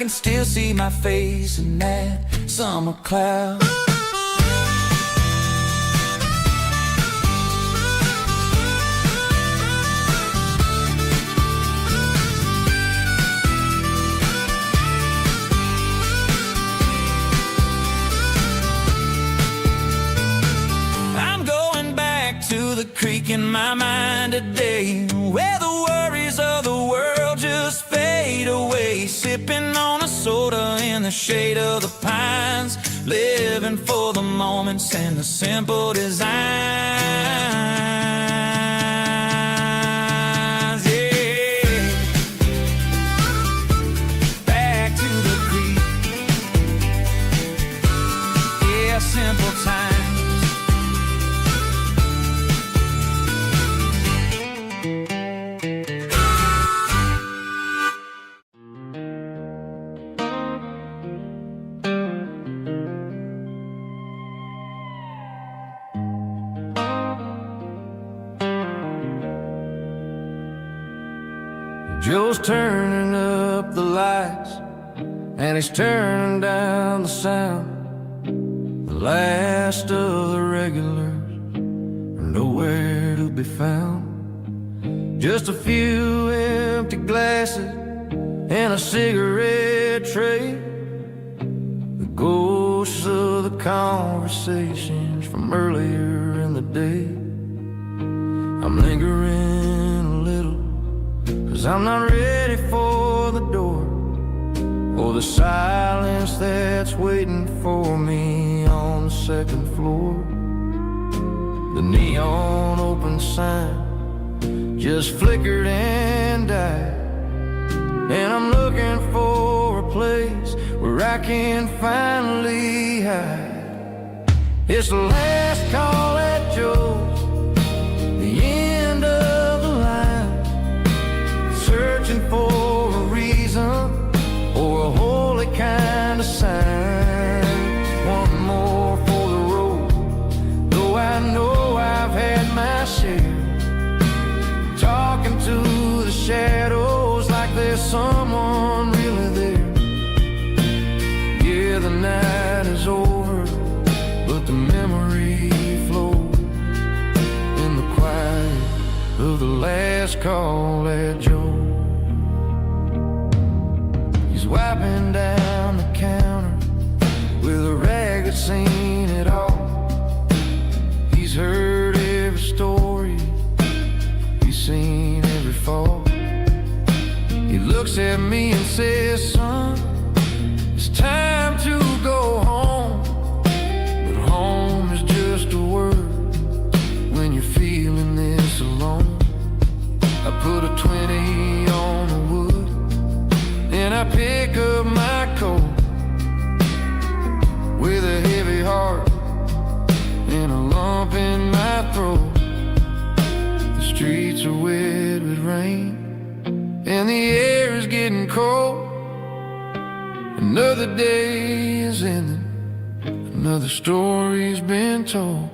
can still see my face in that summer cloud. The creek in my mind today, where the worries of the world just fade away, sipping on a soda in the shade of the pines, living for the moments and the simple designs. Yeah, back to the creek. Yeah, simple times. Joe's turning up the lights, and he's turning down the sound. The last of the regulars are nowhere to be found. Just a few empty glasses and a cigarette tray, the ghosts of the conversations from earlier in the day. I'm lingering a little, 'cause I'm not ready for the door, or the silence that's waiting for me on the second floor. The neon open sign just flickered and died, and I'm looking for a place where I can finally hide. It's the last call at Joe's, the end of the line, searching for a reason or a holy kind of sign. One more for the road, though I know I've had my share, talking to the shadows like there's someone really there. Yeah, the night is over, but the memory flows in the quiet of the last call at Joe. He's wiping down the counter with a rag that's seen it all. He's heard every story, he's seen every fall. He looks at me and says, son, it's time to go home. But home is just a word when you're feeling this alone. I put a 20 on the wood, then I pick up my coat with a heavy heart and a lump in my throat. The streets are wet with rain and the air is getting cold. Another day is ending, another story's been told.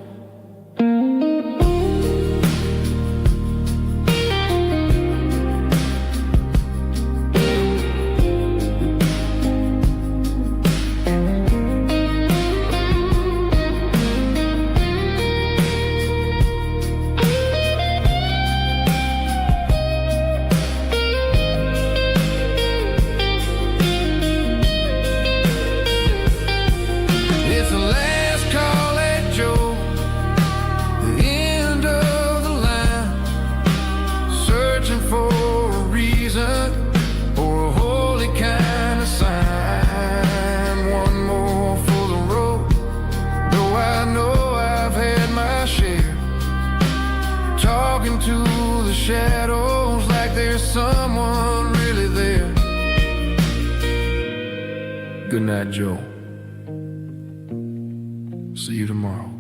Shadows like there's someone really there. Good night, Joe. See you tomorrow.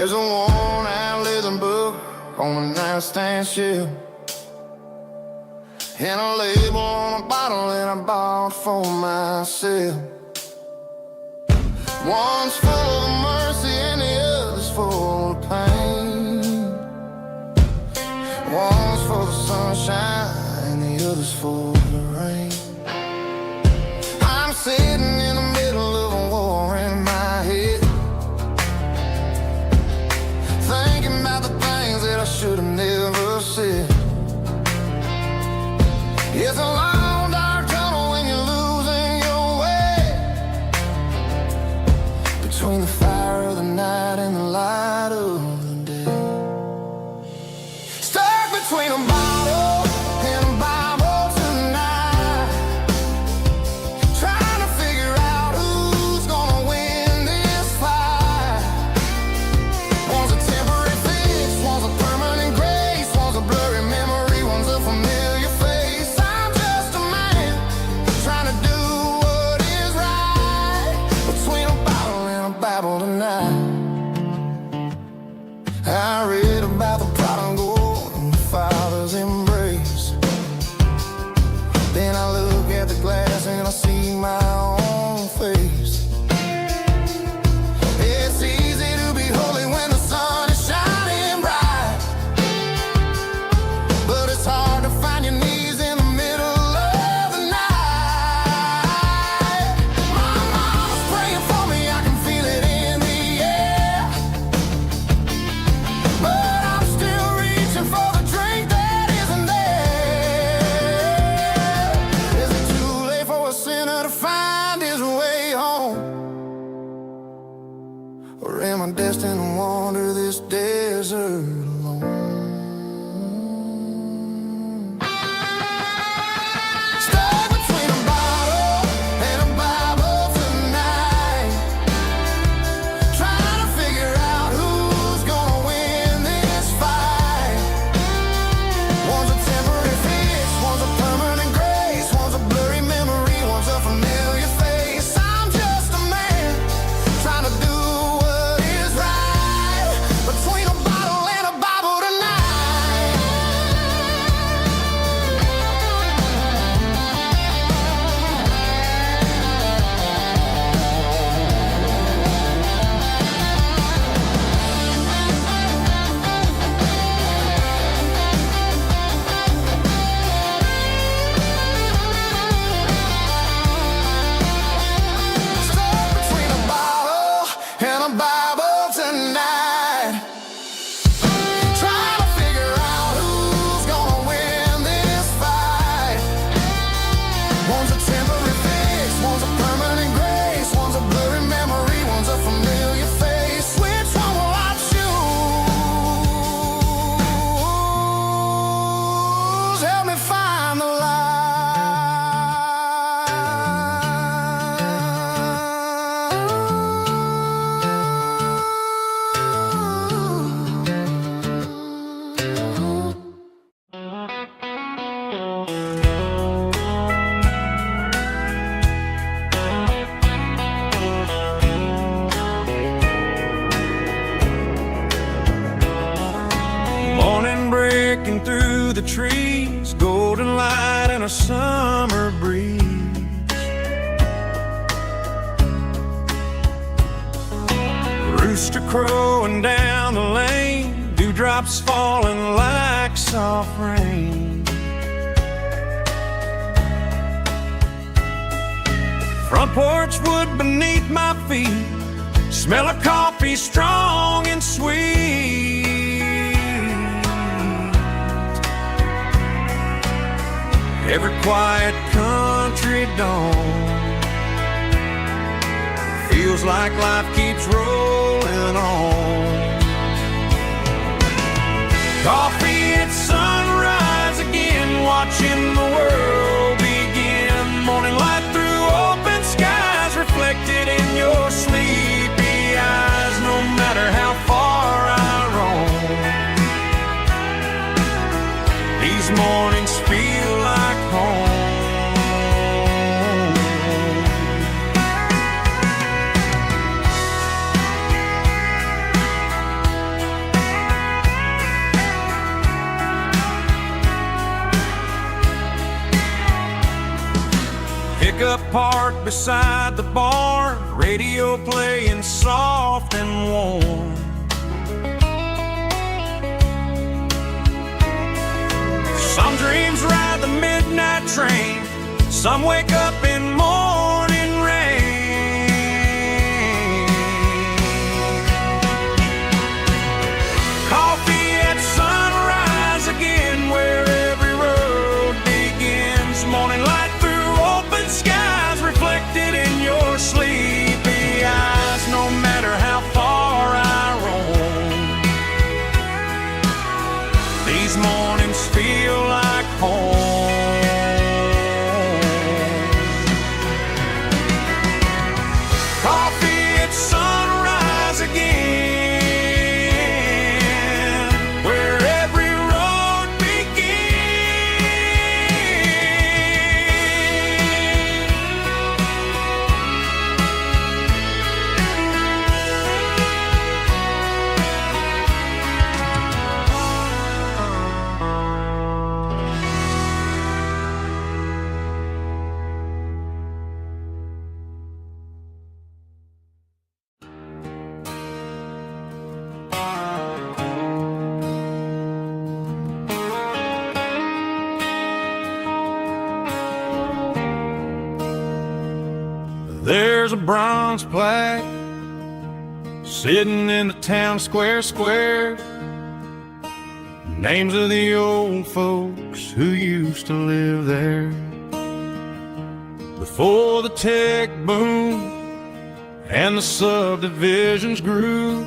There's a worn-out leather book on the nightstand shelf, and a label on a bottle that I bought for myself. One's full of mercy and the other's full of pain. One's full of sunshine and the other's full of rain. I'm sitting in the middle of a war in my head, thinking about the things that I should have never said. It's a long dark tunnel when you're losing your way, between the fire of the night and the light of the day. Stuck between a bottle and a Bible tonight, trying to figure out who's gonna win this fight. One's a temporary fix, one's a permanent grace, one's a blurry memory, one's a familiar face. I'm just a man trying to do what is right, between a bottle and a Bible tonight. I read about the prodigal and the father's embrace. Then I look at the glass and I see my own face. It's easy to be holy when the sun is shining bright, but it's hard to find your knees in the middle of the night. My mom's praying for me, I can feel it in the air, but I'm still reaching for the drink that isn't there. Is it too late for a sinner to find his way home? Or am I destined to wander this desert alone? Stuck between a bottle and a Bible tonight, trying to figure out who's gonna win this fight. One's a temporary fix, one's a permanent grace, one's a blurry memory, one's a familiar face. I'm just a man trying to do what is right, between a bottle and a Bible tonight. Stuck between a bottle and a Bible tonight, trying to figure out who's gonna win this fight. One's a temporary fix, one's a permanent grace, one's a blurry memory, one's a familiar face. Which one will I choose? Help me find the light. Morning breaking through the trees, golden light and a summer breeze. Rooster crowing down the lane, dewdrops falling like soft rain. Front porch wood beneath my feet, smell of coffee strong and sweet. Every quiet country dawn feels like life keeps rolling on. Coffee at sunrise again, watching the world begin. Morning light through open skies, reflected in your sleepy eyes. No matter how far I roam, these mornings feel like home. parked beside the barn, radio playing soft and warm. Some dreams ride the midnight train, some wake up in morning rain. Coffee at sunrise again, where every road begins. Morning light through open skies, reflected in your sleepy eyes. No matter how far I roam, these mornings feel like home. Coffee at sunrise again, where every road There's a bronze plaque sitting in the town square. Names of the old folks who used to live there before the tech boom and the subdivisions grew,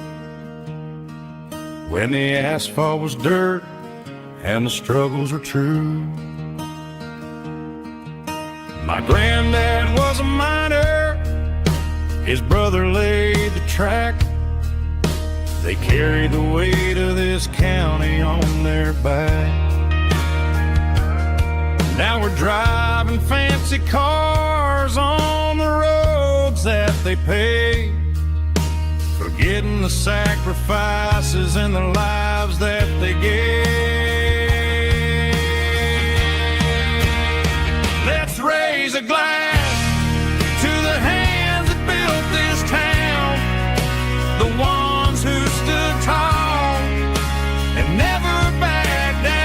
when the asphalt was dirt and the struggles were true. My granddad was a miner, his brother laid the track. They carried the weight of this county on their back. Now we're driving fancy cars on the roads that they paved, forgetting the sacrifices and the lives that they gave. Let's raise a glass to the hands that built this town, the ones who stood tall and never backed down.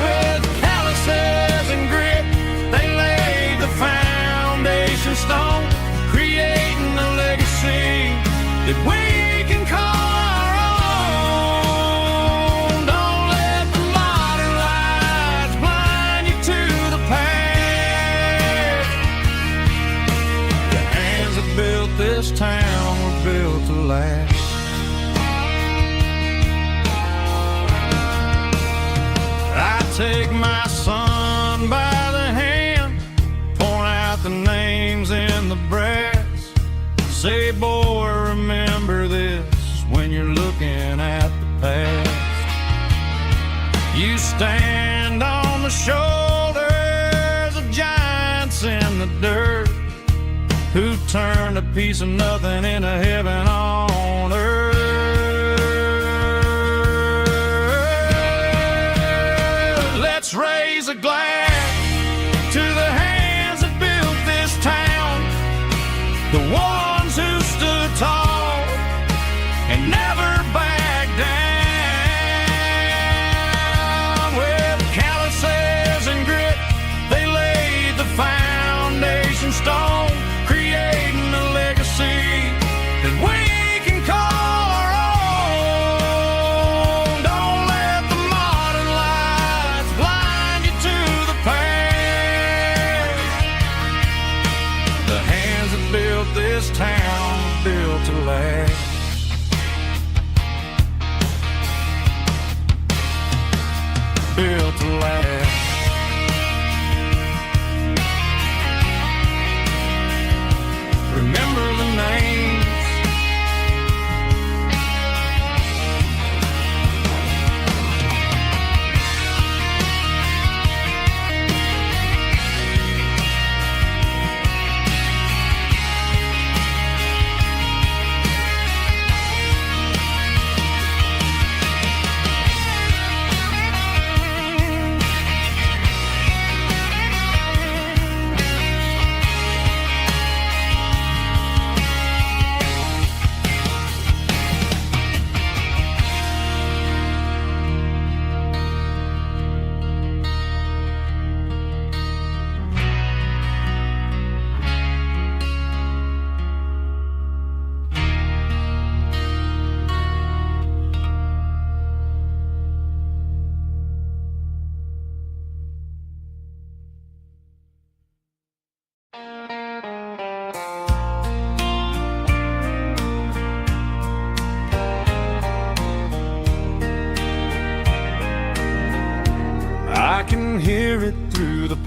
With calluses and grit, they laid the foundation stone, creating a legacy that we can call our own. Don't let the modern lights blind you to the past. The hands that built this town were built to last. I take my son by the hand, point out the names in the brass. Say, boy, remember this when you're looking at the past. You stand on the shoulders of giants in the dirt, who turned a piece of nothing into heaven on earth. Let's raise a glass to the hands that built this town, the ones who stood tall and never backed down. With calluses and grit, they laid the foundation stone, creating a legacy that we can call our own. Don't let the modern lights blind you to the past. The hands that built this town were built to last. Built to last. Remember the names.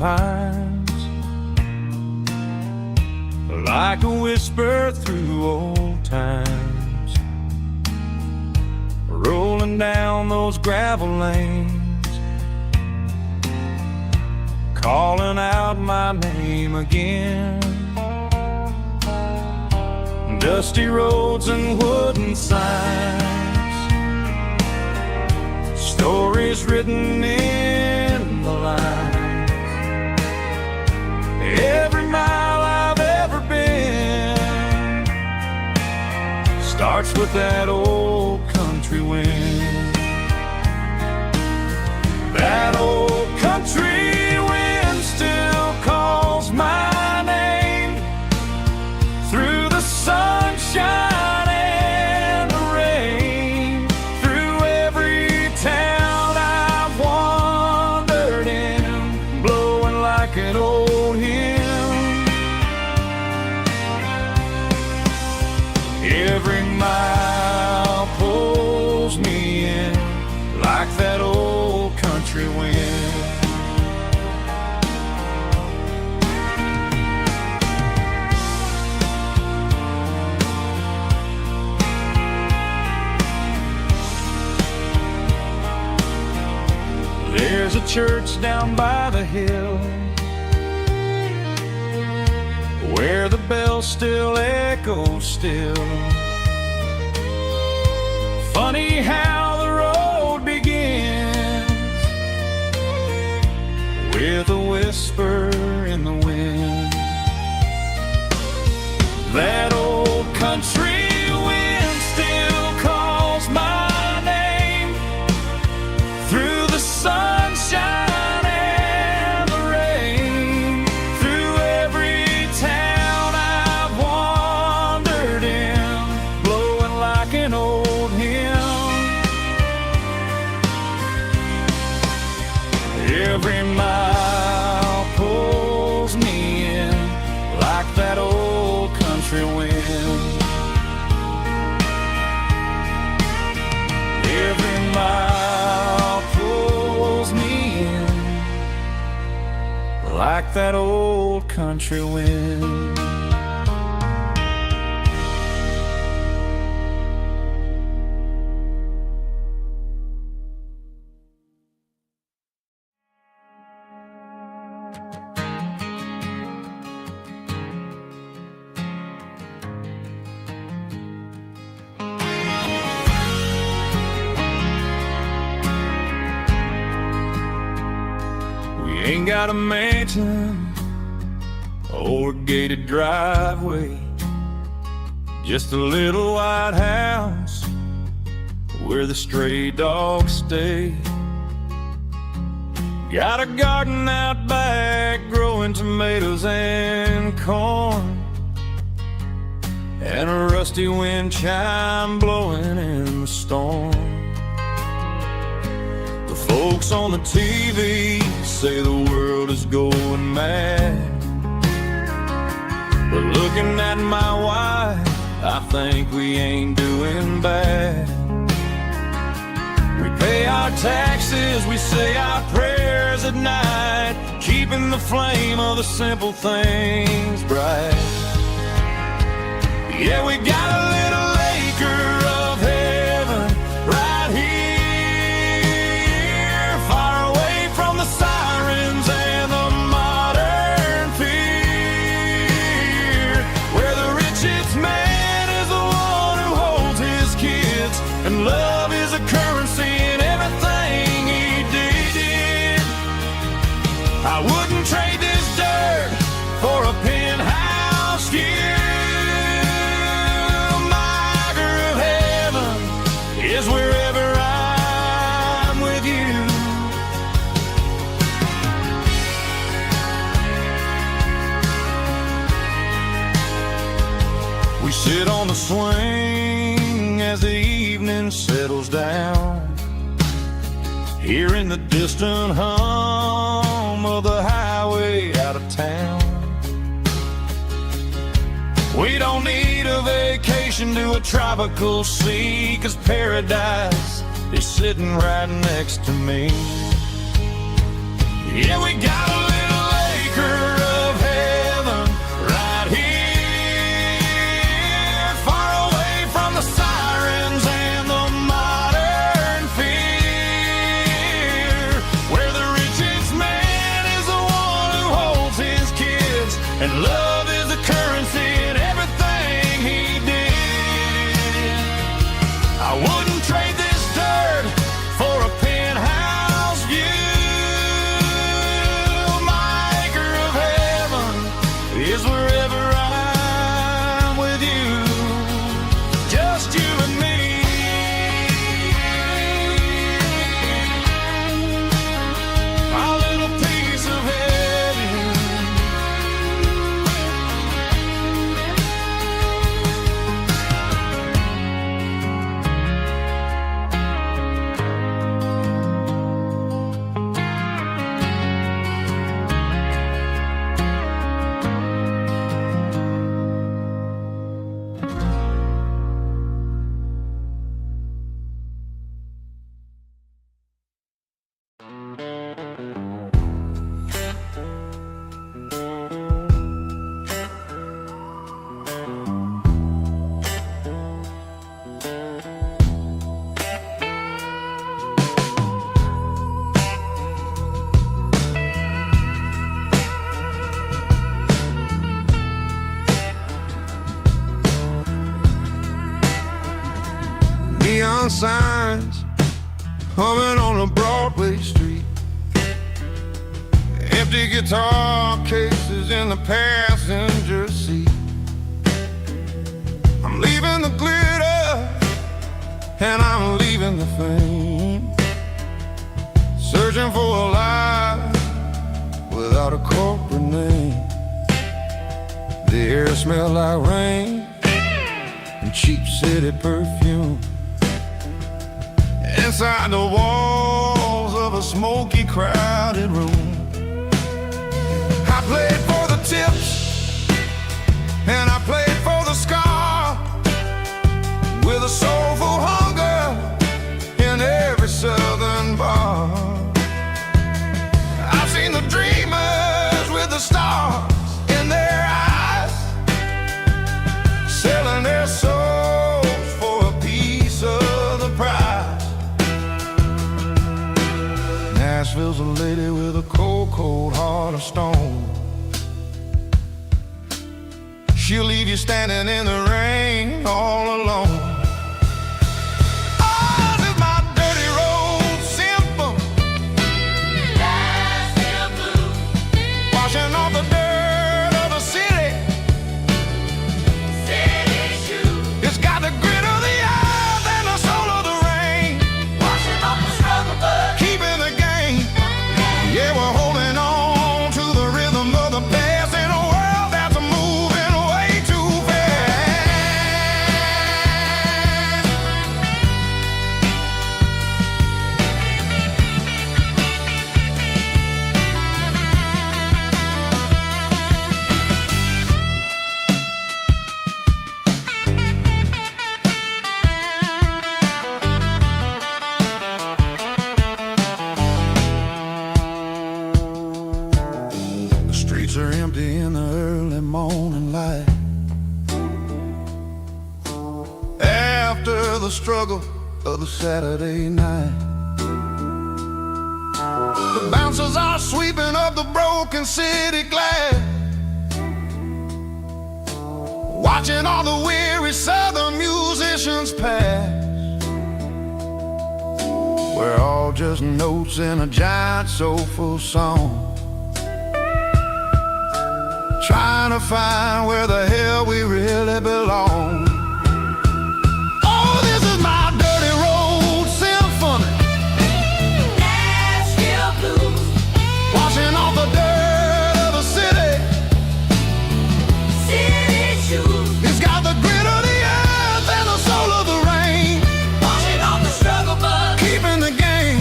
pines, like a whisper through old times, rolling down those gravel lanes, calling out my name again. Dusty roads and wooden signs, stories written in the lines. Every mile I've ever been starts with that old country wind. That old country wind still calls my name through the sunshine and the rain, through every town I've wandered in, blowing like an old hymn. Every mile pulls me in like that old country wind. There's a church down by the hill where the bells still echo still. Funny how the road begins with a whisper in the wind. That old country wind still calls my name through the sunshine and the rain, through every town I've wandered in, blowing like an old hymn. Every mile pulls me in like that old country wind. Every mile pulls me in like that old country wind. Ain't got a mansion or a gated driveway, just a little white house where the stray dogs stay. Got a garden out back growing tomatoes and corn, and a rusty wind chime blowing in the storm. The folks on the TV say the world is going mad, but looking at my wife, I think we ain't doing bad. We pay our taxes, we say our prayers at night, keeping the flame of the simple things bright. Yeah, we got a little acre of heaven right here, far away from the sirens and the modern fear, where the richest man is the one who holds his kids, and love is a currency in everything he did. I wouldn't trade this dirt for a penthouse view. Is wherever I'm with you. We sit on the swing as the evening settles down, hearing the distant hum of the highway out of town. We don't need a vacation to a tropical sea, 'cause paradise is sitting right next to me. Yeah, we got a little neon signs humming on a Broadway street. Empty guitar cases in the passenger seat. I'm leaving the glitter and I'm leaving the fame, searching for a life without a corporate name. The air smells like rain and cheap city perfume. Inside the walls of a smoky, crowded room, I played for the tips and I played for the scar, with a soulful hunger in every southern bar. I've seen the dreamers with the stars in their eyes, selling their souls for a piece of the prize. Nashville's a lady with a cold, cold heart of stone. She'll leave you standing in the rain all alone. Oh, this is my dirty road symphony. Nashville blues, washing off the dirt of the city. City shoes. It's got the grit of the earth and the soul of the rain, washing off the struggle but keeping the game. Yeah, we're holding on to the rhythm of the past in a world that's moving way too fast. The streets are empty in the early morning light, after the struggle of the Saturday night. The bouncers are sweeping up the broken city glass, watching all the weary southern musicians pass. We're all just notes in a giant soulful song, trying to find where the hell we really belong. Oh, this is my dirty road symphony. Nashville blues, washing off the dirt of the city. City shoes. It's got the grit of the earth and the soul of the rain, washing off the struggle but keeping the game.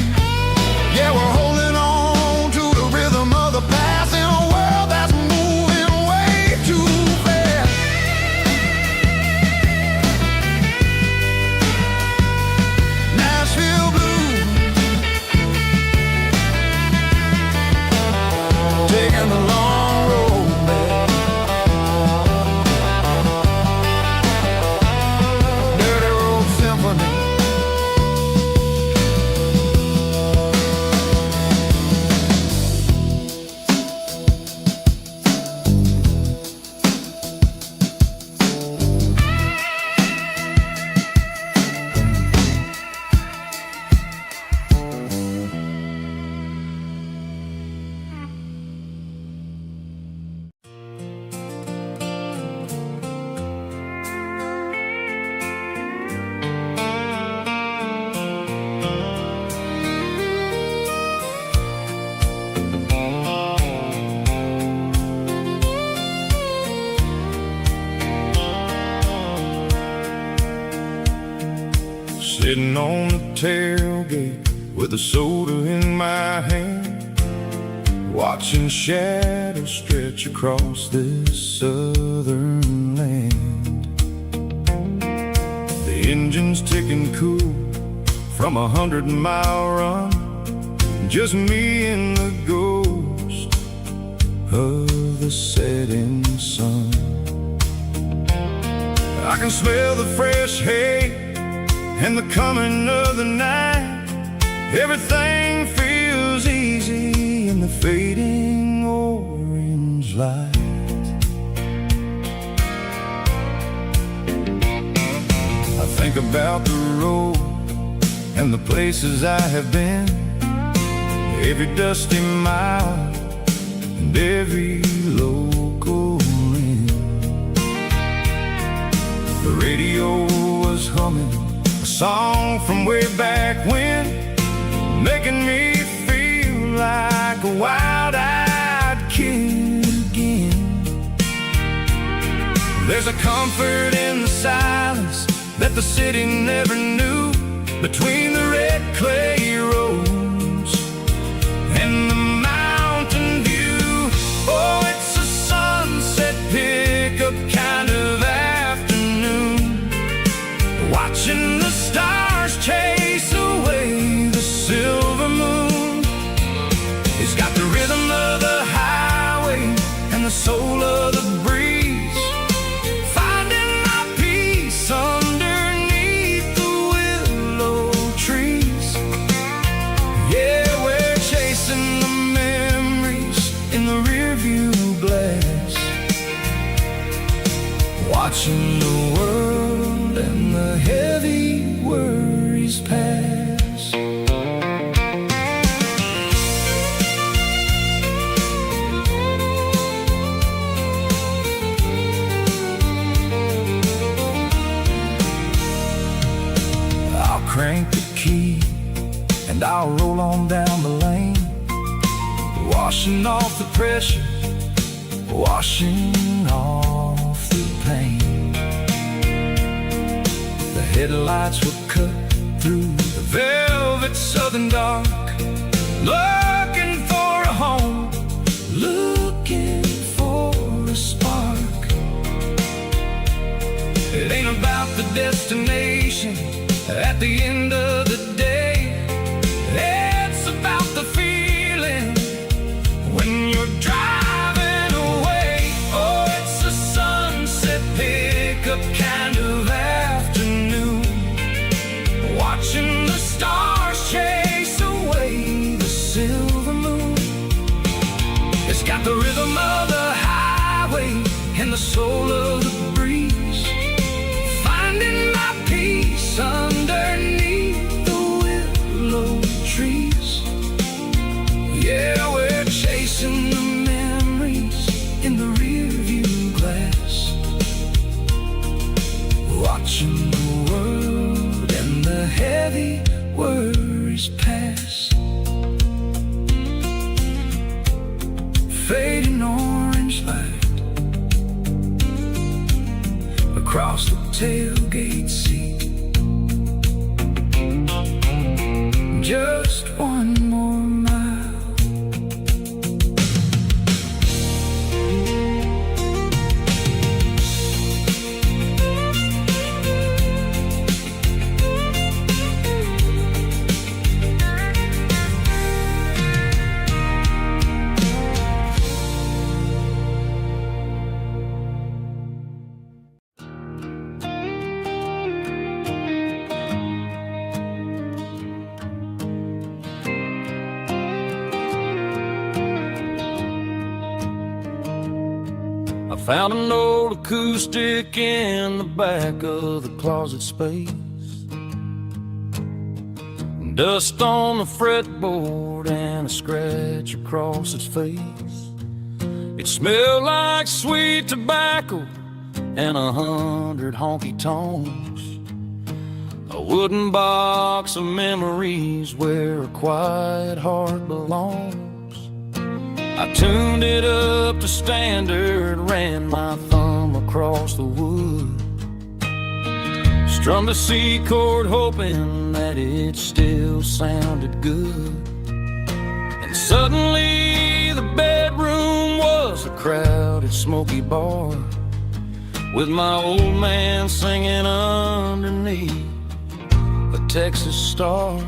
Yeah, we're holding on to the rhythm of the past in a world that's moving way too fast. Nashville blues, taking the long road back. Dirty road symphony. Sitting on the tailgate with a soda in my hand, watching shadows stretch across this southern land. The engine's ticking cool from 100-mile run, just me and the ghost of the setting sun. I can smell the fresh hay and the coming of the night. Everything feels easy in the fading orange light. I think about the road and the places I have been, every dusty mile and every local inn. The radio was humming a song from way back when, making me feel like a wild-eyed kid again. There's a comfort in the silence that the city never knew, between the red clay roads and the mountain view. Oh, it's a sunset pickup kind of afternoon, watching the stars chase away the silver moon. It's got the rhythm of the highway and the soul of the breeze, finding my peace underneath the willow trees. Yeah, we're chasing the memories in the rearview glass, watching the world and the heavy worries pass. I'll crank the key and I'll roll on down the lane, washing off the pressure, washing off the pain. The headlights will cut through the velvet southern dark, looking for a home, looking for a spark. It ain't about the destination at the end of the day, it's about the feeling when you're driving away. Oh, it's a sunset pickup kind of afternoon, watching the stars chase away the silver moon. It's got the rhythm of the highway and the soul of the breeze, finding my peace underneath the willow trees. Yeah, we're chasing the memories in the rearview glass, watching the world and the heavy worries pass. Fading orange light across the tailgate seat, just one more mile. Found an old acoustic in the back of the closet space, dust on the fretboard and a scratch across its face. It smelled like sweet tobacco and 100 honky tonks, a wooden box of memories where a quiet heart belongs. I tuned it up to standard, ran my thumb across the wood, strummed a C chord hoping that it still sounded good. And suddenly the bedroom was a crowded smoky bar, with my old man singing underneath a Texas star.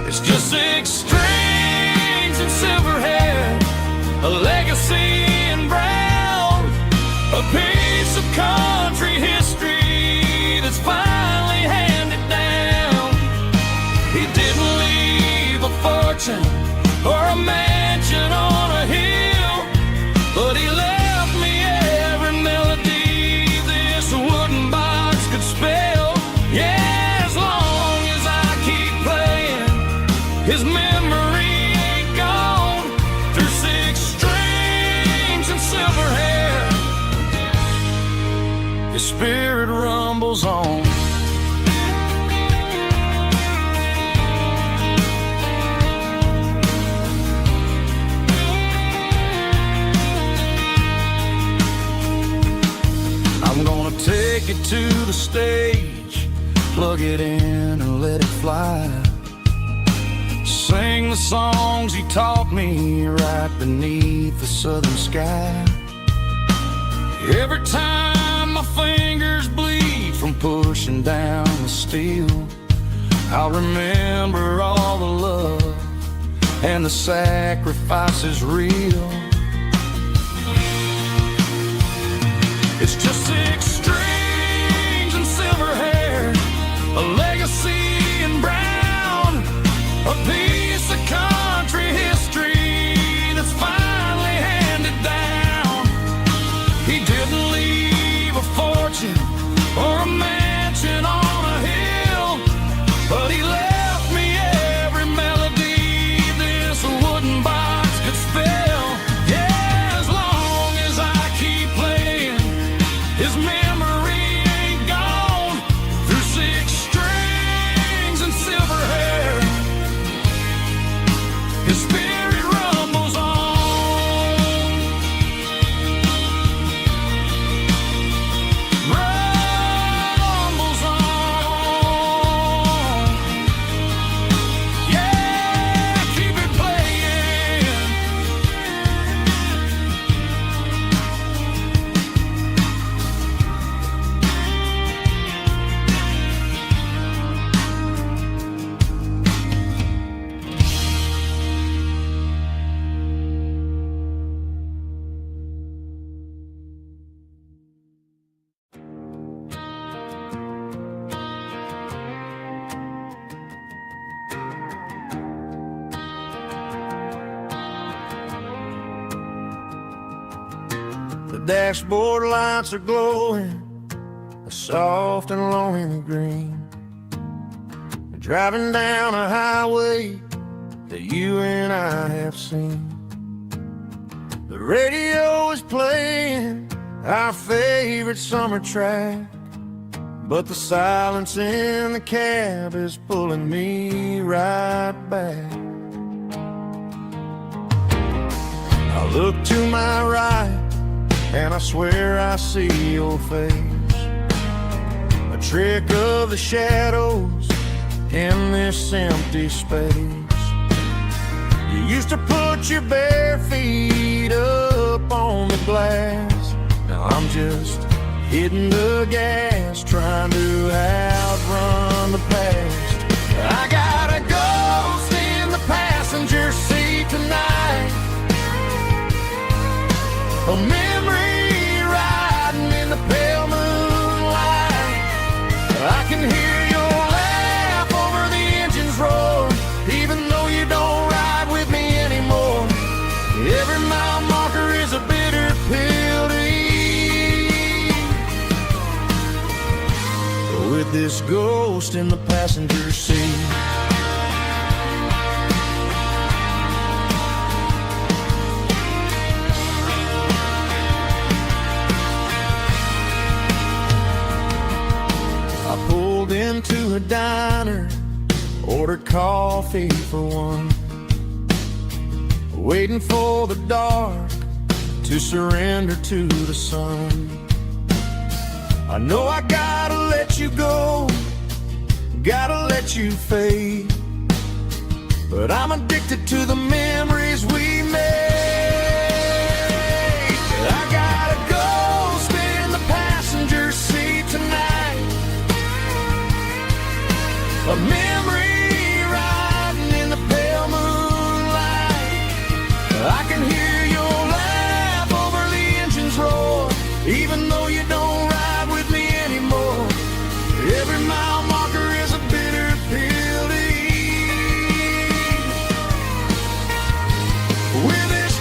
It's just 6 strings and silver hair, a legacy in brown, a piece of country history that's finally handed down. He didn't leave a fortune or a mansion on a hill, but he left me every melody this wooden box could spell. spirit rumbles on. I'm gonna take it to the stage, plug it in and let it fly. Sing the songs he taught me right beneath the southern sky. Every time my fingers bleed from pushing down the steel, I'll remember all the love and the sacrifice is real. It's just 6 strings and silver hair, a legacy in brown, a piece of country history that's finally handed down. He didn't leave a fortune or a mansion on a hill, but he left me every melody this wooden box could spell. Yeah, as long as I keep playing, his memory ain't gone. Through 6 strings and silver hair, his spirit rumbles on. Rumbles on. Yeah, keep it playing. The dashboard lights are glowing, a soft and lonely green. Driving down a highway that you and I have seen. The radio is playing our favorite summer track, but the silence in the cab is pulling me right back. I look to my right and I swear I see your face, a trick of the shadows in this empty space. You used to put your bare feet up on the glass. Now I'm just hitting the gas, trying to outrun the past. I got a ghost in the passenger seat tonight, a memory riding in the pale moonlight. I can hear your laugh over the engine's roar, even though you don't ride with me anymore. Every mile marker is a bitter pill to eat. With this ghost in the passenger seat, into a diner, ordered coffee for one, waiting for the dark to surrender to the sun. I know I gotta let you go, gotta let you fade, but I'm addicted to the memories we made. I got a ghost in the passenger seat tonight, a memory riding in the pale moonlight. I can hear your laugh over the engine's roar, even though you don't ride with me anymore. Every mile marker is a bitter pill to eat. With this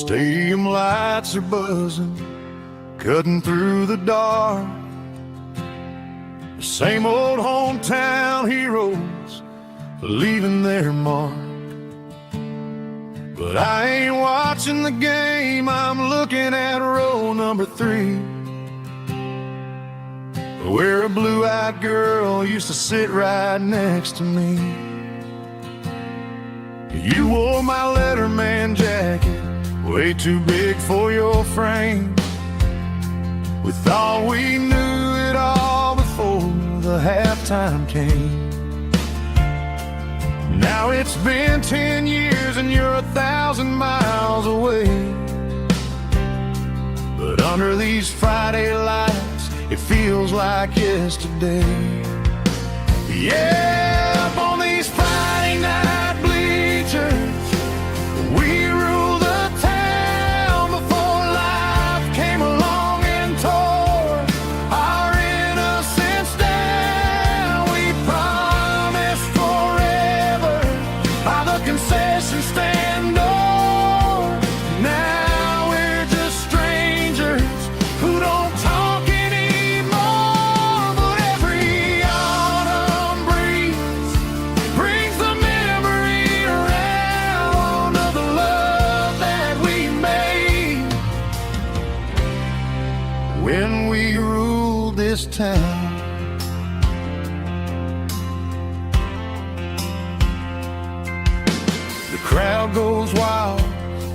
Stadium lights are buzzing, cutting through the dark. The same old hometown heroes leaving their mark. But I ain't watching the game, I'm looking at row number 3, where a blue-eyed girl used to sit right next to me. You wore my Letterman jacket, way too big for your frame. We thought we knew it all before the halftime came. Now it's been 10 years and you're 1,000 miles away. But under these Friday lights, it feels like yesterday. Yeah, up on these Friday night bleachers, we rule the town before life came along and tore our innocence down. We promised forever by the concession stand door. Now we're just strangers who don't talk anymore. But every autumn breeze brings the memory around of the love that we made when we ruled this town. The crowd goes wild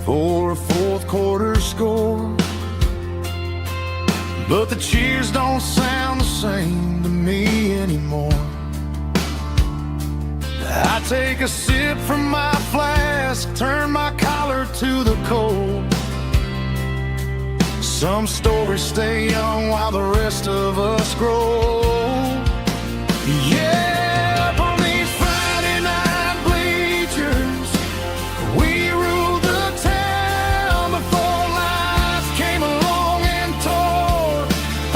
for a fourth quarter score, but the cheers don't sound the same to me anymore. I take a sip from my flask, turn my collar to the cold. Some stories stay young while the rest of us grow. Yeah, up on these Friday night bleachers, we ruled the town before life came along and tore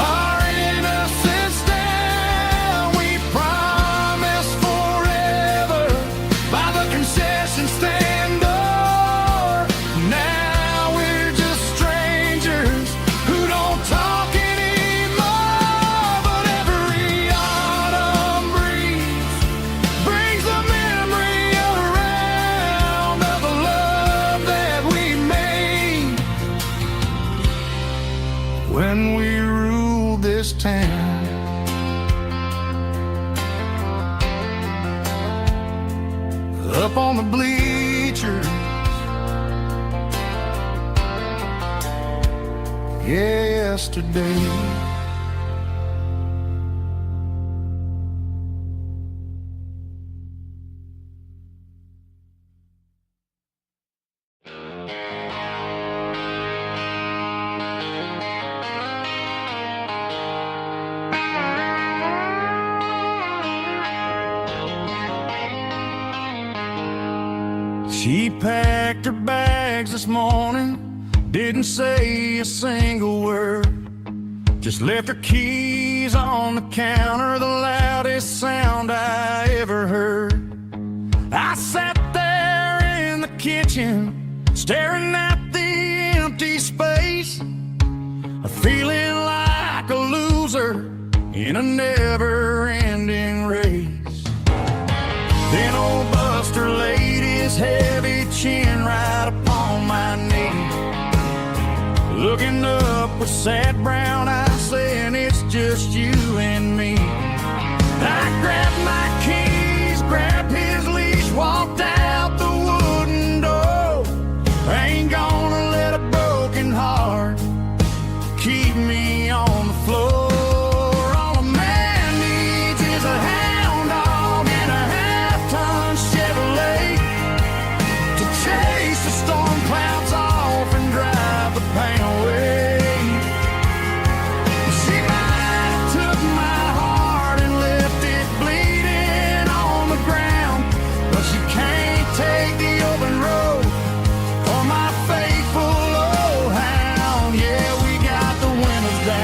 our innocence down. We promised forever by the concession stand door. Now we're just strangers who don't talk anymore. But every autumn breeze brings the memory around of the love that we made when we ruled this town. Up on the bleachers, yesterday. She packed her bags this morning, didn't say a single word, just left her keys on the counter, the loudest sound I ever heard. I sat there in the kitchen, staring at the empty space, feeling like a loser in a never-ending race. Then old Buster laid his heavy chin right upon my knee, looking up with sad brown eyes, saying it's just you and me. I grabbed my keys, grabbed his leash, walked out the wooden door. I ain't gonna let a broken heart keep me on the floor. All a man needs is a hound dog and a half-ton Chevrolet to chase the storm clouds off and drive the pain away. She might have took my heart and left it bleeding on the ground, but she can't take the open road for my faithful old hound. Yeah, we got the windows down.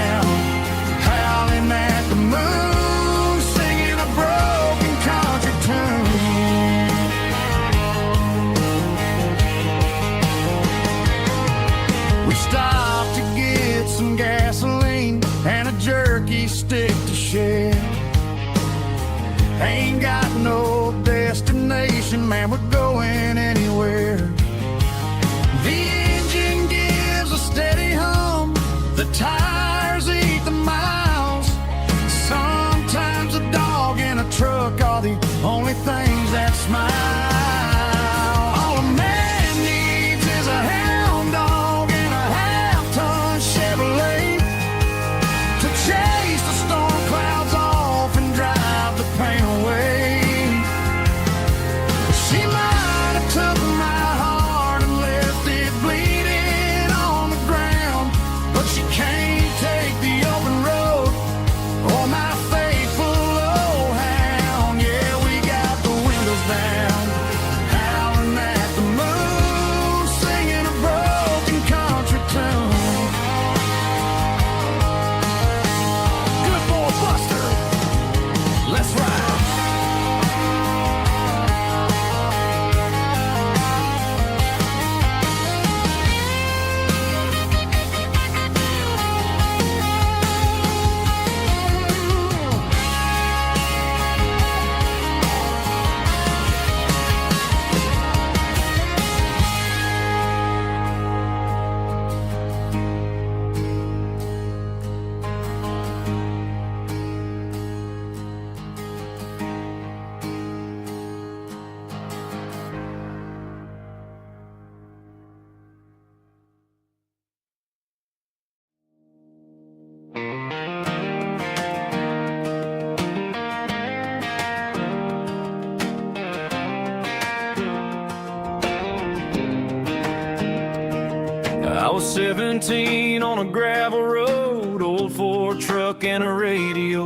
and gasoline and a jerky stick to share. Ain't got no destination, man, we're going anywhere. The engine gives a steady hum, the tires eat the miles. Sometimes a dog in a truck are the only things that smile. All a man needs is a hound dog and a half-ton Chevrolet to chase the storm clouds off and drive the pain away. She might have took my heart and left it bleeding on the ground, but she can't take the open road or my faithful old hound. Yeah, we got the windows down, howling at the moon, singing a broken country tune. Good boy Buster, let's ride. I was 17 on a gravel road, old Ford truck and a radio,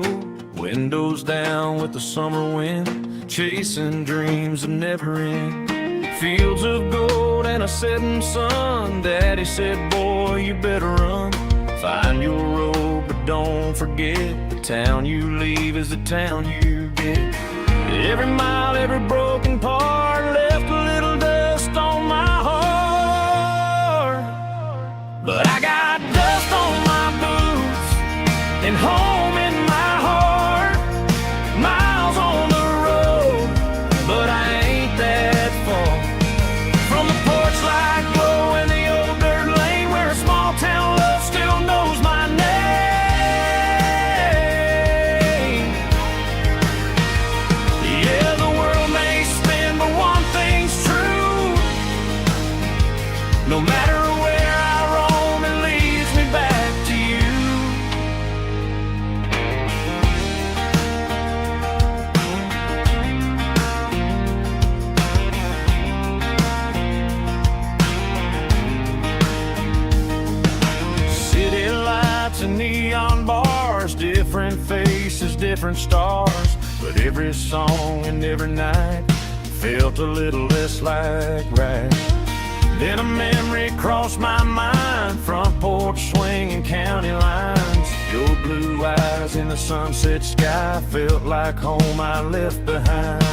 windows down with the summer wind, chasing dreams that never end. Fields of gold and a setting sun. Daddy said, boy, you better run. Find your road, but don't forget, the town you leave is the town you get. Every mile, every broken part left a little dust on my heart. But I got dust on my boots and home in my heart. Miles on the road, but I ain't that far from the porch light glow in the old dirt lane where a small town love still knows my name. Yeah, the world may spin, but one thing's true. No matter where I roam, it leads me back to you. City lights and neon bars, different faces, different stars, but every song and every night felt a little less like right. Then a memory crossed my mind, front porch swinging county lines. Your blue eyes in the sunset sky felt like home I left behind.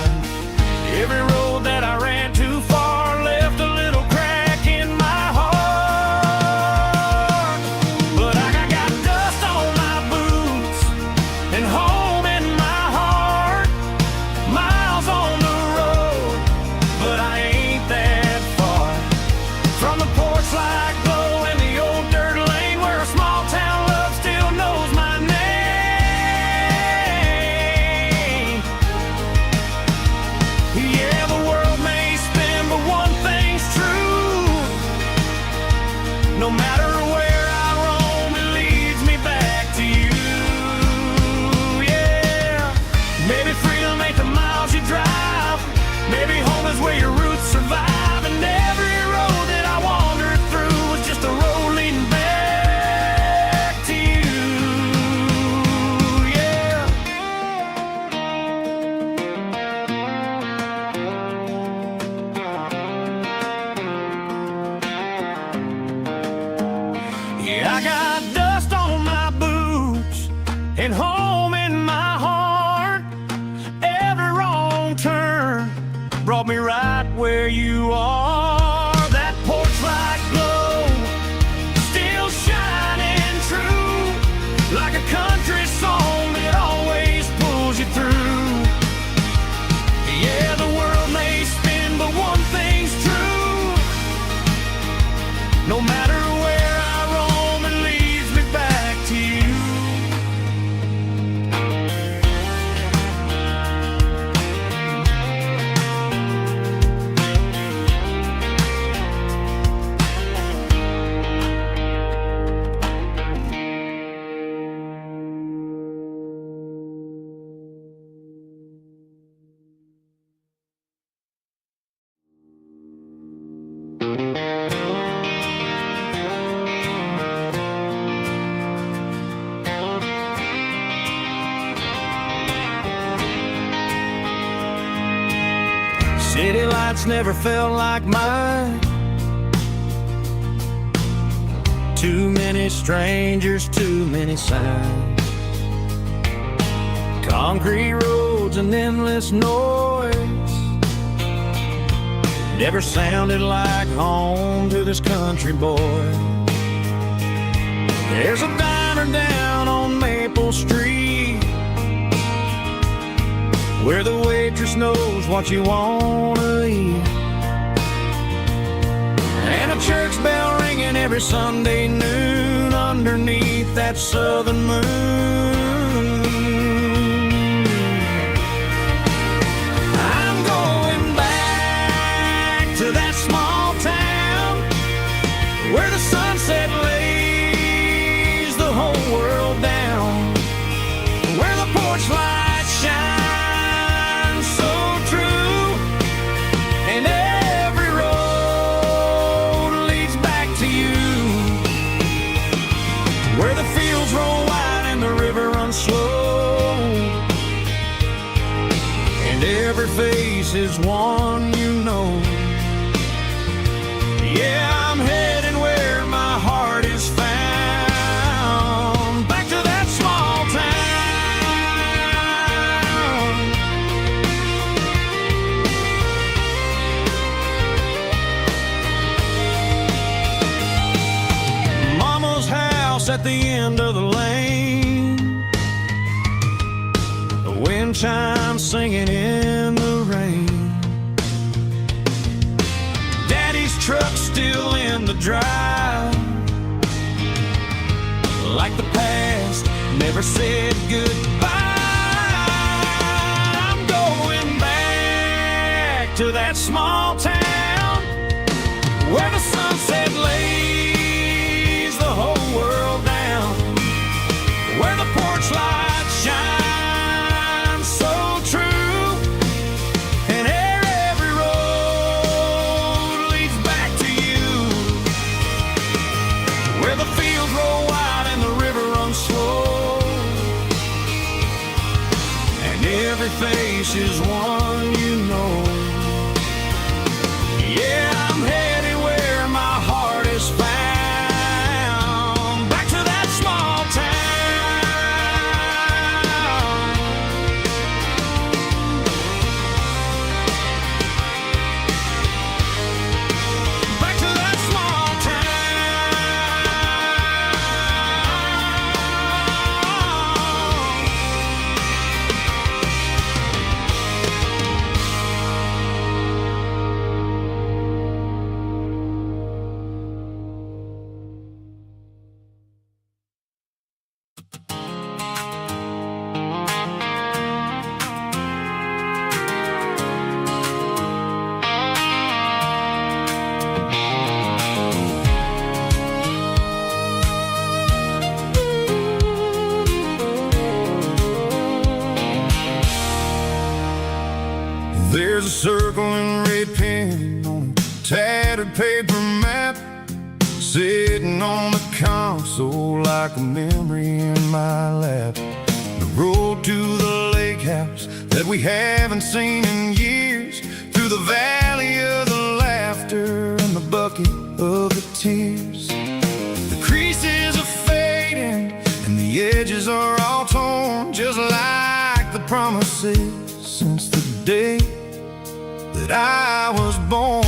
Every road that I ran too far left a little crack in my heart. But I got dust on my boots and home in my heart. Miles on the road, but I ain't that far from the porch light glow in the old dirt lane where a small town love still knows my name. Yeah, the world may spin, but City lights never felt like mine. Too many strangers, too many signs. Concrete roads and endless noise never sounded like home to this country boy. There's a diner down on Maple Street where the waitress knows what you wanna eat, and a church bell ringing every Sunday noon underneath that southern moon. I'm going back to that small town where the sunset lays the whole world down, where the porch lights shine so true, and every road leads back to you, where the fields roll wide and the river runs slow, and every face is one you know. Yeah, I'm heading where my heart is found, back to that small town. Mama's house at the end of the lane, the wind chimes singing in the rain, Daddy's truck still in the drive, like the past never said goodbye. I'm going back to that small town where the sunset lays the whole world down, where the porch lights shine so true, and every road leads back to you, where the fields roll wide and the river runs slow, and every face is one you know. Yeah, I'm headed where my heart is found, back to that small town. Back to that small There's a circle in red pen on a tattered paper map, sitting on the console like a memory in my lap. The road to the lake house that we haven't seen in years, through the valley of the laughter and the bucket of the tears. The creases are fading and the edges are all torn, just like the promises since the day that I was born.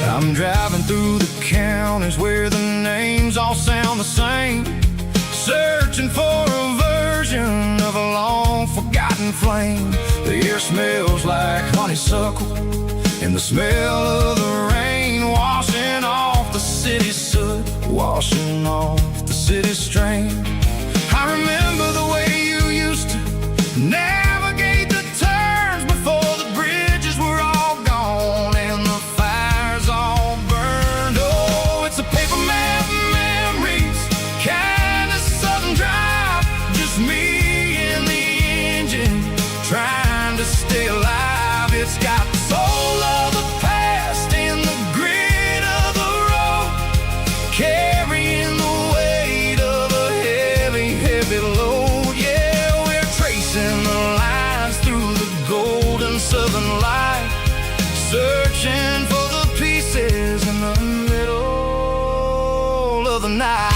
I'm driving through the counties where the names all sound the same, searching for a version of a long forgotten flame. The air smells like honeysuckle and the smell of the rain washing off the city's soot, washing off the city's strain. I remember the way you used to navigate the turns before the bridges were all gone and the fires all burned. Oh, it's a paper map memories, kind of southern drive, just me and the engine trying to stay alive. It's got the soul of the past and the grit of the road, carrying the weight southern light, searching for the pieces in the middle of the night.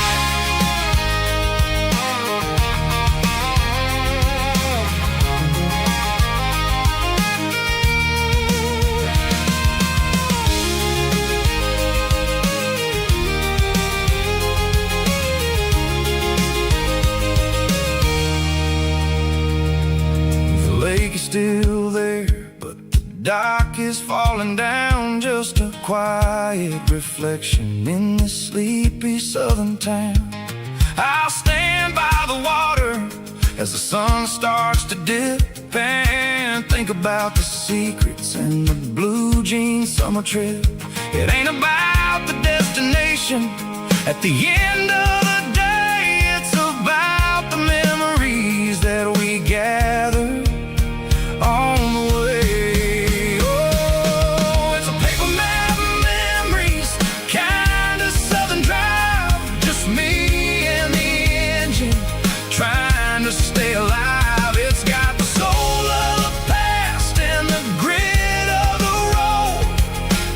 Still there, but the dock is falling down, just a quiet reflection in this sleepy southern town. I'll stand by the water as the sun starts to dip and think about the secrets and the blue jean summer trip. It ain't about the destination at the end of the day, it's about the memories that we gather on the way. Oh, it's a paper map of memories, kind of southern drive, just me and the engine trying to stay alive. It's got the soul of the past and the grit of the road,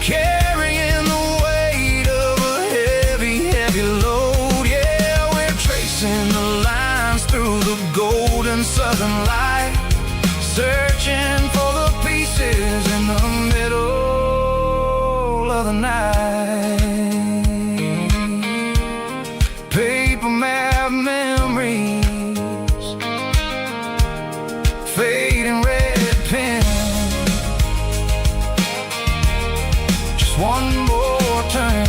carrying the weight of a heavy, heavy load. Yeah, we're tracing the lines through the golden southern light, searching for the pieces in the middle of the night. Paper map memories, fading red pen, just one more turn.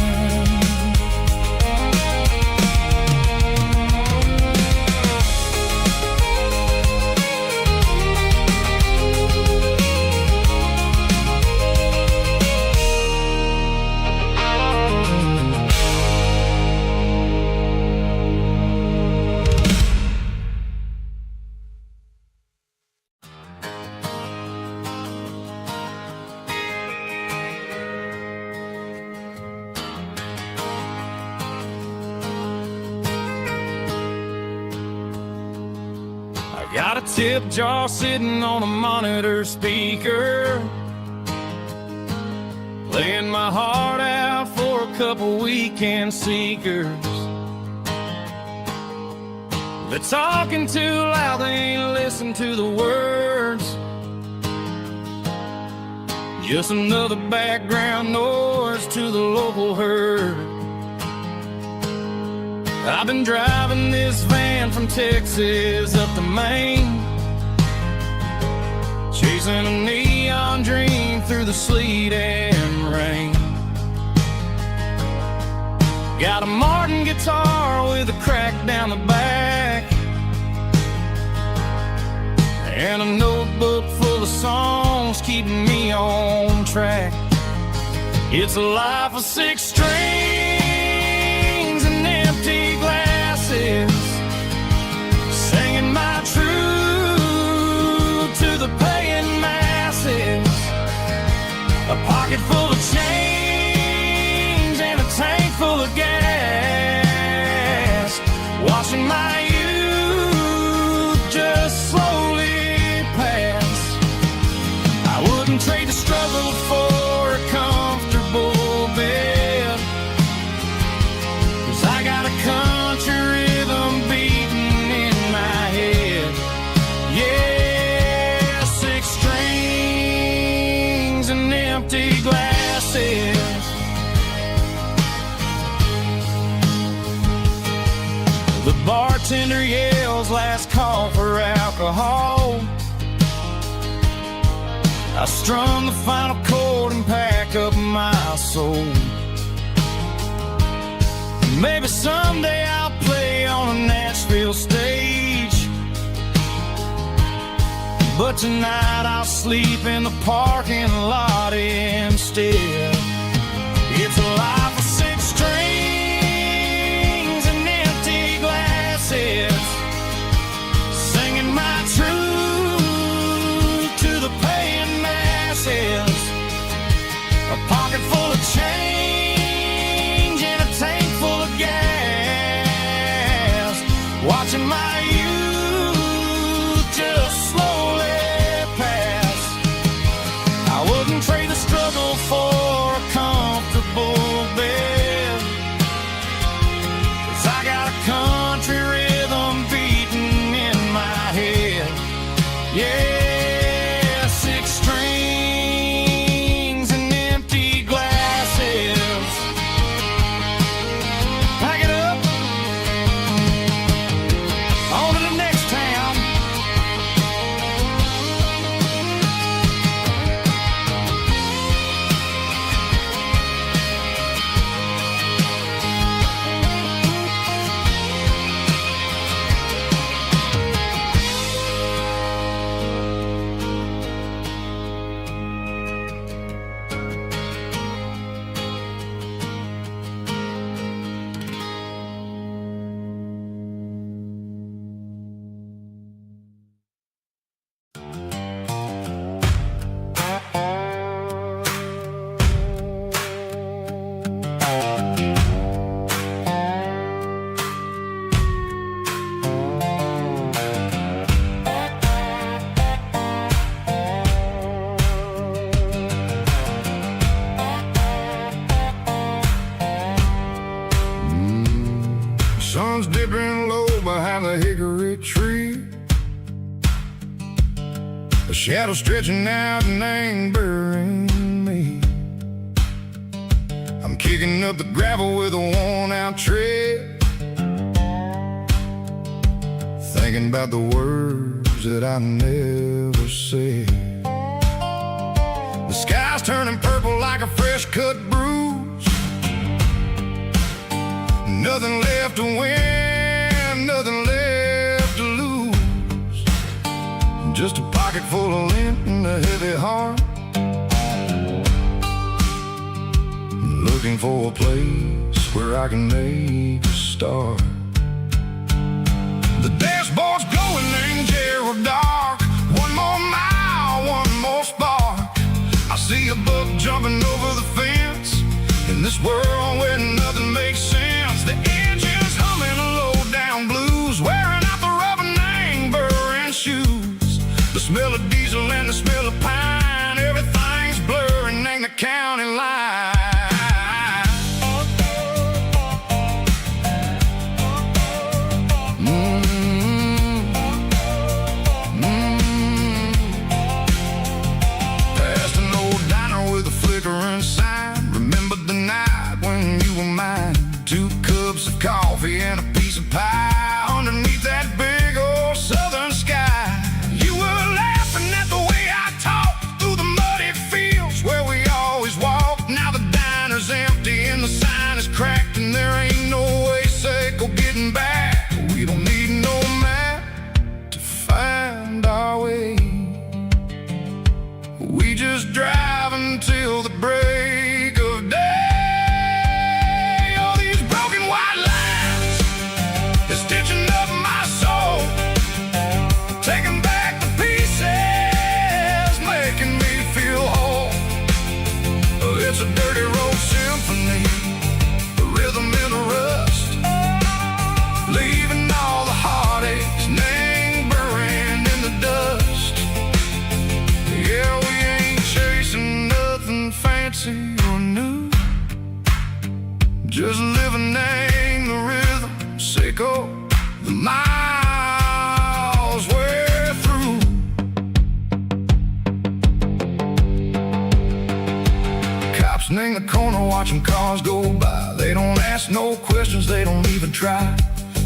Got a tip jar sitting on a monitor speaker, playing my heart out for a couple weekend seekers. They're talking too loud, they ain't listen to the words. Just another background noise to the local herd. I've been driving this van from Texas up to Maine, chasing a neon dream through the sleet and rain. Got a Martin guitar with a crack down the back, and a notebook full of songs keeping me on track. It's a life of 6 strings and empty glasses, singing my truth to the paying masses. A pocket full of change and a tank full of gas, watching my youth just slowly pass. I wouldn't trade the struggle for a comfortable bed, 'cause I got a country rhythm beating in my head. Yeah, 6 strings and empty glasses. The bartender yells last call for alcohol. I strum the final chord and pack up my soul. Maybe someday I'll play on a Nashville stage, but tonight I'll sleep in the parking lot instead. It's a life of 6 strings and empty glasses, singing my truth to the paying masses. A pocket full of change and a tank full of gas, watching my youth just slowly pass. dipping low behind the hickory tree. A shadow stretching out and angering me. I'm kicking up the gravel with a worn-out tread, thinking about the words that I never said. The sky's turning purple like a fresh-cut bruise. Nothing left to win, nothing left to lose. Just a pocket full of lint and a heavy heart, looking for a place where I can make a start. The dashboard's glowing in Yearwood dark. One more mile, one more spark. I see a buck jumping over the fence in this world where nothing makes sense. The engine's humming a low-down blues, wearing out the rubber-name burring shoes. The smell of diesel and the smell of pine, everything's blurring in the county line. Past an old diner with a flickering sign. Remember the night when you were mine. 2 cups of coffee and a piece of pie underneath that big old southern sky. You were laughing at the way I talked through the muddy fields where we always walked. Now the diner's empty and the sign is cracked, and there ain't no way safe or getting back. We don't need no map to find our way. We just drive until the break of day. All these broken white lines is stitching up my soul, taking back the pieces, making me feel whole. It's a dirty road symphony, the rhythm in the rust, leaving all the heartaches, name buried in the dust. Yeah, we ain't chasing nothing fancy or new, just living in the rhythm, sicko, the miles we're through. Cops in the corner watching cars go by. They don't ask no questions, they don't even try.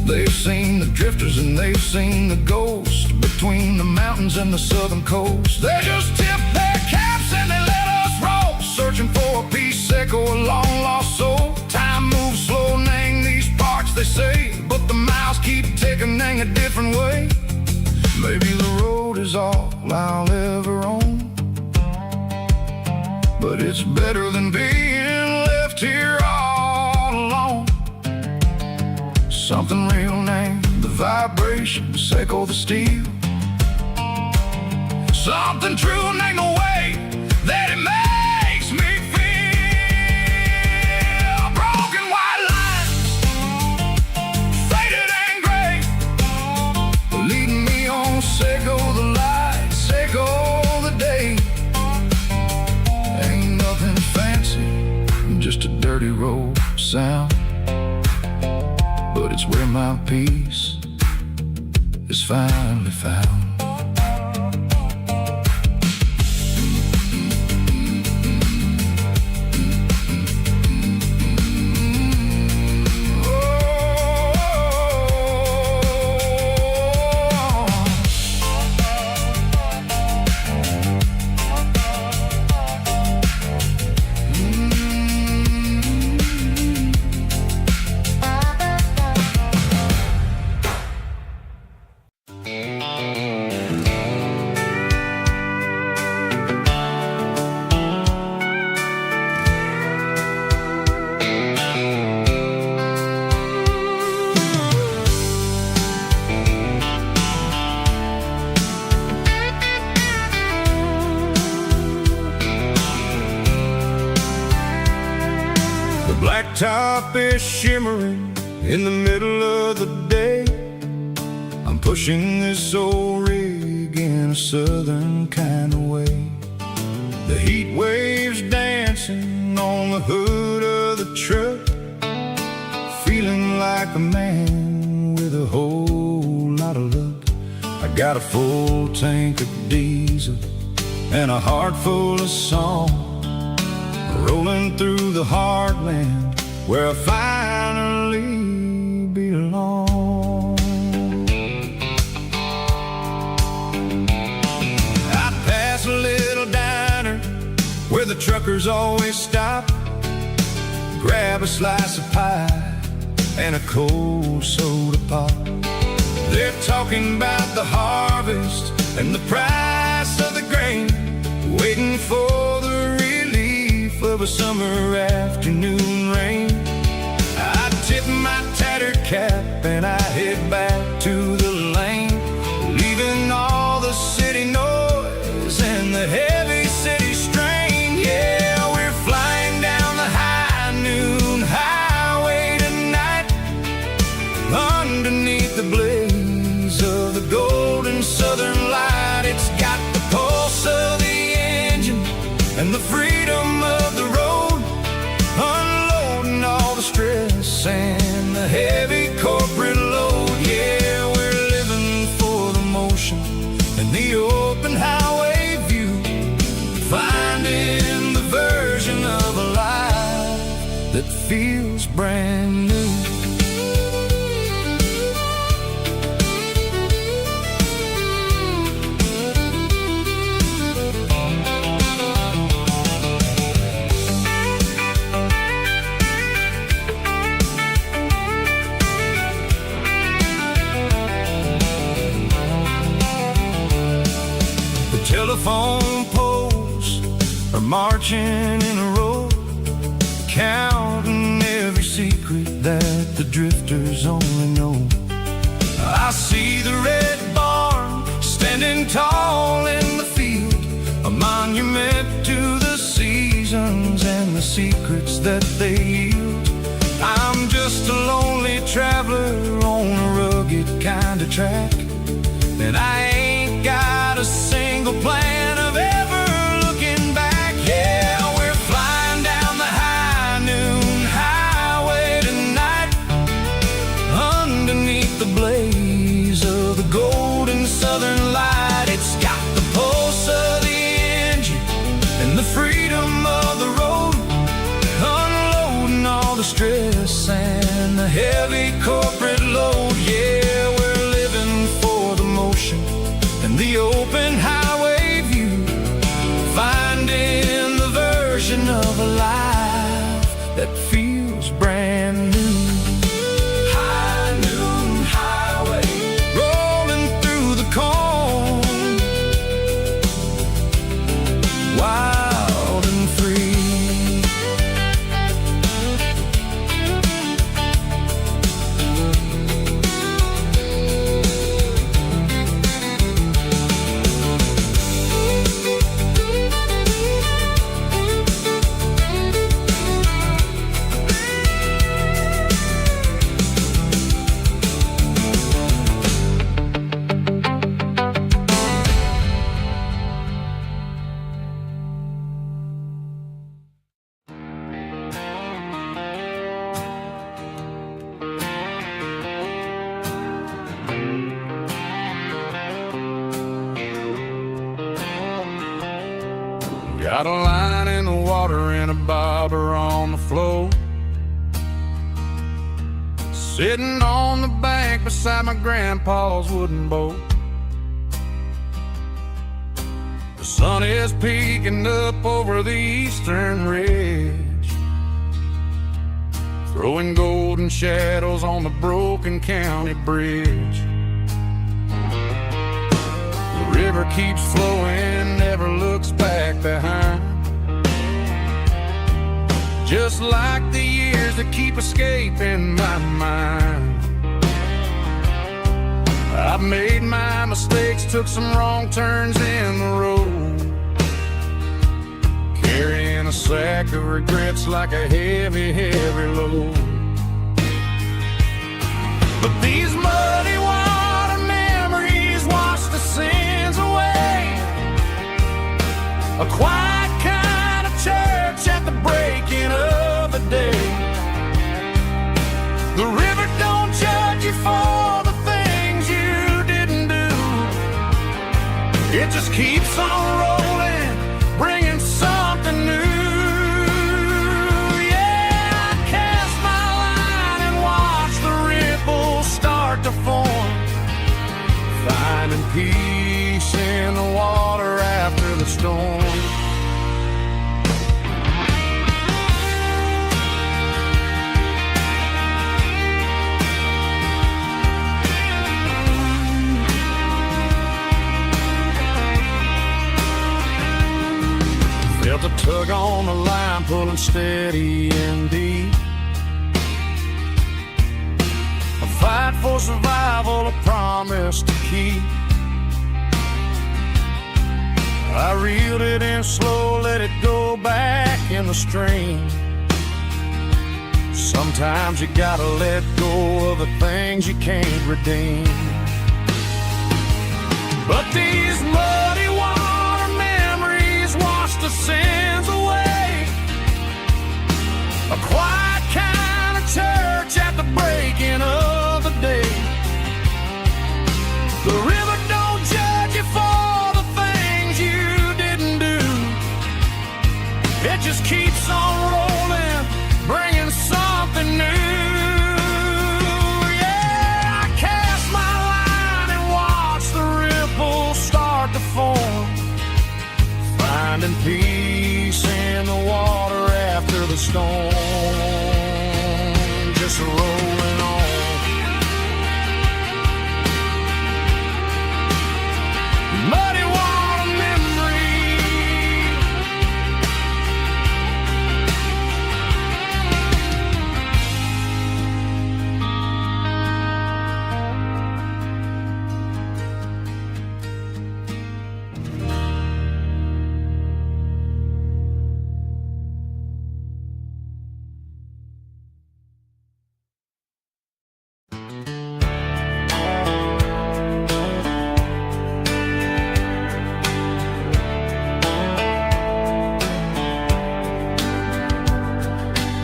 They've seen the drifters and they've seen the ghosts between the mountains and the southern coast. They just tip their caps and they let us roll, searching for a piece seco, a long lost soul. Time moves slow in these parts, they say, but the miles keep ticking in a different way. Maybe the road is all I'll ever own, but it's better than being left here all alone. Something real named the vibration, seco the steel. Something true named the way that it makes me feel. Broken white lines, faded and gray, leading me on, seco the light, seco the day. Ain't nothing fancy, just a dirty road sound, but it's where my peace is finally found. Blacktop is shimmering in the middle of the day. I'm pushing this old rig in a southern kind of way. The heat waves dancing on the hood of the truck, feeling like a man Got a full tank of diesel and a heart full of song, rolling through the heartland where I finally belong. I'd pass a little diner where the truckers always stop, grab a slice of pie and a cold soda pop. They're talking about the harvest and the price of the grain, waiting for the relief of a summer afternoon rain. I tip my tattered cap and I head back to the lane, leaving all the city noise and the heavy city strain. Yeah, we're flying down the high noon highway tonight, underneath the blaze of the golden southern light. It's got the pulse of the engine and the freedom of the road, unloading all the stress and the heavy corporate load. Yeah, we're living for the motion and the open highway view, finding the version of a life that feels brand new. Telephone poles are marching in a row, counting every secret that the drifters only know. I see the red barn standing tall in the field, a monument to the seasons and the secrets that they yield. I'm just a lonely traveler on a rugged kind of track, and I ain't got a single plan of ever looking back. Yeah, we're flying down the high noon highway tonight, underneath the blaze of the golden southern light. It's got the pulse of the engine and the freedom of the road, unloading all the stress and the heavy corporate load. Yeah, we're living for the motion and the open highway view, finding the version of a life that feels brand new. High noon highway, rolling through the corn, wild and free. Got a line in the water and a bobber on the floor, sitting on the bank beside my grandpa's wooden boat. The sun is peeking up over the eastern ridge, throwing golden shadows on the broken county bridge. The river keeps flowing, never looks back behind, just like the years that keep escaping my mind. I've made my mistakes, took some wrong turns in the road, carrying a sack of regrets like a heavy, heavy load. But these muddy water memories wash the sins away, a quiet kind of church at the breaking of the day. The river don't judge you for the things you didn't do, keeps on rolling, bringing something new. Yeah, I cast my line and watch the ripples start to form, finding peace in the water after the storm. Felt a tug on the line, pulling steady and deep. A fight for survival, a promise to keep. I reeled it in slow, let it go back in the stream. Sometimes you gotta let go of the things you can't redeem. But these muddy water memories wash the sins away. A quiet kind of church at the breaking of the day. The river don't judge you for the things you didn't do. It just keeps on rolling, bringing something new. Yeah, I cast my line and watch the ripples start to form, finding peace in the water after the storm. Just rolling on. Muddy water memory.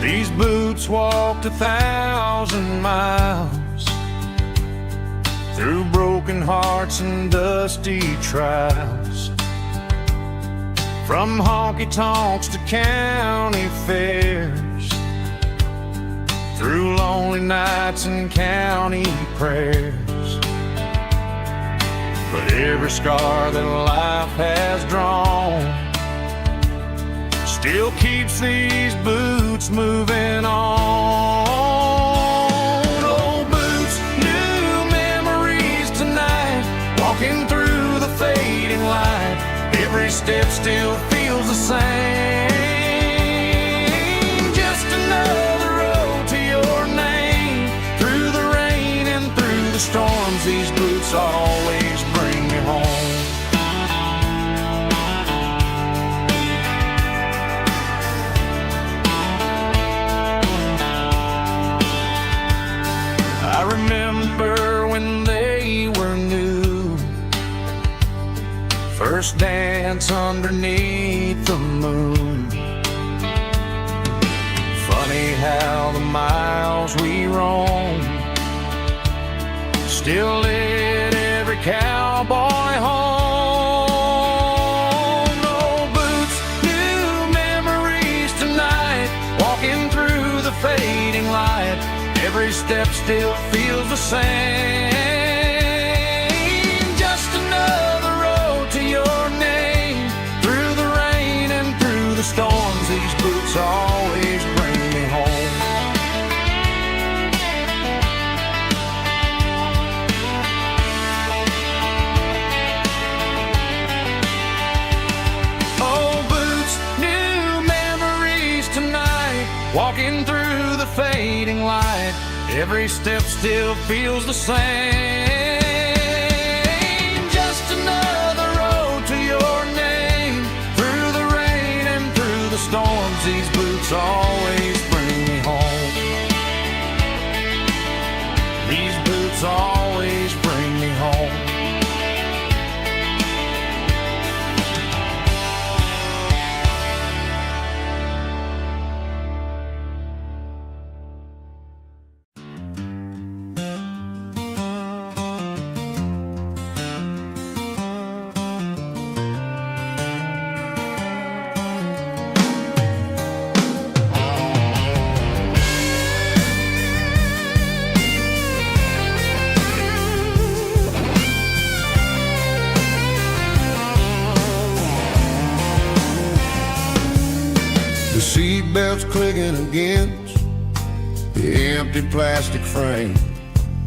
These boots walked 1,000 miles through broken hearts and dusty trials, from honky-tonks to county fairs, through lonely nights and county prayers. But every scar that life has drawn still keeps these boots moving on. Old boots, new memories tonight, walking through the fading light. Every step still feels the same. Just another road to your name. Through the rain and through the storms, these boots always bring me home. I remember when they were new, first dance underneath the moon. Funny how the miles we roam still lit every cowboy home. Old boots, new memories tonight, walking through the fading light. Every step still feels the same. Just another road to your name. Through the rain and through the storms, these boots always bring me home. Old boots, new memories tonight, walking through the fading light. Every step still feels the same. Just another road to your name. Through the rain and through the storms, these boots always bring me home. These boots always bring me home. The seatbelt's clicking against the empty plastic frame,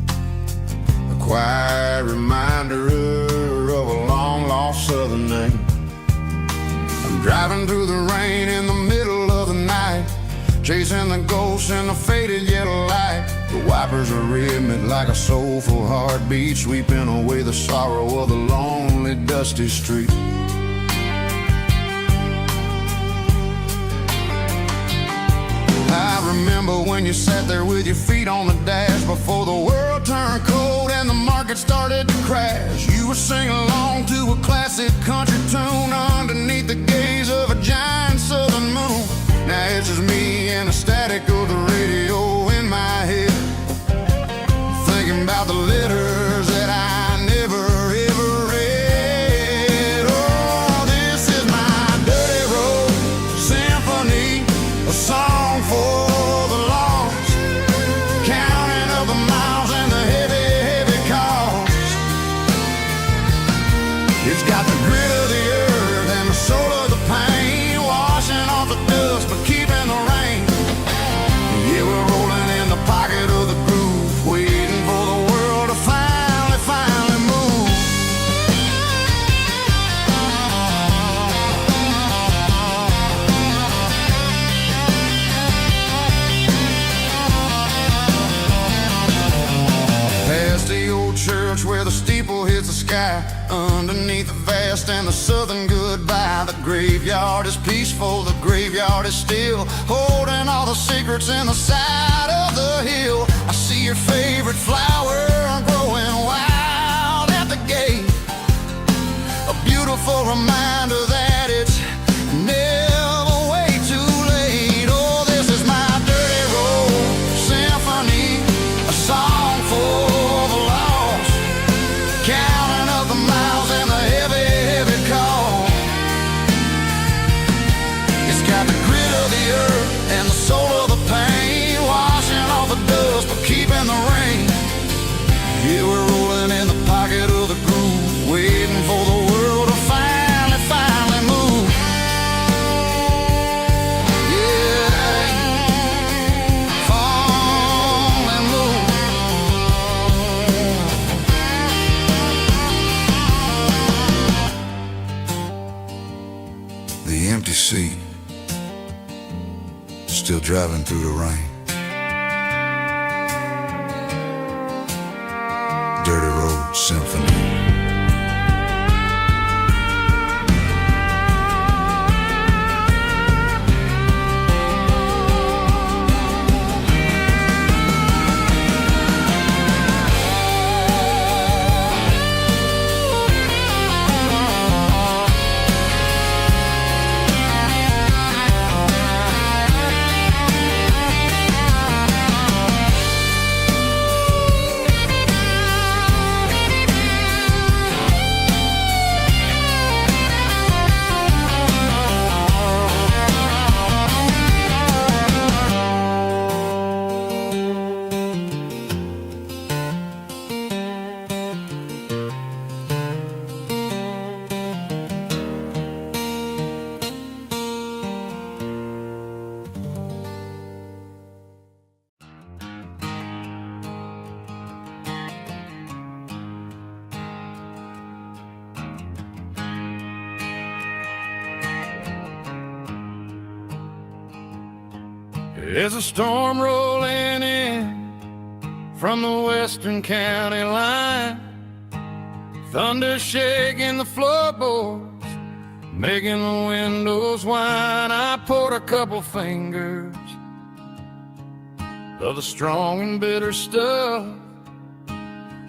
a quiet reminder of a long-lost southern name. I'm driving through the rain in the middle of the night, chasing the ghosts in the faded yellow light. The wipers are rhythmic like a soulful heartbeat, sweeping away the sorrow of the lonely, dusty street. I remember when you sat there with your feet on the dash before the world turned cold and the market started to crash. You were singing along to a classic country tune underneath the gaze of a giant southern moon. Now it's just me and the static of the radio in my head, thinking about the letters that I never ever read. Oh, this is my dirty road symphony, a song for the lost, counting up the miles and the heavy, heavy cost. It's got the grit of the earth and the soul of the pain, washing off the dust but keeping the rain. Yeah, we're rolling in the pocket of the groove, waiting for the world to finally move. Past the old church where the steeple hits the sky, underneath the vast and the southern goodbye. The graveyard is peaceful, the graveyard is still, holding all the secrets in the side of the hill. I see your favorite flower growing wild at the gate, a beautiful reminder that it's never way too late. Oh, this is my dirty road symphony, a song for the lost, counting up the miles and the heavy, heavy call. It's got the grit of the earth and the soul of the pain, washing off the dust but keeping the rain. Yeah, we're rolling in the pocket of the groove, waiting for the world to finally move. Yeah, finally move. The empty seat, still driving through the rain. Dirty Road Symphony. There's a storm rolling in from the western county line, thunder shaking the floorboards, making the windows whine. I poured a couple fingers of the strong and bitter stuff,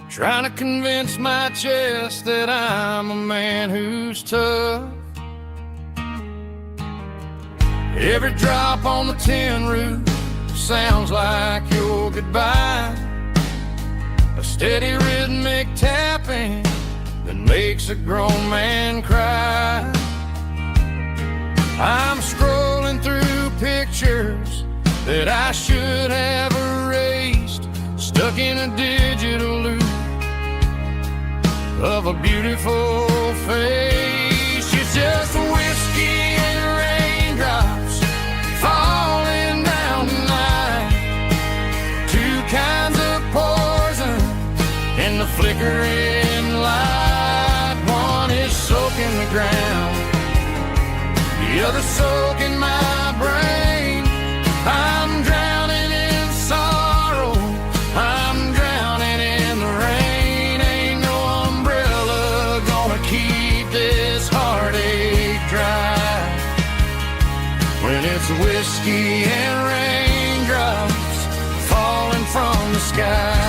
trying to convince my chest that I'm a man who's tough. Every drop on the tin roof sounds like your goodbye, a steady rhythmic tapping that makes a grown man cry. I'm scrolling through pictures that I should have erased, stuck in a digital loop of a beautiful face. It's just whiskey and raindrops other soaking my brain. I'm drowning in sorrow, I'm drowning in the rain. Ain't no umbrella gonna keep this heartache dry when it's whiskey and raindrops falling from the sky.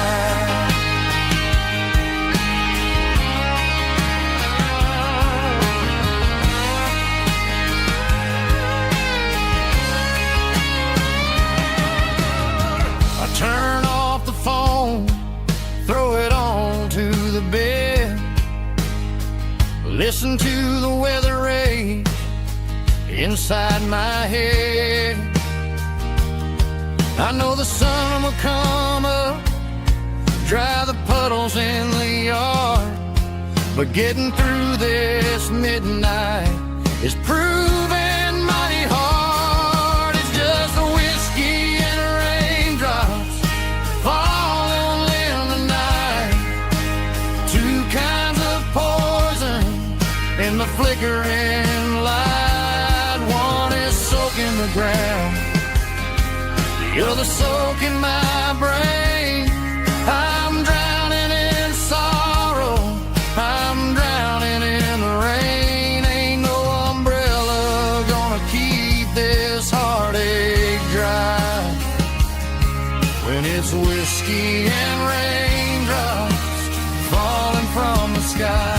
Turn off the phone, throw it on to the bed, listen to the weather rage inside my head. I know the sun will come up, dry the puddles in the yard, but getting through this midnight is proving mighty hard. It's just a whiskey and raindrops falling in the night, two kinds of poison in the flickering light. One is soaking the ground, the other soaking my brain. I'm drowning in sorrow, I'm drowning in the rain. Ain't no umbrella gonna keep this heartache dry when it's whiskey and raindrops falling from the sky.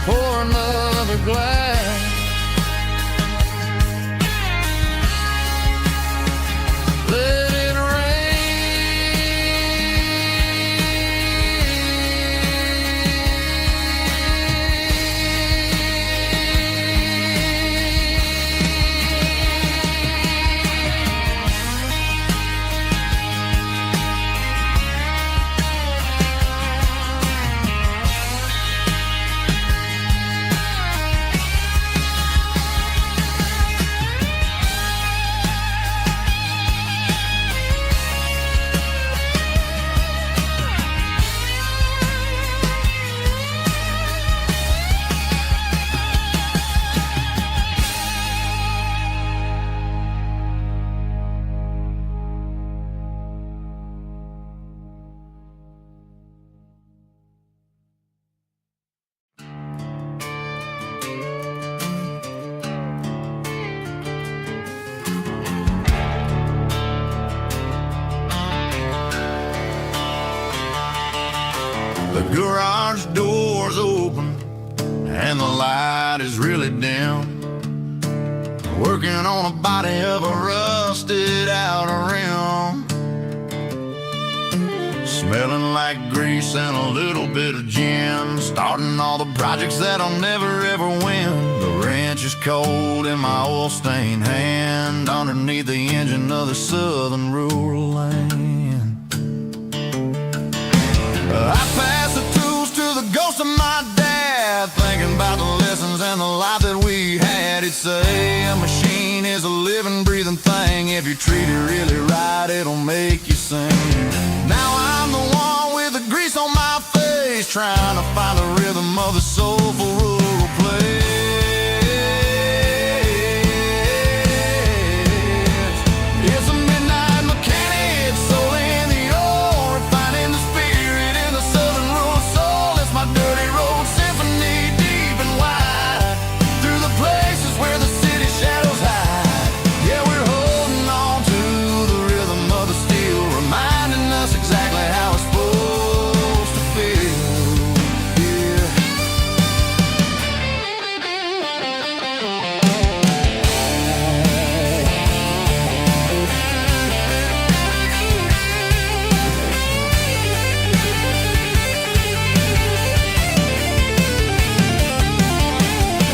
Pour another glass, let it the garage door's open and the light is really dim. Working on a body of a rusted out rim, smelling like grease and a little bit of gin. Starting all the projects that'll never ever win. The wrench is cold in my oil-stained hand underneath the engine of the southern rural land. I pass the tools to the ghost of my dad, thinking about the lessons and the life that we had. He'd say a machine is a living, breathing thing. If you treat it really right, it'll make you sing. Now I'm the one with the grease on my face, trying to find the rhythm of the soulful rural place. It's a midnight mechanic, soul in the ore, refining the spirit in the southern rural soul. It's my dirty road symphony, deep and wide, through the places where the city shadows hide. Yeah, we're holding on to the rhythm of the steel, reminding us exactly how it's supposed to feel. Yeah.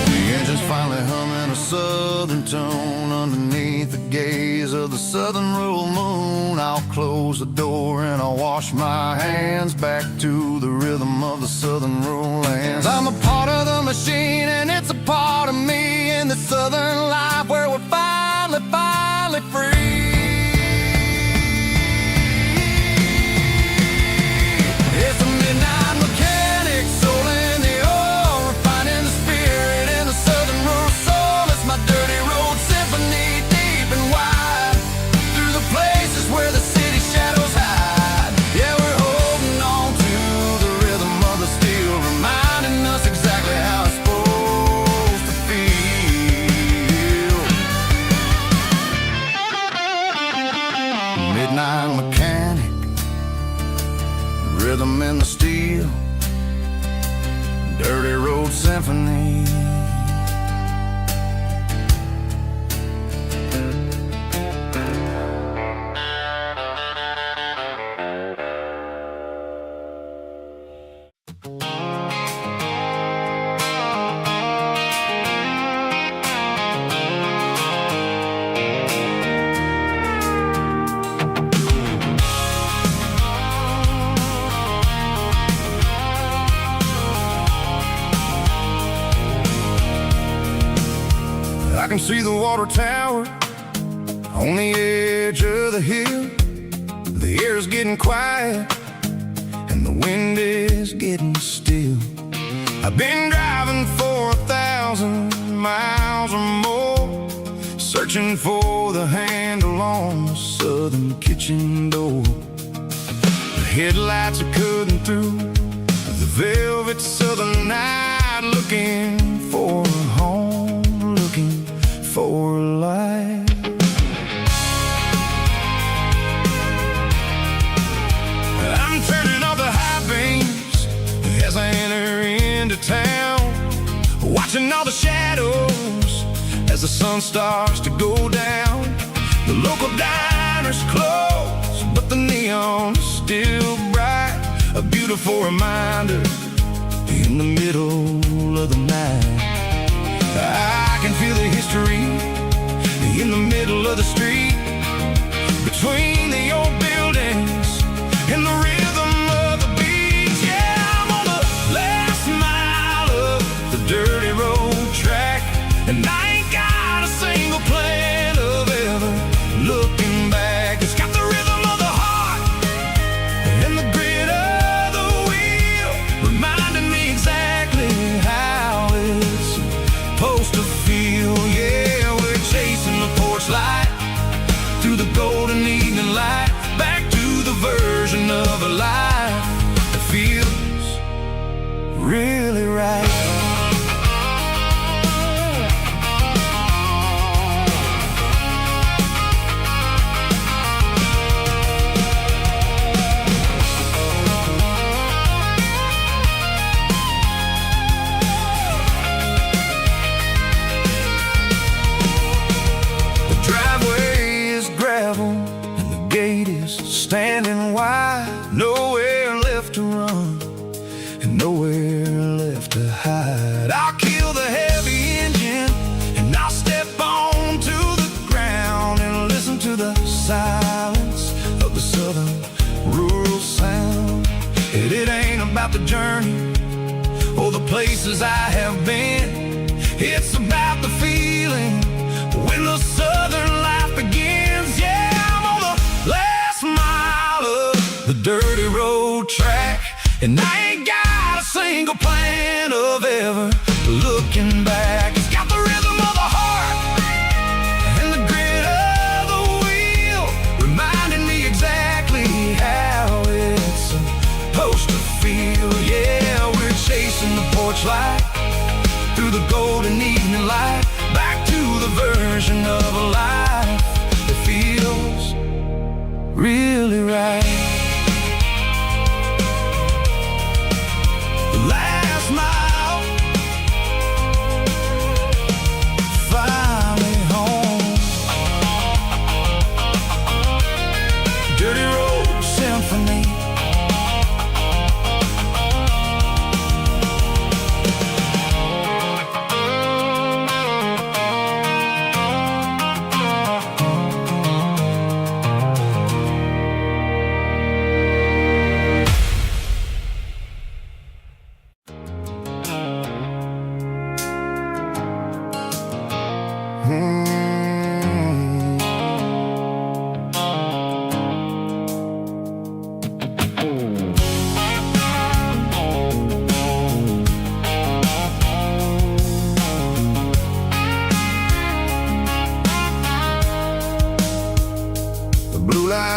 The engine's finally humming a southern tone underneath the gaze of the southern rural moon. I'll close the door and I'll wash my hands back to the rhythm of the southern rural lands. I'm a part of the machine and it's a part of me in the southern life where we're finally free. It's a midnight mechanic, soul in the ore, I can see the water tower on the edge of the hill. The air is getting quiet and the wind is getting still. I've been driving for 1,000 miles or more, searching for the handle on the southern kitchen door. The headlights are cutting through the velvet southern night, looking for a home, looking for a light. I'm turning off the high beams as I enter into town, watching all the shadows as the sun starts to go down. The local diner's closed, but the neon is still bright, a beautiful reminder in the middle of the night. I can feel the history in the middle of the street, between the old buildings and the rhythm of the beat. Yeah, I'm on the last mile of the dirty road track, and I ain't got a single plan of ever looking back. It's got the rhythm of the heart and the grit of the wheel, reminding me exactly how it's supposed to feel. Yeah, we're chasing the porch light through the golden evening light, back to the version of a life that feels really right. Standing wide, nowhere left to run and nowhere left to hide. I'll kill the heavy engine and I'll step onto the ground and listen to the silence of the southern rural sound. And it ain't about the journey or the places I have been, it's about the feeling when the southern life begins. Yeah, I'm on the last mile of the dirty road track, and I ain't got a single plan of ever looking back. It's got the rhythm of the heart and the grit of the wheel, reminding me exactly how it's supposed to feel. Yeah, we're chasing the porch light through the golden evening light, back to the version of a life that feels really right. The last mile, finally home. Dirty road symphony.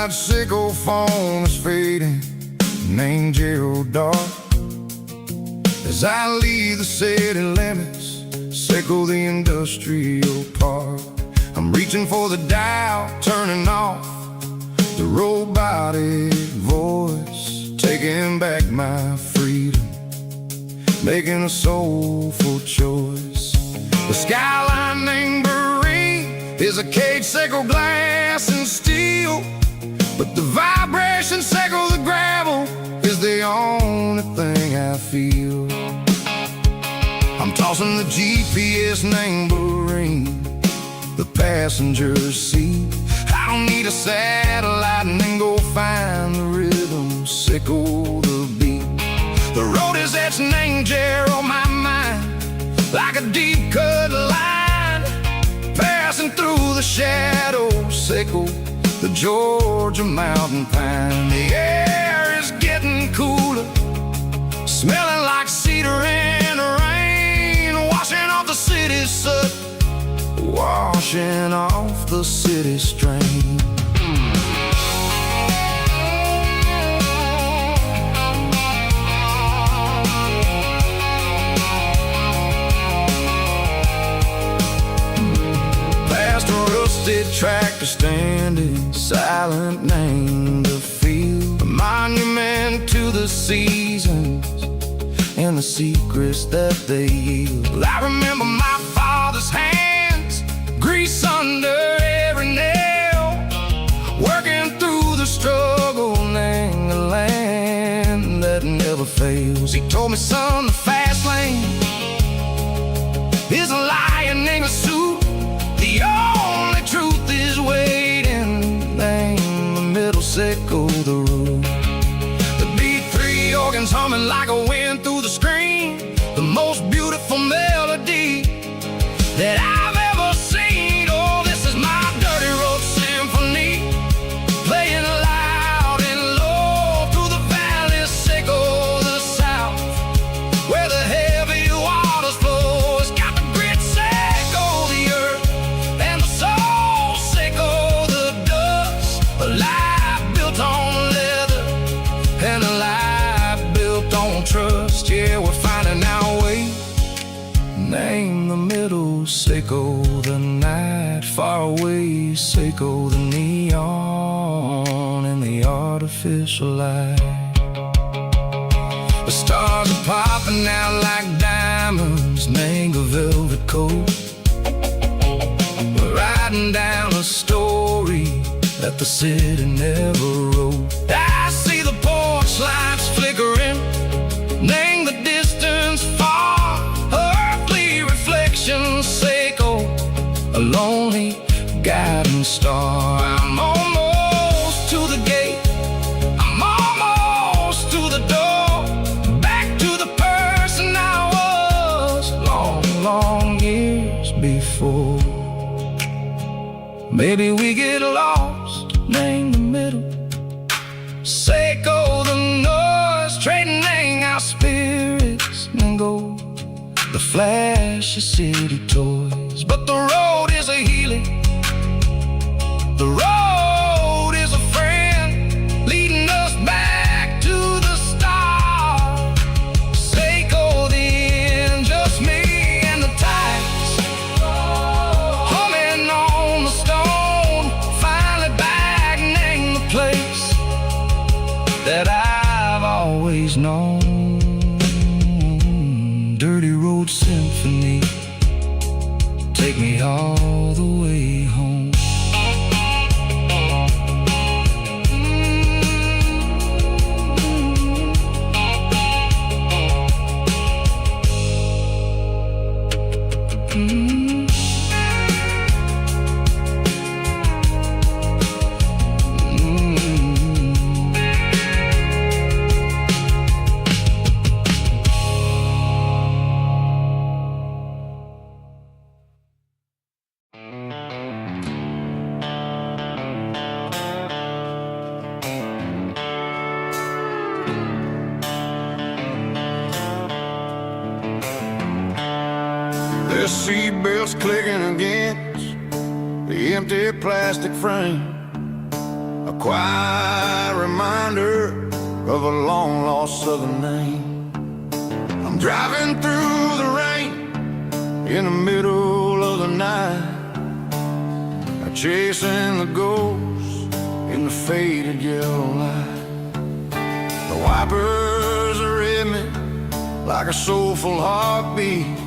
Sickle foam is fading, named Yearwood dark. As I leave the city limits, sickle the industrial park. I'm reaching for the dial, turning off the robotic voice, taking back my freedom, making a soulful choice. The skyline named Marine is a cage, sickle glass and steel, but the vibration sickle the gravel is the only thing I feel. I'm tossing the GPS named Marine, the passenger seat. I don't need a satellite and then go find the rhythm, sickle the beat. The road is etched named Jer on my mind, like a deep cut line. shadow, Seco, the Georgia mountain pine. The air is getting cooler, smelling like cedar in the rain, washing off the city's soot, washing off the city strain. Past a rusted tractor standing silent, named a field, a monument to the seasons and the secrets that they yield. I remember my father's hands, grease under every nail, working through the struggle and the land that never fails. He told me, son, the fast lane is a lion in a suit. The only truth is waiting. Name the middle, Seco, the road. The B3 organs humming like a wind through the screen, the most beautiful melody that I've ever seen. Oh, this is my dirty road symphony, playing loud and low through the valley, Seco, the south, where the heavy waters flow. It's got the grit, Seco, the earth, and the soul, Seco, the dust. A life built on leather and a life built on trust. Yeah, we're finding our way. Name the middle, Seco, the night far away, Seco, the neon and the artificial light. The stars are popping out like diamonds, mango velvet coat. We're riding down a story that the city never wrote. I see the porch lights flickering, name the distance far, earthly reflections, Seco, a lonely guiding star. I'm almost to the gate, I'm almost to the door, back to the person I was long, long years before. Maybe we get lost, name the middle, Seco, the noise, trading our spirits and gold, the flash of city toys. But the road is a healing, the road is a friend, leading us back to the start. Seco, the end, just me and the tides, humming on the stone, finally back, name the place that I've always known. Dirty road symphony, take me all the way home. The seatbelts clicking against the empty plastic frame, a quiet reminder of a long-lost southern name. I'm driving through the rain in the middle of the night, chasing the ghosts in the faded yellow light. The wipers are in me like a soulful heartbeat,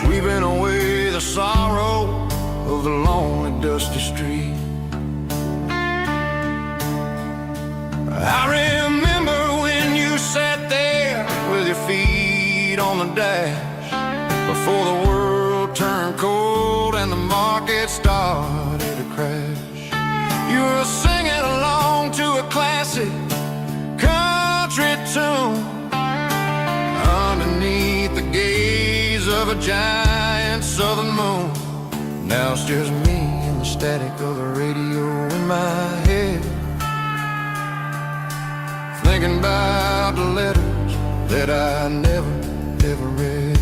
sweeping away the sorrow of the lonely dusty street. I remember when you sat there with your feet on the dash, before the world turned cold and the market started to crash. You were singing along to a classic country tune underneath the gaze of a giant southern moon. Now it's just me and the static of the radio in my head, thinking about the letters that I never, ever read.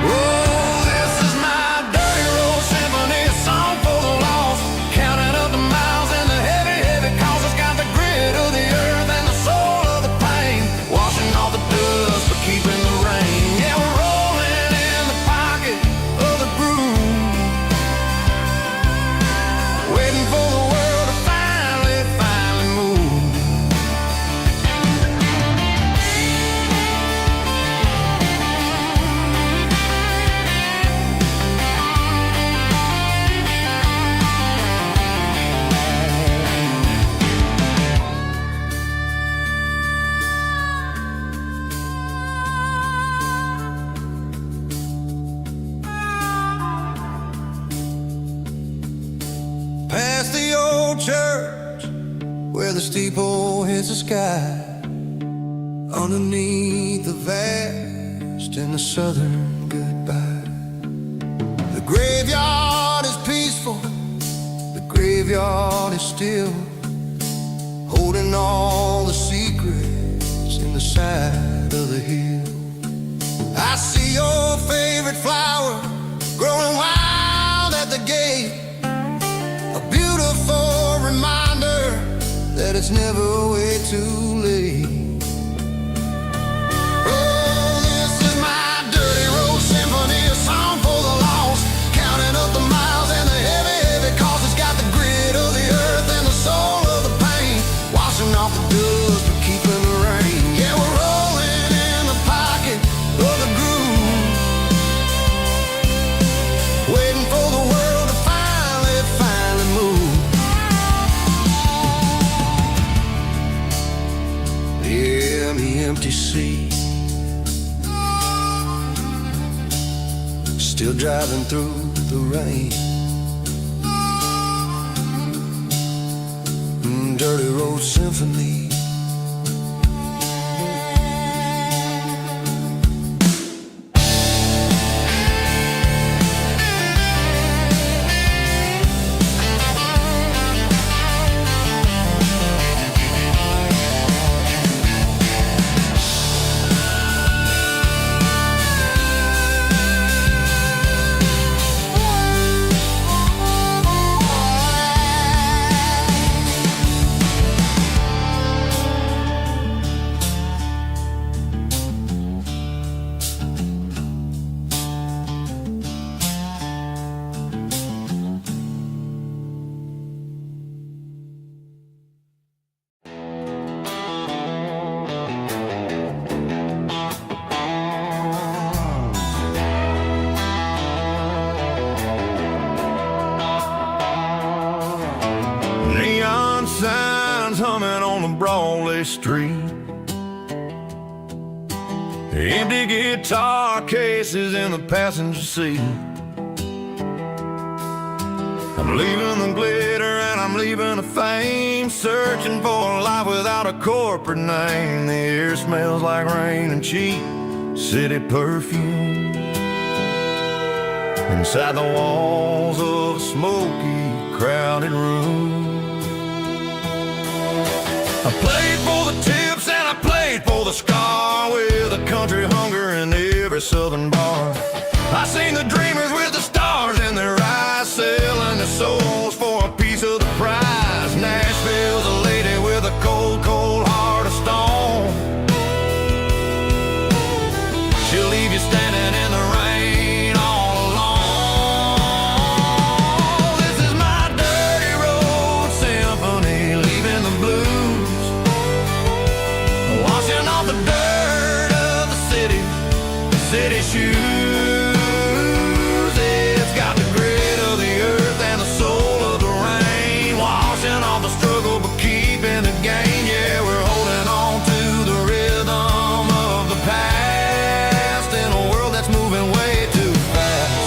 Oh, this is my dirty road symphony, a song for the lost, counting up the miles and the heavy, heavy calls. It's got the grit of the earth and the soul of the pain, washing off the dust but keeping the rain. Yeah, we're rolling in the pocket of the groove, waiting for the world to finally, finally move. Past the old church where the steeple hits the sky, underneath the vast and the southern goodbye. The graveyard is peaceful, the graveyard is still, holding all the secrets in the side of the hill. I see your favorite flower growing wild at the gate, a beautiful reminder that it's never way too late. Oh, this is my dirty road symphony, a song for the lost, counting up the miles and the heavy, heavy calls. It's got the grit of the earth and the soul of the pain, washing off the dust but keeping the rain. Yeah, we're rolling in the pocket of the groove, waiting for the world to finally, finally move. Yeah, the empty sea, still driving through the rain. Dirty road symphony. Neon signs humming on the Broadway street, empty guitar cases in the passenger seat. I'm leaving the glitter and I'm leaving the fame, searching for a life without a corporate name. The air smells like rain and cheap city perfume inside the walls of a smoky, crowded room. I played for the tips and I played for the scar, with a country hunger in every southern bar. I seen the dreamers with the stars in their eyes, selling their souls for a piece of the prize. Nashville's a lady with a cold, cold heart of stone. She'll leave you standing in the rain all alone. This is my dirty road symphony, leaving the blues, washing off the dirt of the city shoes. It's got the grit of the earth and the soul of the rain, washing off the struggle but keeping the gain. Yeah, we're holding on to the rhythm of the past in a world that's moving way too fast.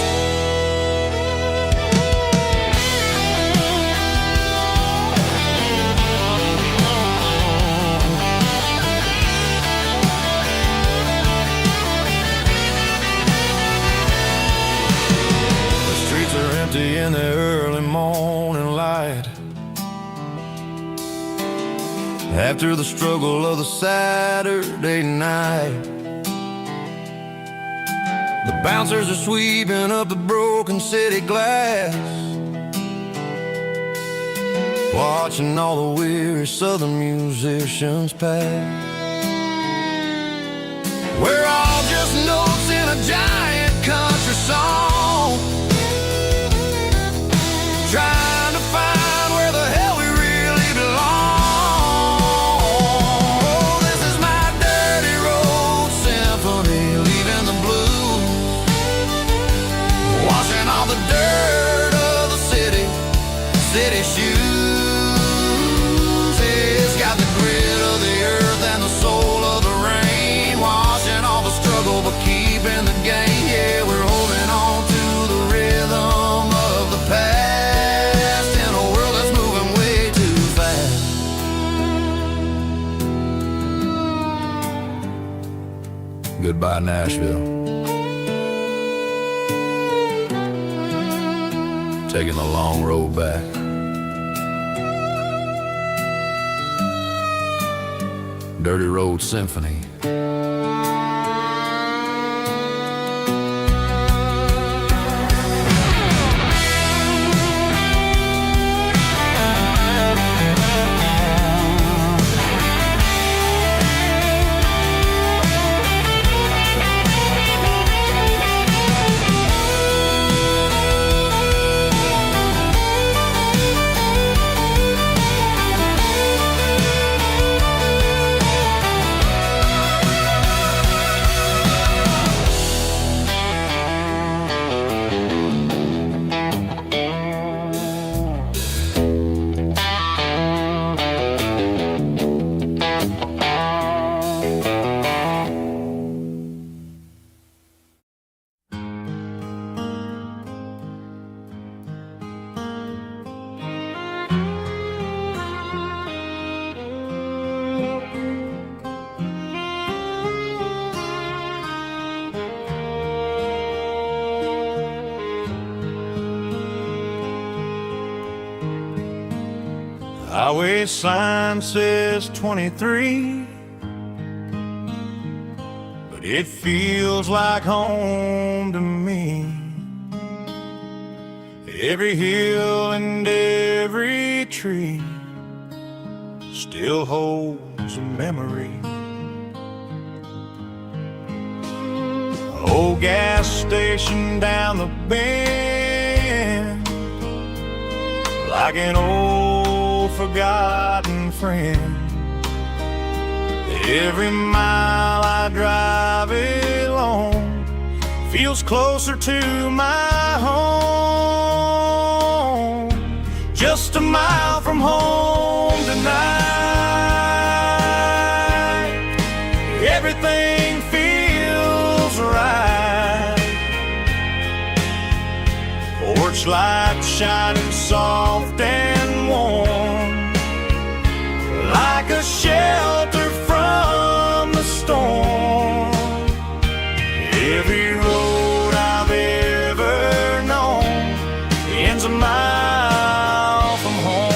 empty in the early morning light. After the struggle of the Saturday night, the bouncers are sweeping up the broken city glass, watching all the weary southern musicians pass. We're all just notes in a giant country song, trying to find where the hell we really belong. Oh, this is my dirty road symphony, leaving the blues, washing all the dirt of the city shoes. It's got the grit of the earth and the soul of the rain, washing all the struggle but keeping the game. Yeah, we're holding on to the rhythm of the past in a world that's moving way too fast. Goodbye, Nashville. Taking the long road back. Dirty Road Symphony. Highway sign says 23, but it feels like home to me. Every hill and every tree still holds a memory. Old gas station down the bend, like an old forgotten friend. Every mile I drive along feels closer to my home. Just a mile from home tonight, everything feels right. Porch light shining soft and warm, like a shelter from the storm. Every road I've ever known ends a mile from home.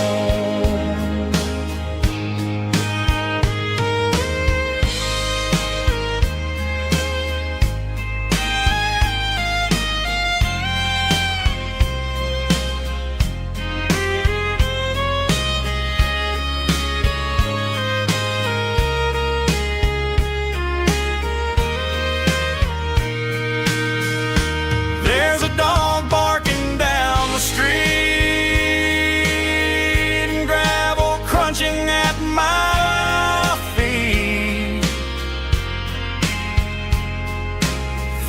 There's a dog barking down the street and gravel crunching at my feet.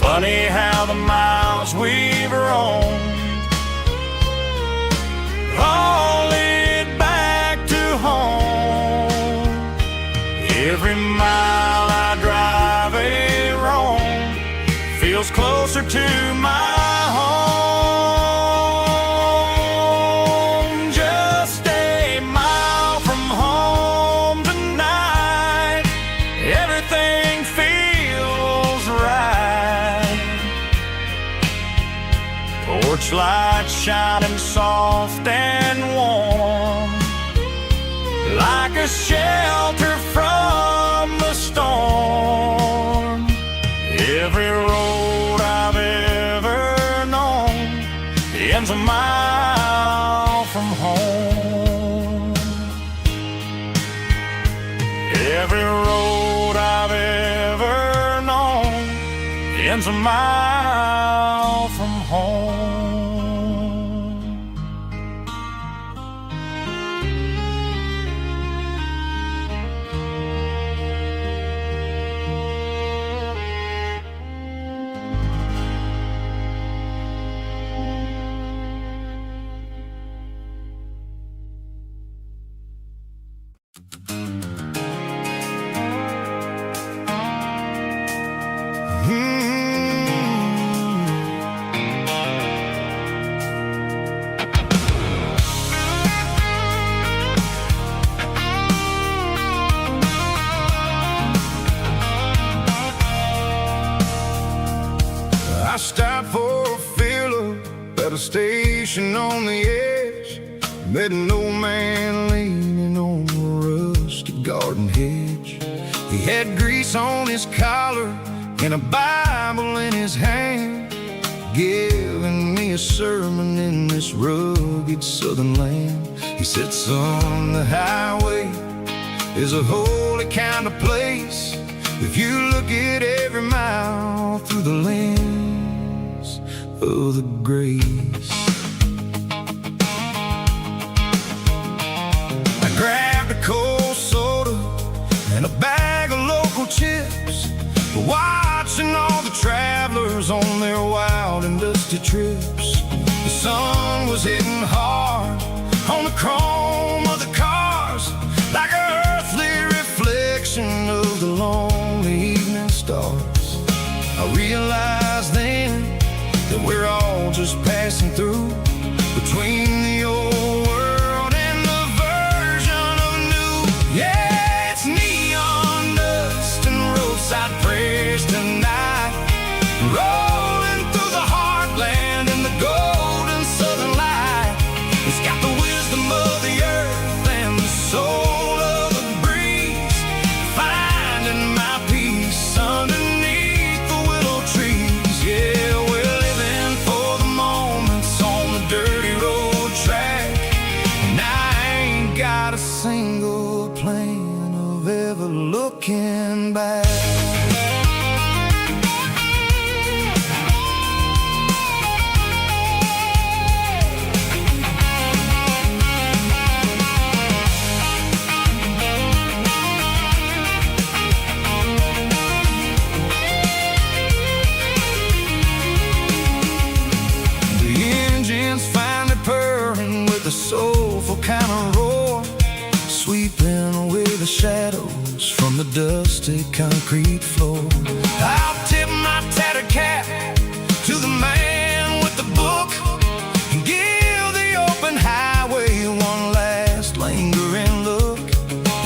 Funny how the miles we've roamed all lead back to home. Every mile I drive roam feels closer to my home. Just a mile from home tonight, everything feels right. porch light shining soft and warm, like a shelter from the storm. Every road I've ever known ends a mile from home. Every road I've ever known ends a mile from home. I stopped for a fill-up at a station on the edge. Met an old man leaning on a rusty garden hedge. He had grease on his collar and a Bible in his hand, giving me a sermon in this rugged southern land. He said, son, the highway is a holy kind of place if you look at every mile through the lens of the grace. I grabbed a cold soda and a bag of local chips, watching all the travelers on their wild and dusty trips. The sun was hitting hard on the chrome of the cars, like an earthly reflection of the lonely evening stars. I realized then that we're all just passing through, between the old world and the version of new. Yeah, it's neon dust and roadside prayers tonight, rolling through the heartland in the golden southern light. It's got the wisdom of the earth and the soul of the breeze, finding my peace underneath the willow trees. Yeah, we're living for the moments on the dirty road track, and I ain't got a single plan of ever looking back. A soulful kind of roar, sweeping away the shadows from the dusty concrete floor. I'll tip my tattered cap to the man with the book and give the open highway one last lingering look.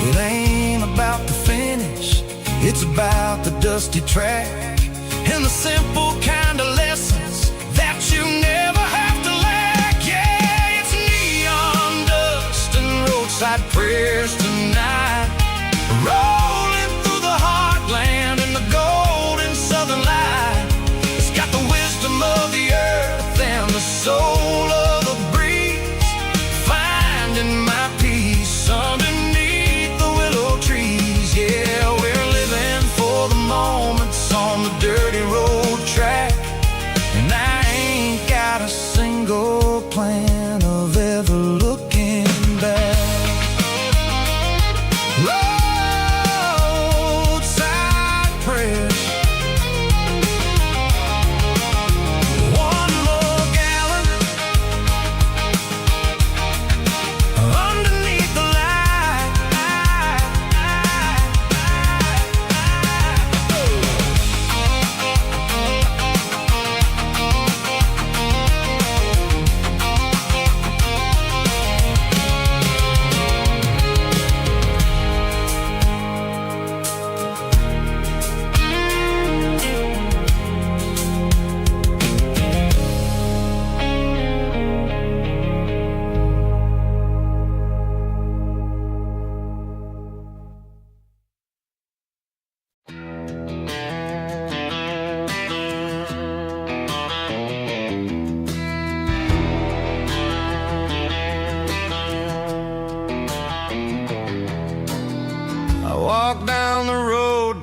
It ain't about the finish, it's about the dusty track and the simple kind of lessons that you never have to lack. Yeah, it's neon dust and roadside prayers tonight, rolling through the heartland in the golden southern light. It's got the wisdom of the earth and the soul of the breeze, finding my peace underneath the willow trees. Yeah, we're living for the moments on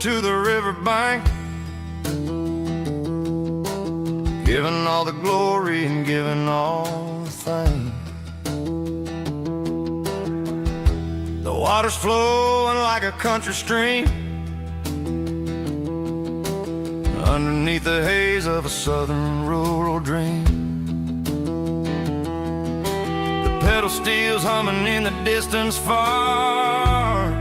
to the riverbank, giving all the glory and giving all the thanks. The water's flowing like a country stream underneath the haze of a southern rural dream. The pedal steel's humming in the distance far,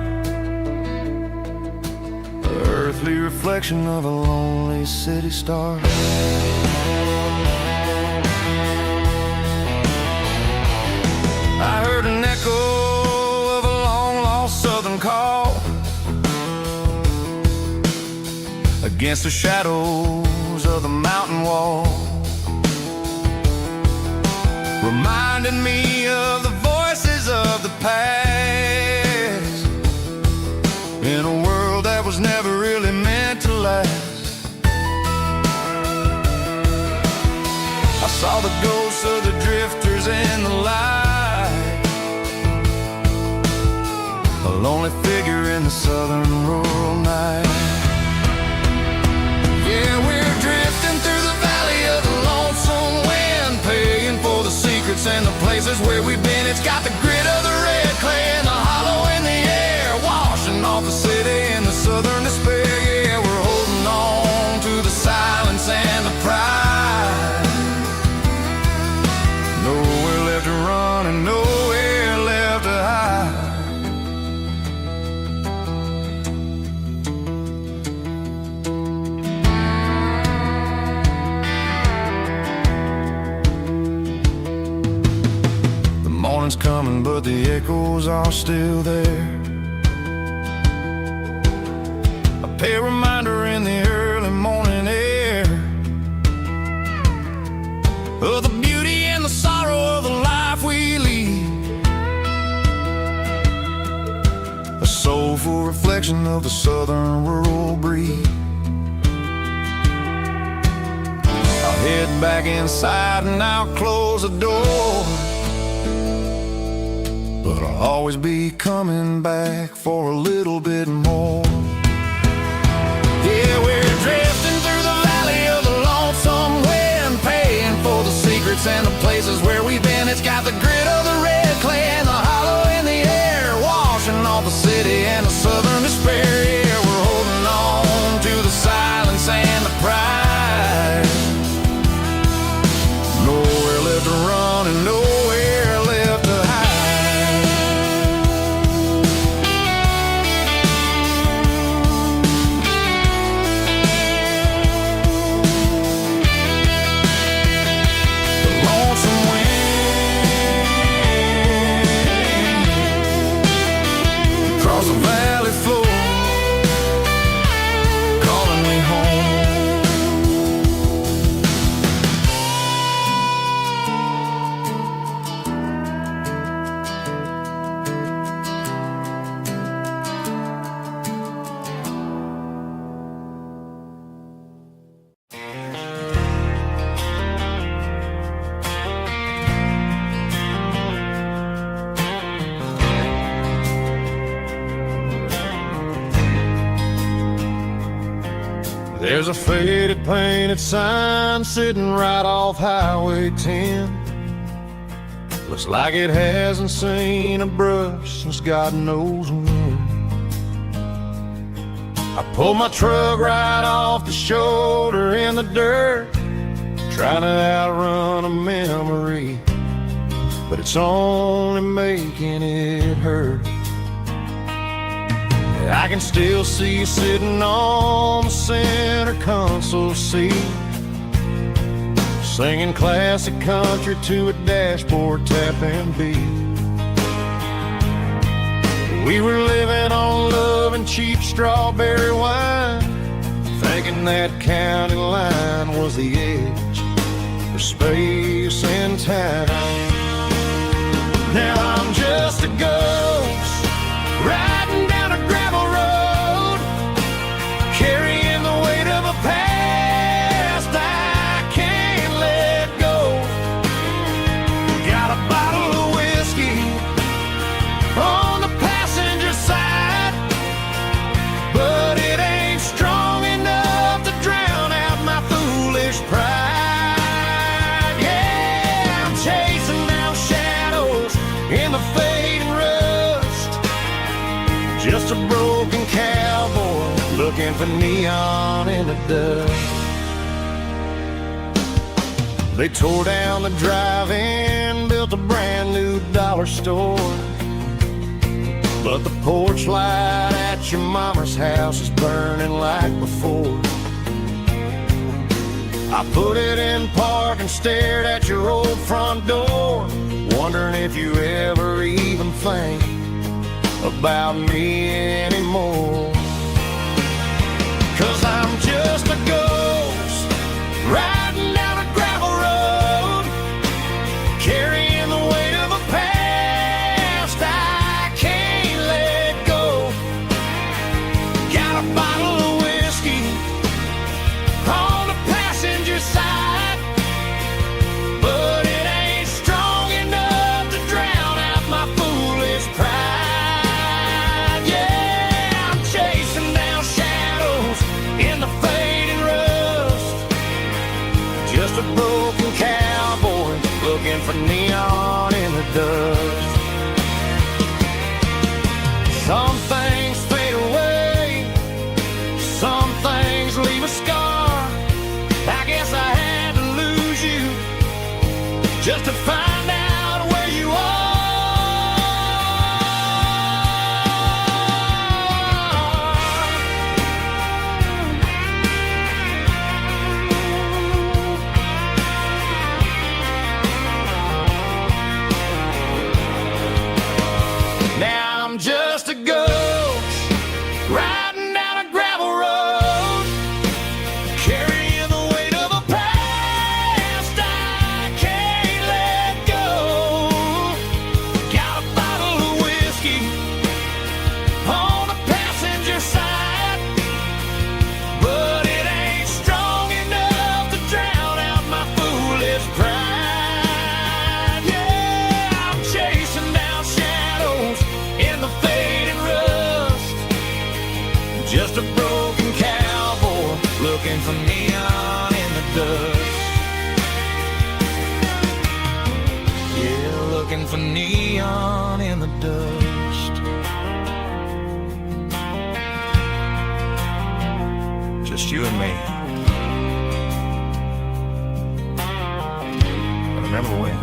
the earthly reflection of a lonely city star. I heard an echo of a long-lost southern call against the shadows of the mountain wall, reminding me of the voices of the past in a world that was never really meant to last. I saw the ghosts of the drifters in the light, a lonely figure in the southern rural night. Yeah, we're drifting through the valley of the lonesome wind, paying for the secrets and the places where we've been. It's got the grit of the red clay and the hollow in the air, washing off the city and the southern despair. Yeah, we're holding on to the silence and the pride. Nowhere left to run and nowhere left to hide. Morning's coming, but the echoes are still there. A pale reminder in the early morning air of the beauty and the sorrow of the life we lead, a soulful reflection of the southern rural breed. I'll head back inside and I'll close the door, but I'll always be coming back for a little bit more. Yeah, we're drifting through the valley of the lonesome wind, paying for the secrets and the places where we've been. It's got the grit of the red clay and the hollow in the air, washing off the city and the southern despair. Yeah, we're holding on to the silence and the pride. Nowhere left to run and nowhere left to hide. Across the valley floor, calling me home. There's a faded painted sign sitting right off Highway 10. Looks like it hasn't seen a brush since God knows when. I pulled my truck right off the shoulder in the dirt, trying to outrun a memory, but it's only making it hurt. I can still see you sitting on the center console seat, singing classic country to a dashboard tapping beat. We were living on love and cheap strawberry wine, thinking that county line was the edge for space and time. Now I'm just a ghost riding down a gravel road, carrying the weight of a past I can't let go. Got a bottle of whiskey on the passenger side, but it ain't looking for neon in the dust. They tore down the drive-in, built a brand new dollar store, but the porch light at your mama's house is burning like before. I put it in park and stared at your old front door, wondering if you ever even think about me anymore. 'Cause I'm just a ghost riding down a gravel road, carrying the weight of a past I can't let go. Got a bottle of whiskey on the passenger side, but it ain't strong enough to drown out my foolish pride. Yeah, I'm chasing down shadows in the fading rust, just a broken cowboy looking for neon in the dust. Some things fade away, some things leave a scar. I guess I had to lose you just to find out where you are. Now I'm just a ghost riding down a gravel road, carrying the weight of a past I can't let go. Got a bottle of whiskey on the passenger side, but it ain't strong enough to drown out my foolish pride. Yeah, I'm chasing down shadows in the fading rust, just a broken cowboy looking for neon in the dust. Yeah, looking for neon in the dust. Just you and me. Remember when?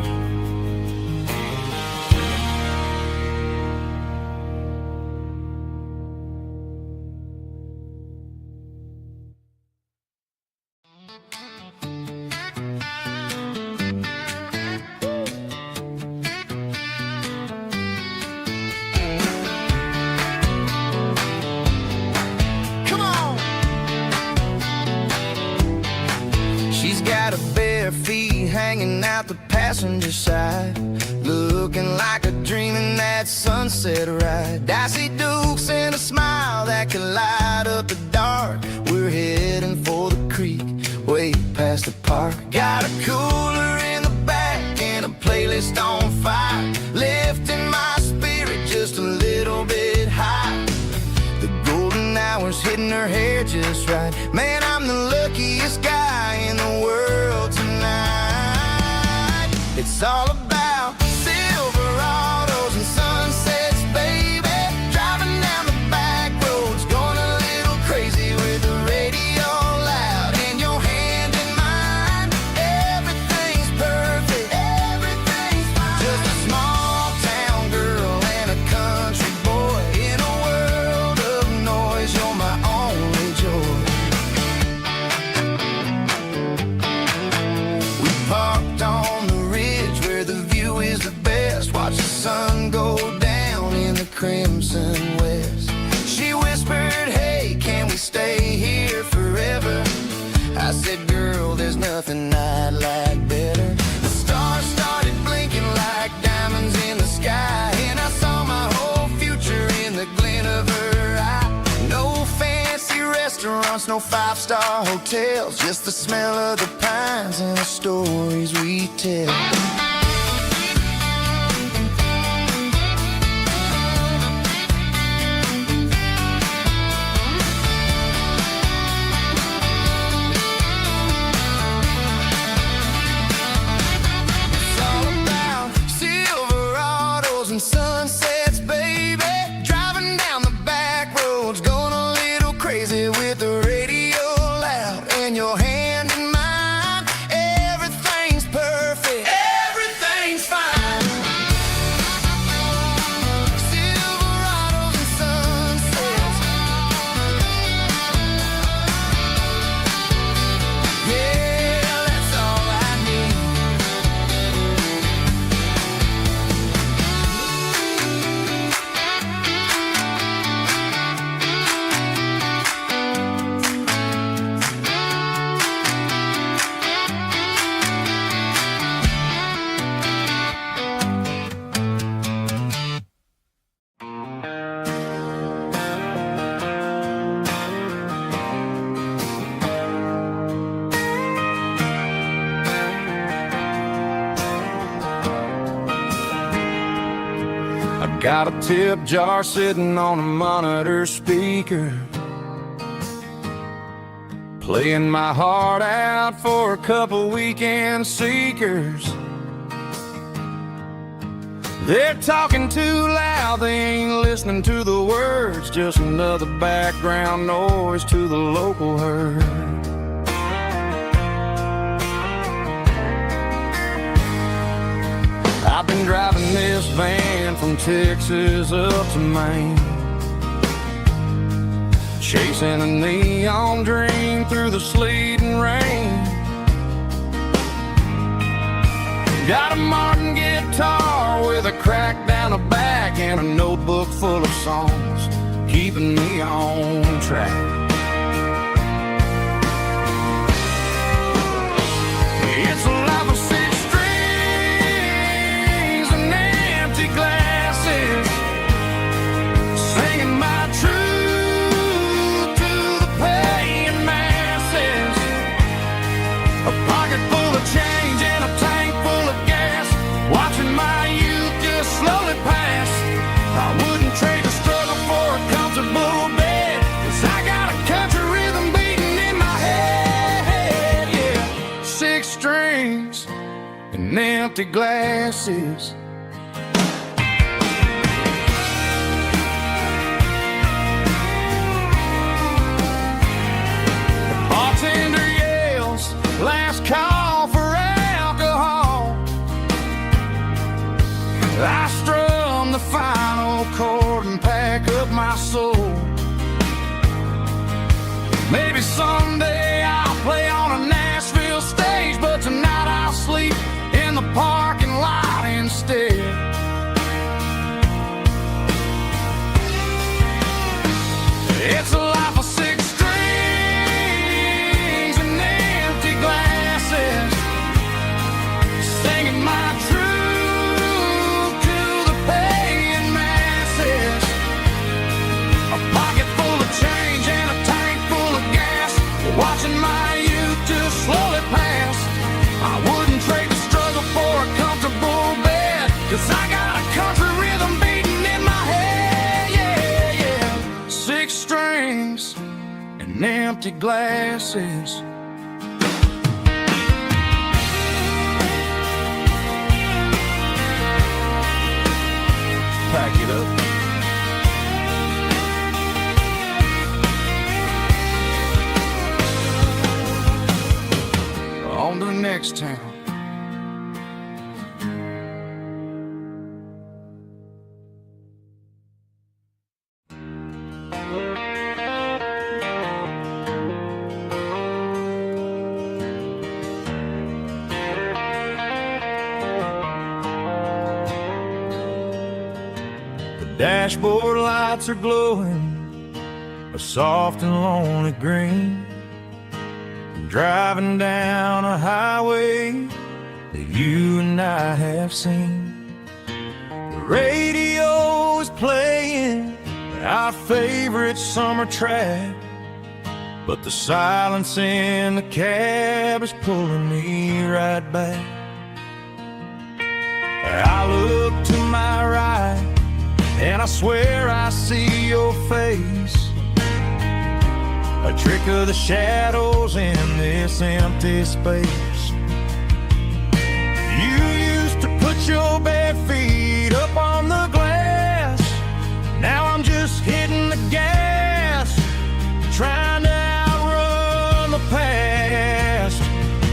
Come on! She's got her bare feet hanging out the passenger side, looking like a dream in that sunset ride. I see Dukes and a smile that can light up the dark. We're heading for the creek, way past the park. Got a cooler in the back and a playlist on fire, lifting my spirit just a little bit high. The golden hours hitting her hair just right. Man, I'm the luckiest guy in the world tonight. It's all about Silverados and sunsets, baby. Driving down the back roads, going a little crazy with the radio loud and your hand in mine. Everything's perfect, everything's fine. Just a small town girl and a country boy in a world of noise. You're my only joy. We parked on the ridge where the view is the best. Watch the sun go down in the crimson west. She whispered, hey, can we stay here forever? I said, girl, there's nothing I'd like better. The stars started blinking like diamonds in the sky, and I saw my whole future in the glint of her eye. No fancy restaurants, no five-star hotels, just the smell of the pines and the stories we tell. It's all about Silverados and sunsets, baby. Driving down the back roads, going a little crazy with the Got a tip jar sitting on a monitor speaker, playing my heart out for a couple weekend seekers. They're talking too loud, they ain't listening to the words, just another background noise to the local herd. I've been driving this van from Texas up to Maine, chasing a neon dream through the sleet and rain. Got a Martin guitar with a crack down the back and a notebook full of songs, keeping me on track. It's a life of six strings and empty glasses, singing my truth to the paying masses. A pocket full of change and a tank full of gas, watching my youth just slowly pass. I wouldn't trade the struggle for a comfortable bed, 'cause I got a country rhythm beating in my head, yeah. Six strings and empty glasses. The bartender yells, last call for alcohol. I strum the final chord and pack up my soul. Maybe someday I'll play on a Nashville stage, but tonight I'll sleep in the parking lot instead. It's a life of six strings and empty glasses, singing my truth to the paying masses. A pocket full of change and a tank full of gas, watching my youth just slowly pass. I wouldn't trade the struggle for a comfortable bed, 'cause I got a country rhythm beating in my head, yeah, yeah. Six strings and empty glasses. Pack it up. On to the next town. The dashboard lights are glowing a soft and lonely green, driving down a highway that you and I have seen. The radio is playing our favorite summer track, but the silence in the cab is pulling me right back. I look to my right and I swear I see your face, a trick of the shadows in this empty space. You used to put your bare feet up on the glass, now I'm just hitting the gas, trying to outrun the past.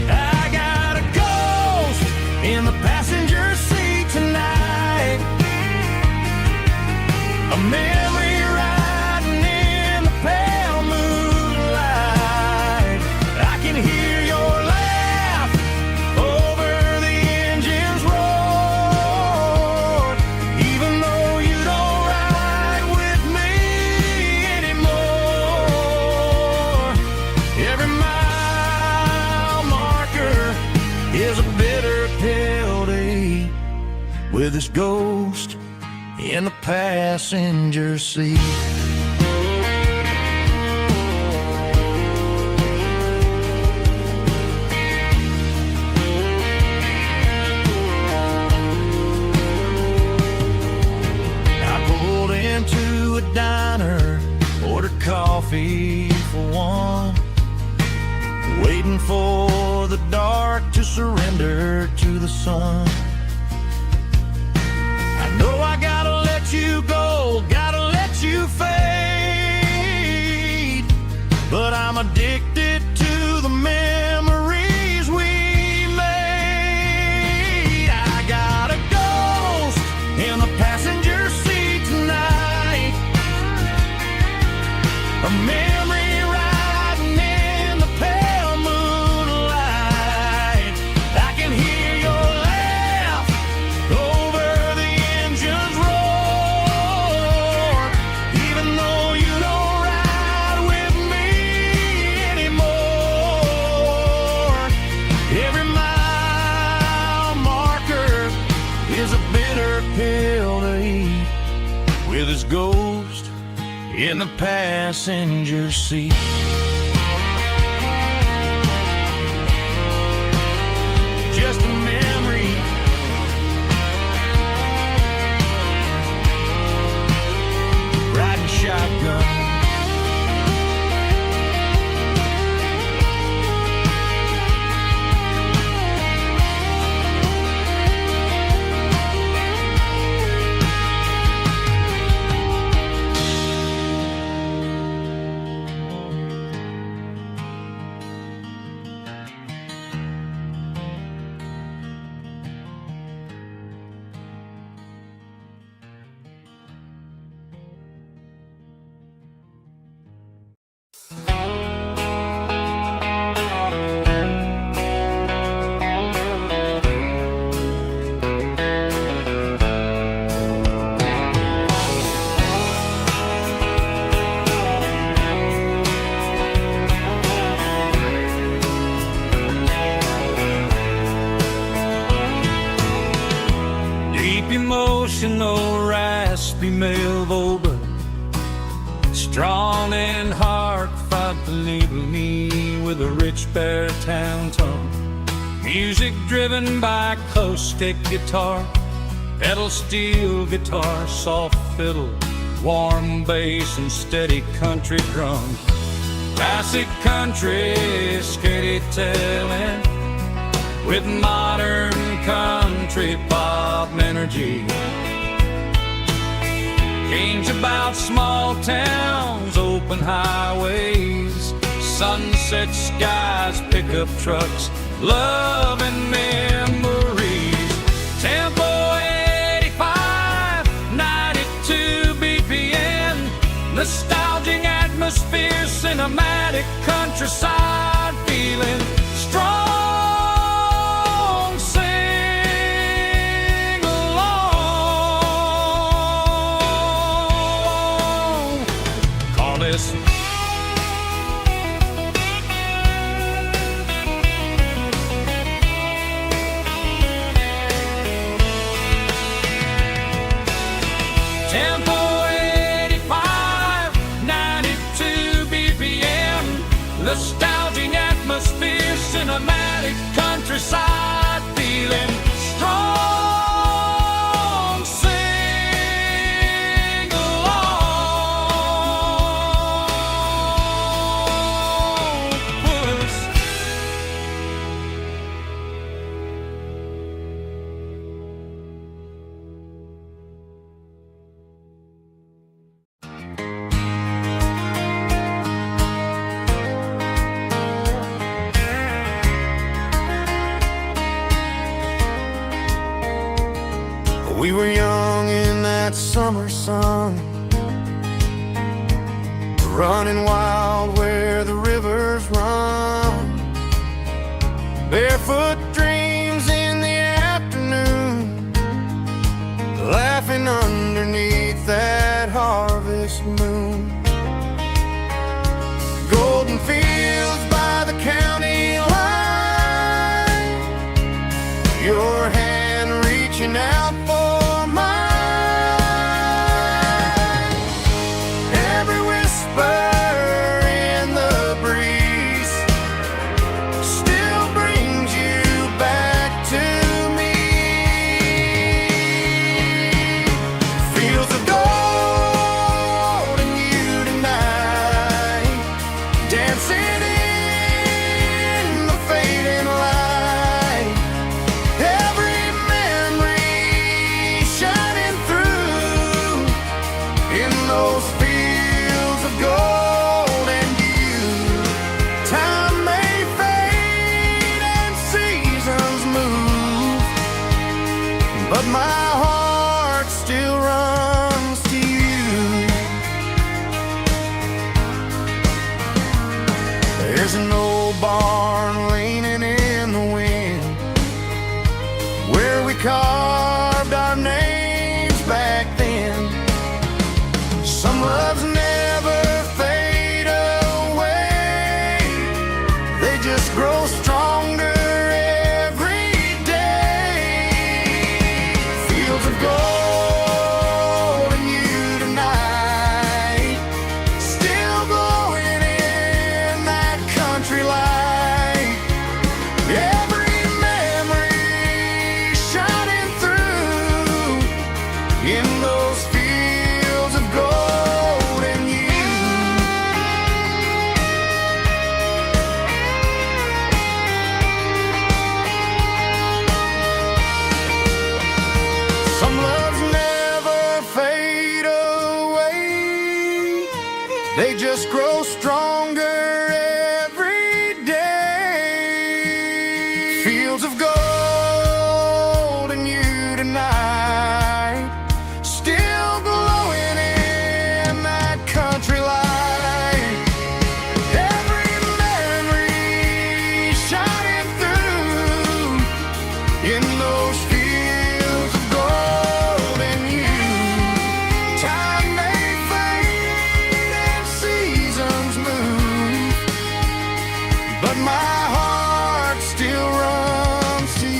I got a ghost in the passenger seat tonight, a memory riding in the pale moonlight. I can hear your laugh over the engine's roar, even though you don't ride with me anymore. Every mile marker is a bitter pill to eat, with this ghost in the passenger seat. surrender to the sun. I know I gotta let you go, gotta let you fade, but I'm addicted to the memories we made. I got a ghost in the passenger seat tonight, a memory riding in the pale moonlight. I can hear your laugh over the engine's roar, even though you don't ride with me anymore. Every mile marker is a bitter pill to eat, with his ghost in the passenger seat. Just a memory, riding shotgun. Deep emotional, raspy male vocal, strong and hard fought to label me with a rich baritone tone. Music driven by acoustic guitar, pedal steel guitar, soft fiddle, warm bass and steady country drum. Classic country storytelling with modern country pop energy. Games about small towns, open highways, sunset skies, pickup trucks, love and memories. Tempo 85, 92 BPM, nostalgic atmosphere, cinematic countryside feeling strong. Tempo 85, 92 BPM, nostalgic atmosphere, cinematic countryside feeling strong. Sing along with us. We were young in that summer sun, running wild where the rivers run, barefoot dreams in the afternoon, laughing underneath that harvest moon. Golden fields by the county line, your hand reaching out for mine. Every whisper in the breeze still brings you back to me. Fields of gold and you tonight, dancing in the fading light. but my heart still runs to you. There's an old barn leaning in the wind where we carved our names back then. Some loves never fade away, they just grow stronger every day. Fields of gold and you tonight, still glowing in that country light. Every memory shining through in those fields of gold and you. Some loves never fade away, they just grow stronger every day. Fields of gold and you tonight, still glowing in that country light. Every memory shining through in those fields of gold and you. Time may fade and seasons move, but my heart still runs to you.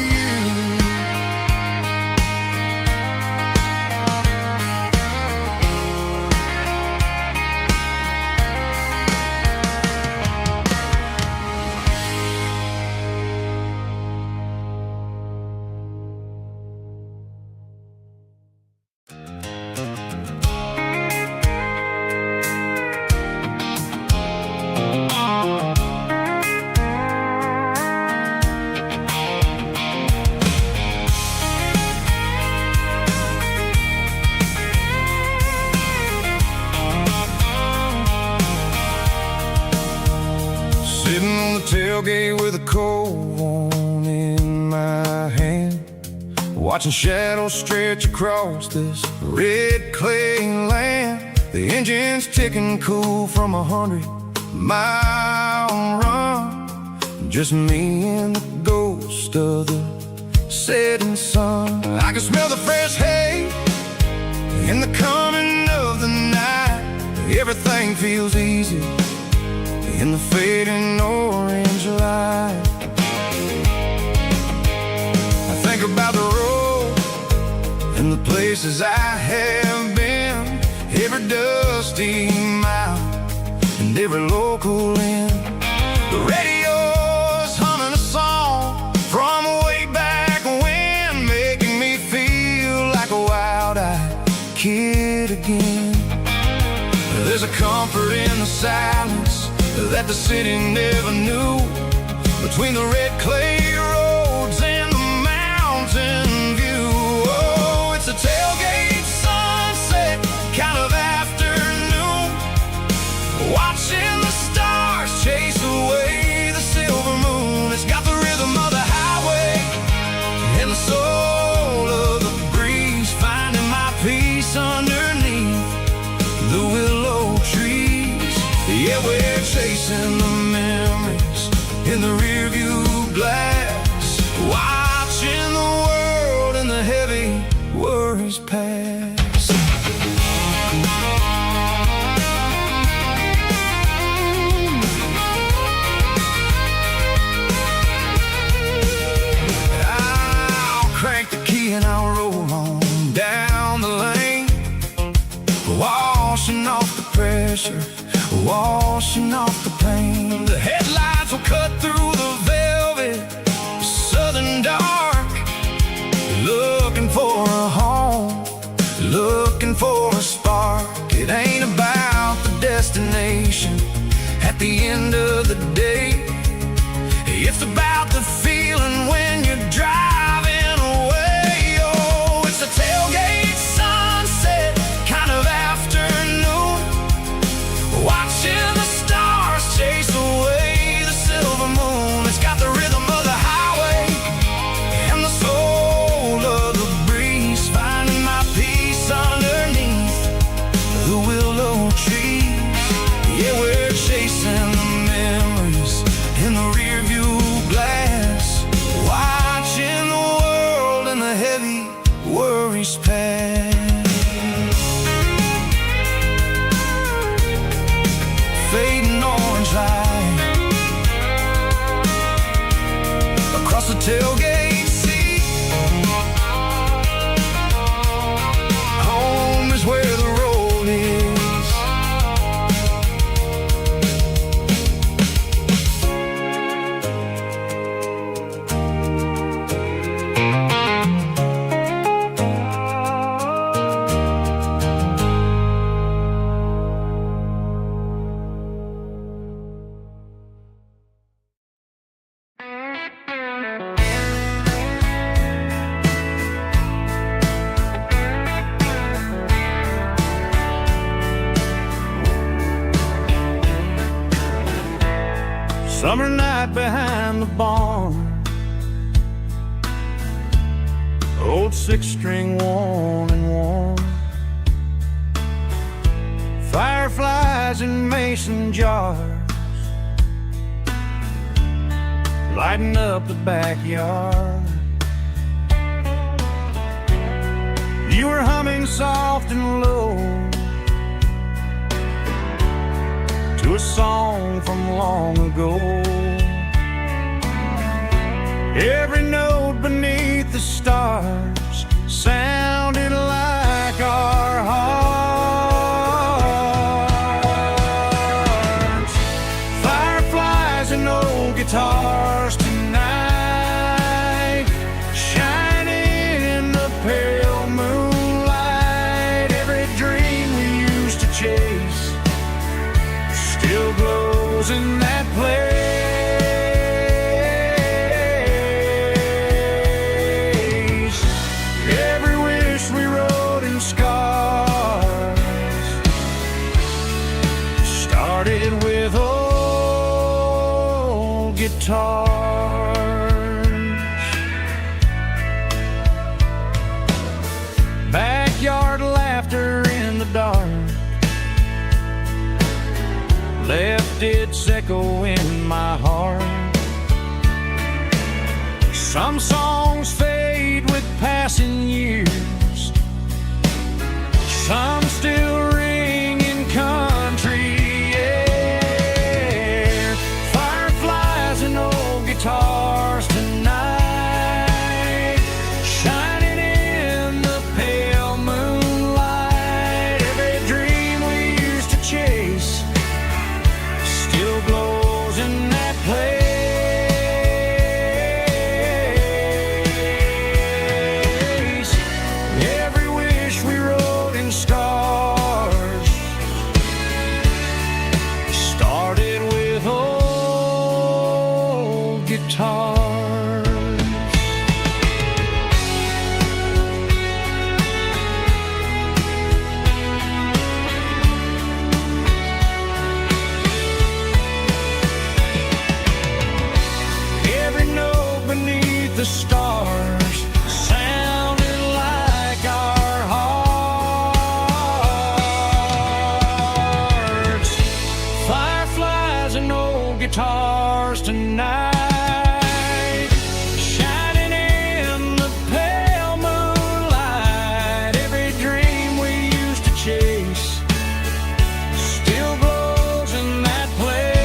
Sitting on the tailgate with a cold one in my hand, watching shadows stretch across this red clay land. The engine's ticking cool from 100-mile run. Just me and the ghost of the setting sun. I can smell the fresh hay in the coming of the night. Everything feels easy in the fading orange light. I think about the road and the places I have been, every dusty mile and every local inn. The radio's humming a song from way back when, making me feel like a wild-eyed kid again. There's a comfort in the silence that the city never knew, between the red clay roads and the mountain view. Oh, it's a tailgate sunset kind of afternoon, watching the stars chase away the silver moon. It's got the rhythm of the highway and the soul of the breeze, finding my peace underneath the willow trees. Yeah, we're chasing the memories in the rearview glass, watching the world and the heavy worries pass. I'll crank the key and I'll roll on down the lane, washing off the pressure, washing off the pain. The headlights will cut through the velvet southern dark, looking for a home, looking for a spark. It ain't about the destination at the end of the day, it's about the feeling when you're driving away. Oh, it's a tailgate sunset kind of afternoon, watching the stars chase away the silver moon. It's got the rhythm of the highway and the soul of the breeze. Summer night behind the barn, old six-string worn and worn. Fireflies in mason jars, lighting up the backyard. You were humming soft and low to a song from long ago. Every note beneath the stars sounded like our hearts. Fireflies and old guitars tonight, shining in the pale moonlight. Every dream we used to chase still glows in that place. Every wish we wrote in scars started with old guitars. Backyard laughter in the dark left its echo in my heart. Some songs fade with passing years, some still ring in country air. Fireflies and old guitars tonight, shining in the pale moonlight. Every dream we used to chase still glows in that place. Every wish we wrote in stars started with old guitars. Every note beneath the stars sounded like our hearts. Fireflies and old guitars tonight, shining in the pale moonlight. Every dream we used to chase still glows in that place.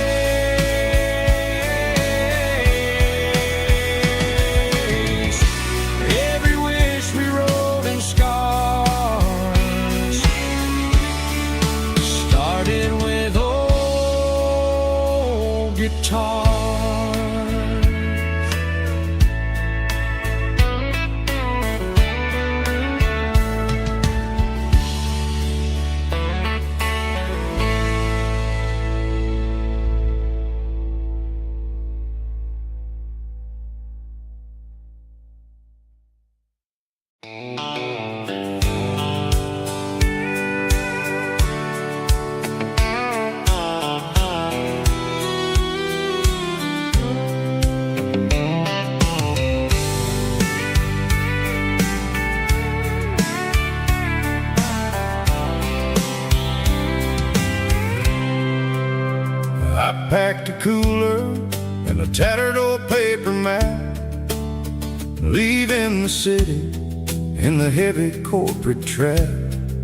Every wish we wrote in scars started with old guitars. I packed a cooler and a tattered old paper map, leaving the city in the heavy corporate trap.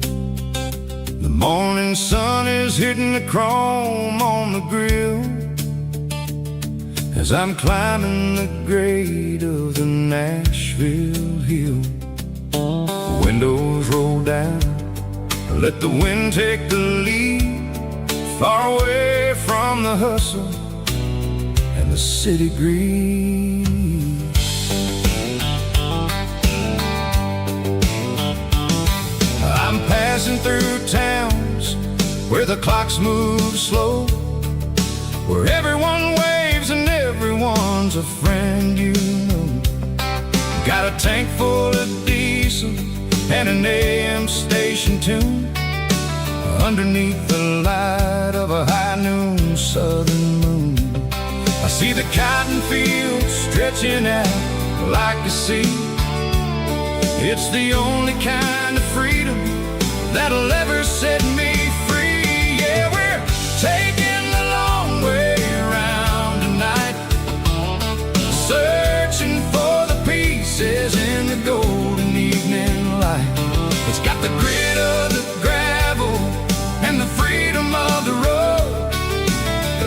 The morning sun is hitting the chrome on the grill as I'm climbing the grade of the Nashville hill. The windows roll down, let the wind take the lead, far away from the hustle and the city greed. I'm passing through towns where the clocks move slow, where everyone waves and everyone's a friend you know. Got a tank full of diesel and an AM station tune underneath the light of a high noon southern moon. I See the cotton fields stretching out like a sea. It's the only kind of freedom that'll ever set me free. Yeah, we're taking the long way around tonight, searching for the pieces in the golden evening light. It's got the grit of the gravel and the freedom of the road,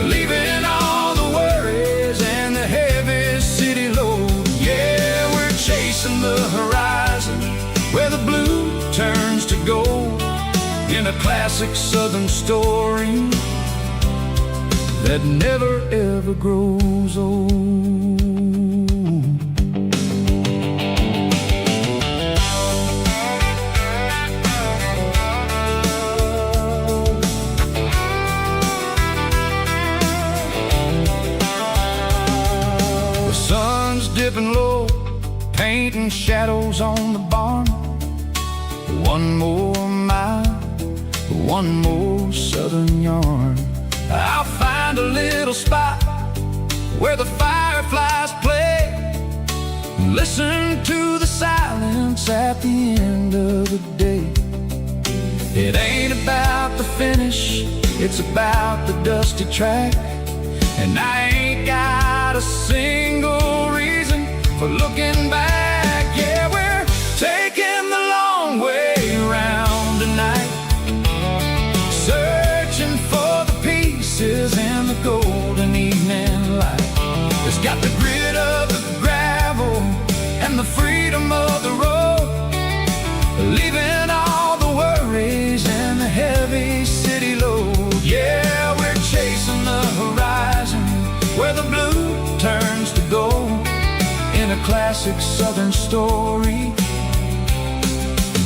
leaving all the worries and the heavy city load. Yeah, we're chasing the horizon where the blue turns to gold, in a classic southern story that never ever grows old. The sun's dipping low, painting shadows on the barn. One more mile, one more southern yarn. I'll find a little spot where the fireflies play, listen to the silence at the end of the day. It ain't about the finish, it's about the dusty track. And I ain't got a single reason for looking back. Yeah, we're taking the long way around tonight, searching for the pieces in the golden evening light. It's got the grit of the gravel and the freedom of the road, leaving all the worries and the heavy city load. Yeah, we're chasing the horizon where the blue turns to gold, in a classic southern story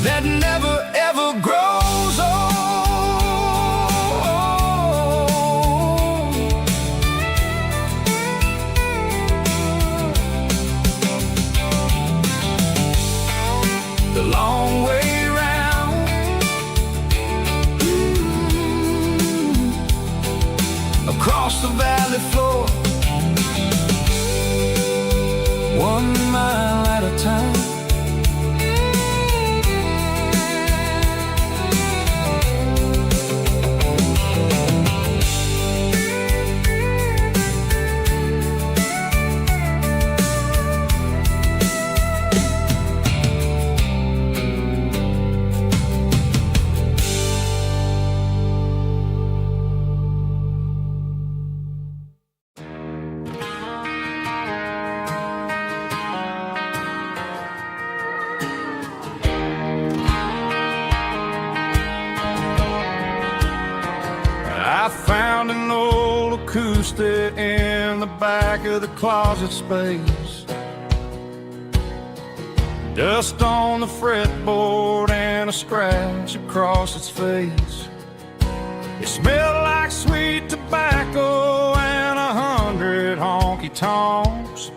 that never ever grows old. The long way round, across the valley floor, 1 mile at a time. I found an old acoustic in the back of the closet space, dust on the fretboard and a scratch across its face. It smelled like sweet tobacco and 100 honky-tonks,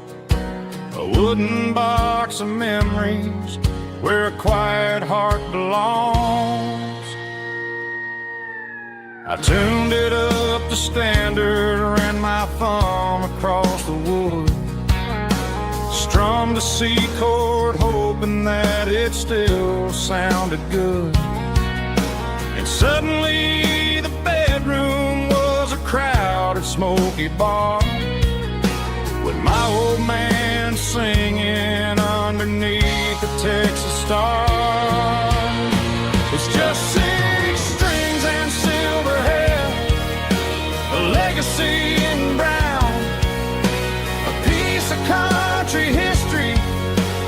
a wooden box of memories where a quiet heart belongs. I tuned it up to standard, ran my thumb across the wood, strummed a C chord hoping that it still sounded good. And suddenly the bedroom was a crowded smoky bar, with my old man singing underneath the Texas star. It's just 6 strings and silver hair, a legacy in brown, a piece of country history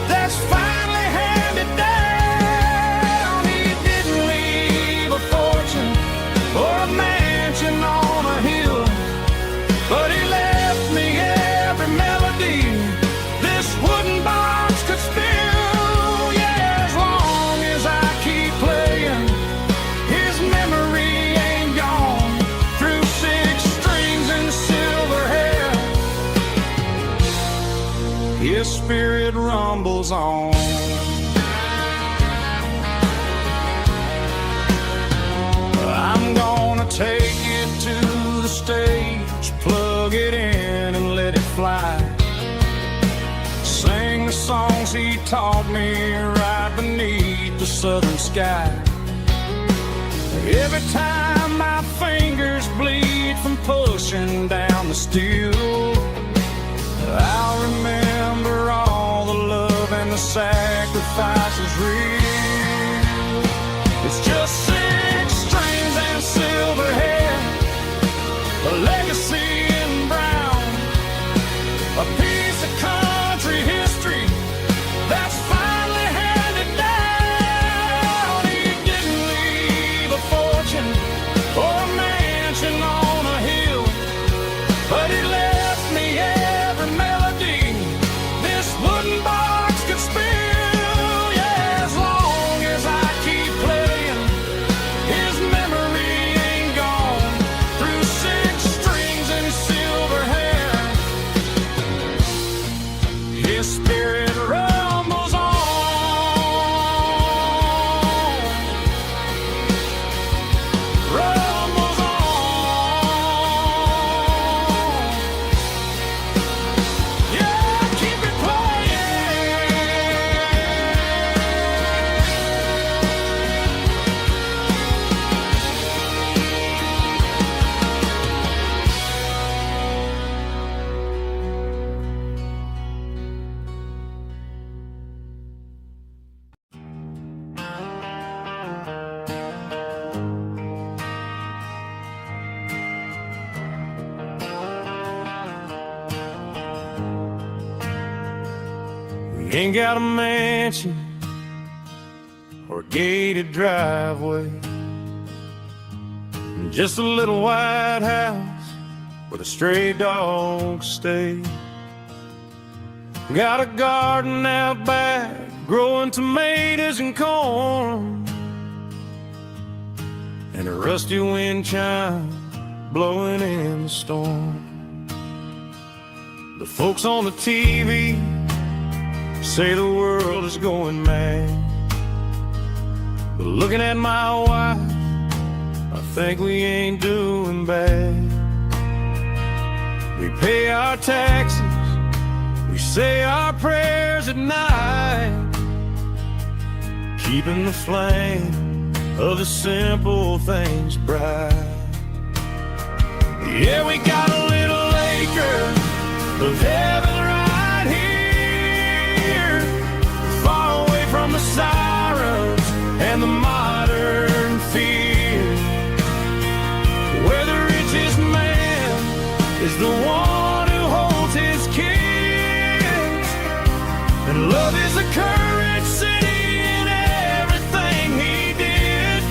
that's finally handed down. He didn't leave a fortune or a mansion on a hill, but he left me every melody this wooden box could spill. Yeah, as long as I keep playing, his memory ain't gone. Through 6 strings and silver hair, his spirit rumbles on. I'm gonna take it to the stage, plug it in and let it songs he taught me right beneath the southern sky. Every time my fingers bleed from pushing down the steel, I'll remember all the love and the sacrifices real. It's just 6 strings and silver hair, a legacy in brown, a piece of country history that's finally handed down. He didn't leave a fortune or a mansion on a hill, but he left me every melody this wooden box could spill. Yeah, as long as I keep playing, his memory ain't gone. Through 6 strings and silver hair, his spirit rumbles on, rumbles on. Yeah, keep it playing. We ain't got a mansion or a gated driveway, just a little white house where the stray dogs stay. Got a garden out back growing tomatoes and corn, and a rusty wind chime blowing in the storm. The folks on the TV say the world is going mad, but looking at my wife, I think we ain't doing bad. We pay our taxes, we say our prayers at night, keeping the flame of the simple things bright. Yeah, we got a little acre of heaven right here, far away from the sirens and the modern fear, where the richest man is the one who holds his kids, and love is the currency in everything he did.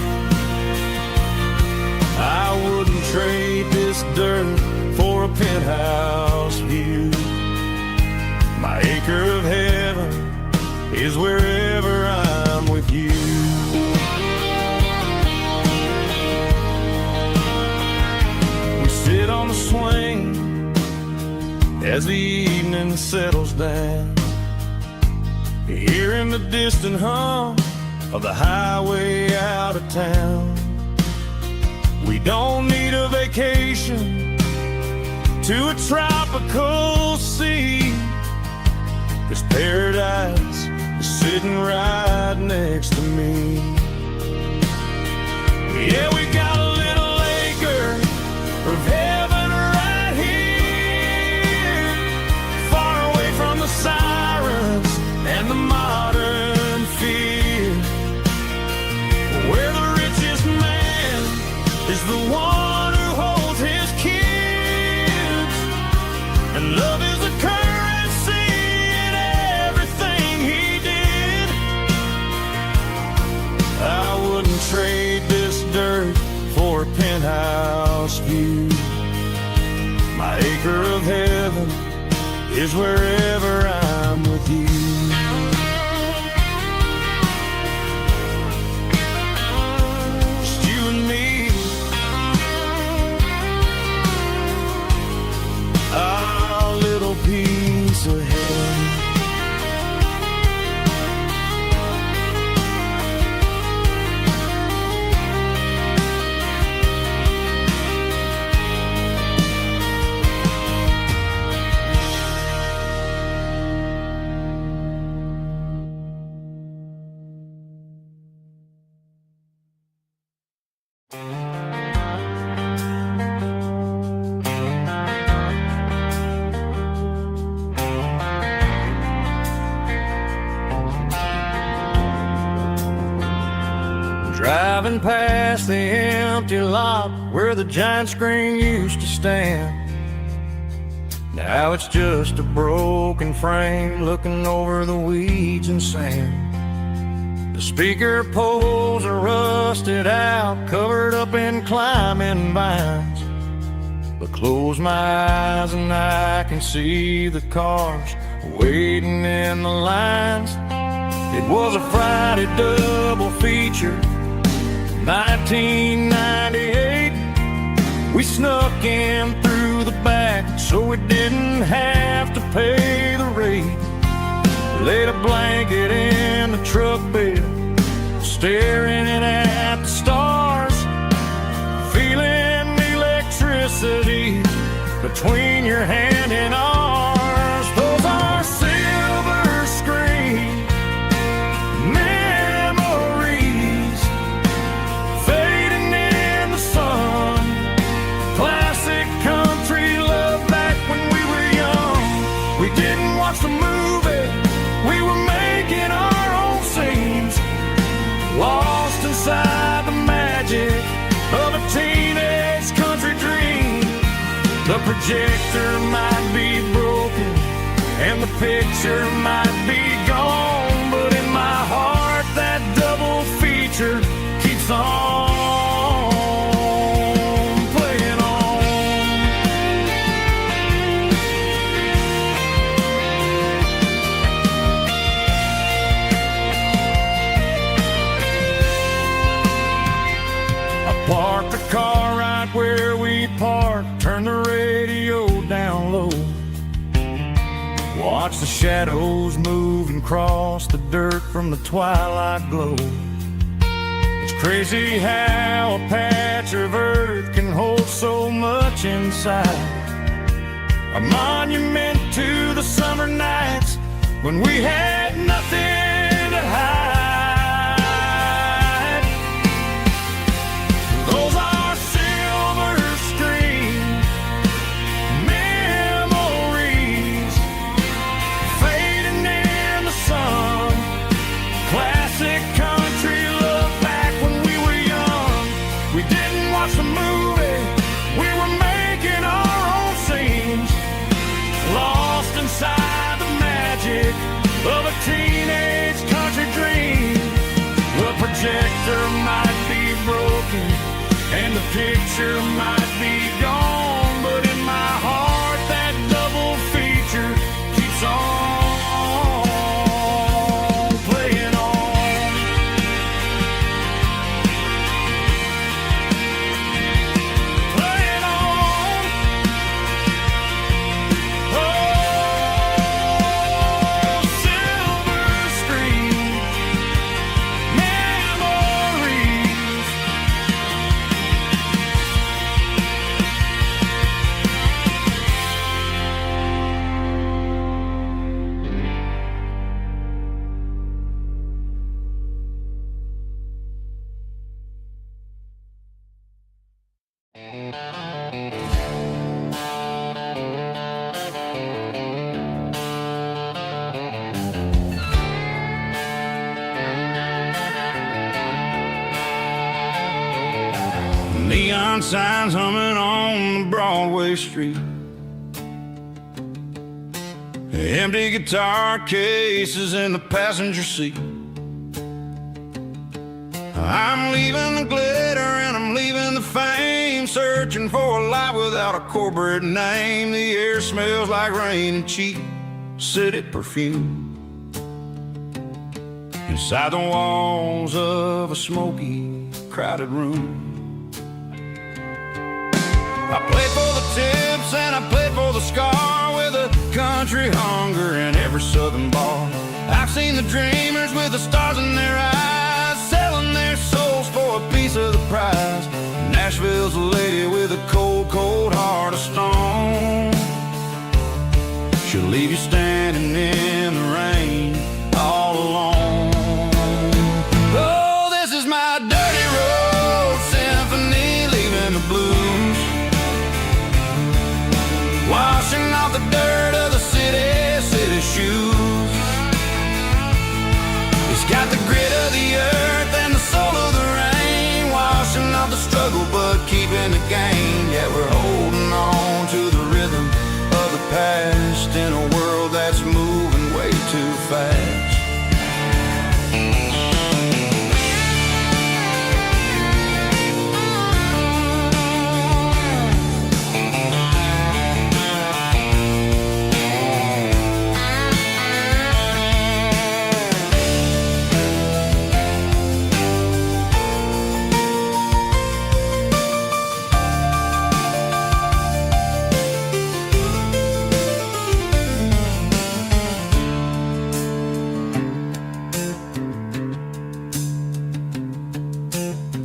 I wouldn't trade this dirt for a penthouse view. My acre of heaven is wherever I'm with you. We sit on the swing as the evening settles down, hearing the distant hum of the highway out of town. We don't need a vacation to a tropical sea, 'cause paradise is sitting right next to me. Yeah, we got a little acre of heaven right here, far away from the sirens and the modern fear, where the richest man is the one who holds his kids, and love is the currency in everything he did. I wouldn't trade this dirt for a penthouse view. My acre of heaven is wherever I'm with you. Just you and me, our little piece of heaven. Driving past the empty lot where the giant screen used to stand. Now it's just a broken frame looking over the weeds and sand. The speaker poles are rusted out, covered up in climbing vines. But close my eyes and I can see the cars waiting in the lines. It was a Friday double feature, 1998. We snuck in through the back so we didn't have to pay the rate. Laid a blanket in the truck bed, staring at the stars, feeling the electricity between your hand and ours. Those are silver screen memories fading in the sun. Classic country love back when we were young. We didn't watch the movie, we were making our own scenes, lost inside the magic of a teenage country dream. The projector might be broken and the picture might be gone, but in my heart that double feature keeps on playing on. I parked the car right where we parked, turned the radio down low, watch the shadows move and cross the dirt from the twilight glow. It's crazy how a patch of earth can hold so much inside. A monument to the summer nights when we had nothing to hide. Those are silver screen memories fading in the sun. Classic country love back when we were young. We didn't watch the movie, we were making our own scenes, lost inside the magic of a teenage country dream. The projector might be broken and the picture might be gone, but in my heart that double feature keeps on playing on. Playing on. Oh, silver screen memories. Neon signs humming on the Broadway street, empty guitar cases in the passenger seat. I'm leaving the glitter and I'm leaving the fame, searching for a life without a corporate name. The air smells like rain and cheap city perfume inside the walls of a smoky, crowded room. I played for the tips and I played for the scar, with a country hunger in every southern bar. I've seen the dreamers with the stars in their eyes, selling their souls for a piece of the prize. Nashville's a lady with a cold, cold heart of stone. She'll leave you standing in the rain all alone. Oh, this is my dirty road symphony, leaving the blues, washing off the dirt of the city shoes. It's got the grit of the earth and the soul of the rain.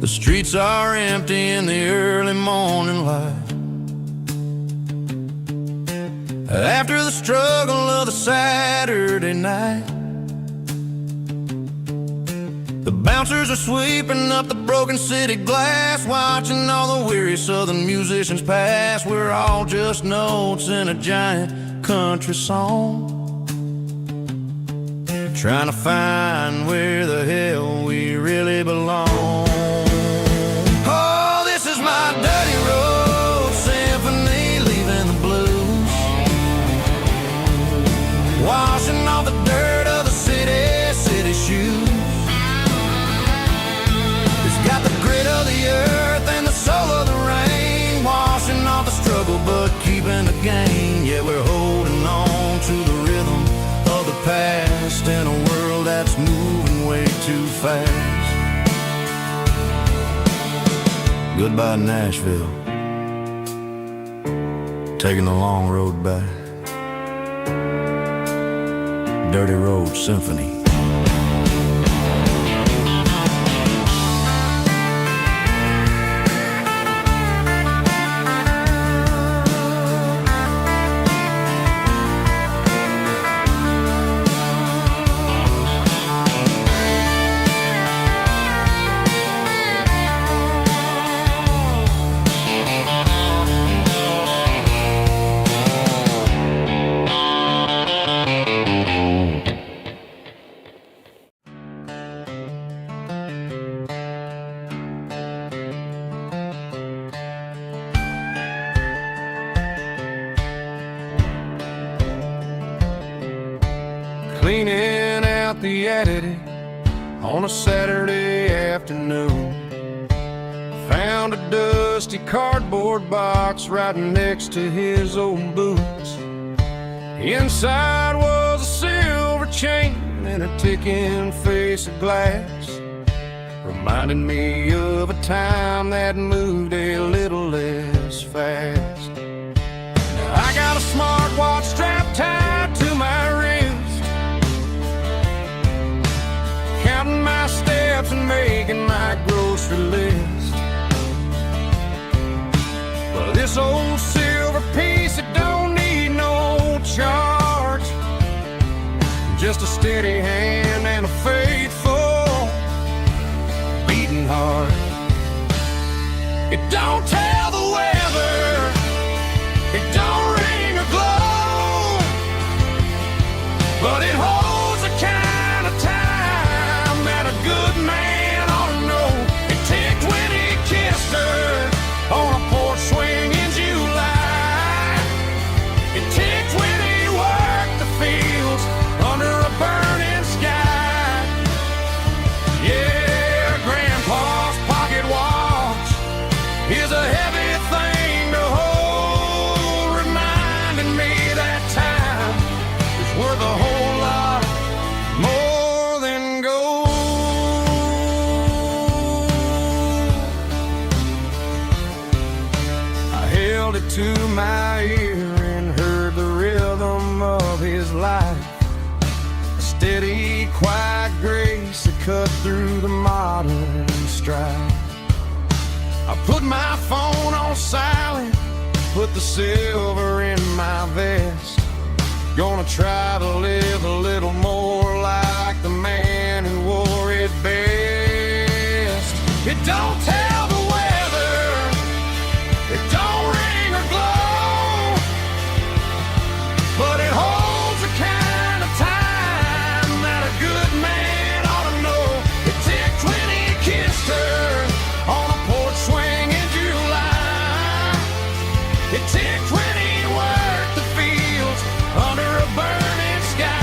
The streets are empty in the early morning light. After the struggle of the Saturday night, the bouncers are sweeping up the broken city glass, watching all the weary southern musicians pass. We're all just notes in a giant country song, trying to find where the hell we really belong. Oh, this is my dirty road symphony, leaving the blues, washing off the dirt of the city shoes. It's got the grit of the earth and the soul of the rain, washing off the struggle but keeping the gain. Yeah, we're holding on to the rhythm of the past in a world that's moving way too fast. Goodbye Nashville, taking the long road back. Dirty Road Symphony. Cleaning out the attic on a Saturday afternoon, found a dusty cardboard box right next to his old boots. Inside was a silver chain and a ticking face of glass, reminding me of a time that moved a little less fast. Now I got a smartwatch strapped tied to my wrist, counting my steps and making my grocery list. But this old silver piece, it don't need no charge, just a steady hand and a faithful beating heart. It don't tell the weather, it don't ring or glow, but it holds a kind of time that a good man ought to know. It ticked when he kissed her on a porch swing in July. It ticked when he worked the fields under a burning sky. Yeah, Grandpa's pocket watch is a heavy thing to hold, reminding me that time is worth a whole lot more than gold. I held it to my ear and heard the rhythm of his life, a steady, quiet grace that cut through the modern strife. I put my phone on silent, put the silver in my vest. Gonna try to live a little more like the man who wore it best. It don't tell the weather, it don't ring or glow, but it holds a kind of time that a good man ought to know. It ticked when he kissed her on a porch swing in July. It ticked when he worked the fields under a burning sky.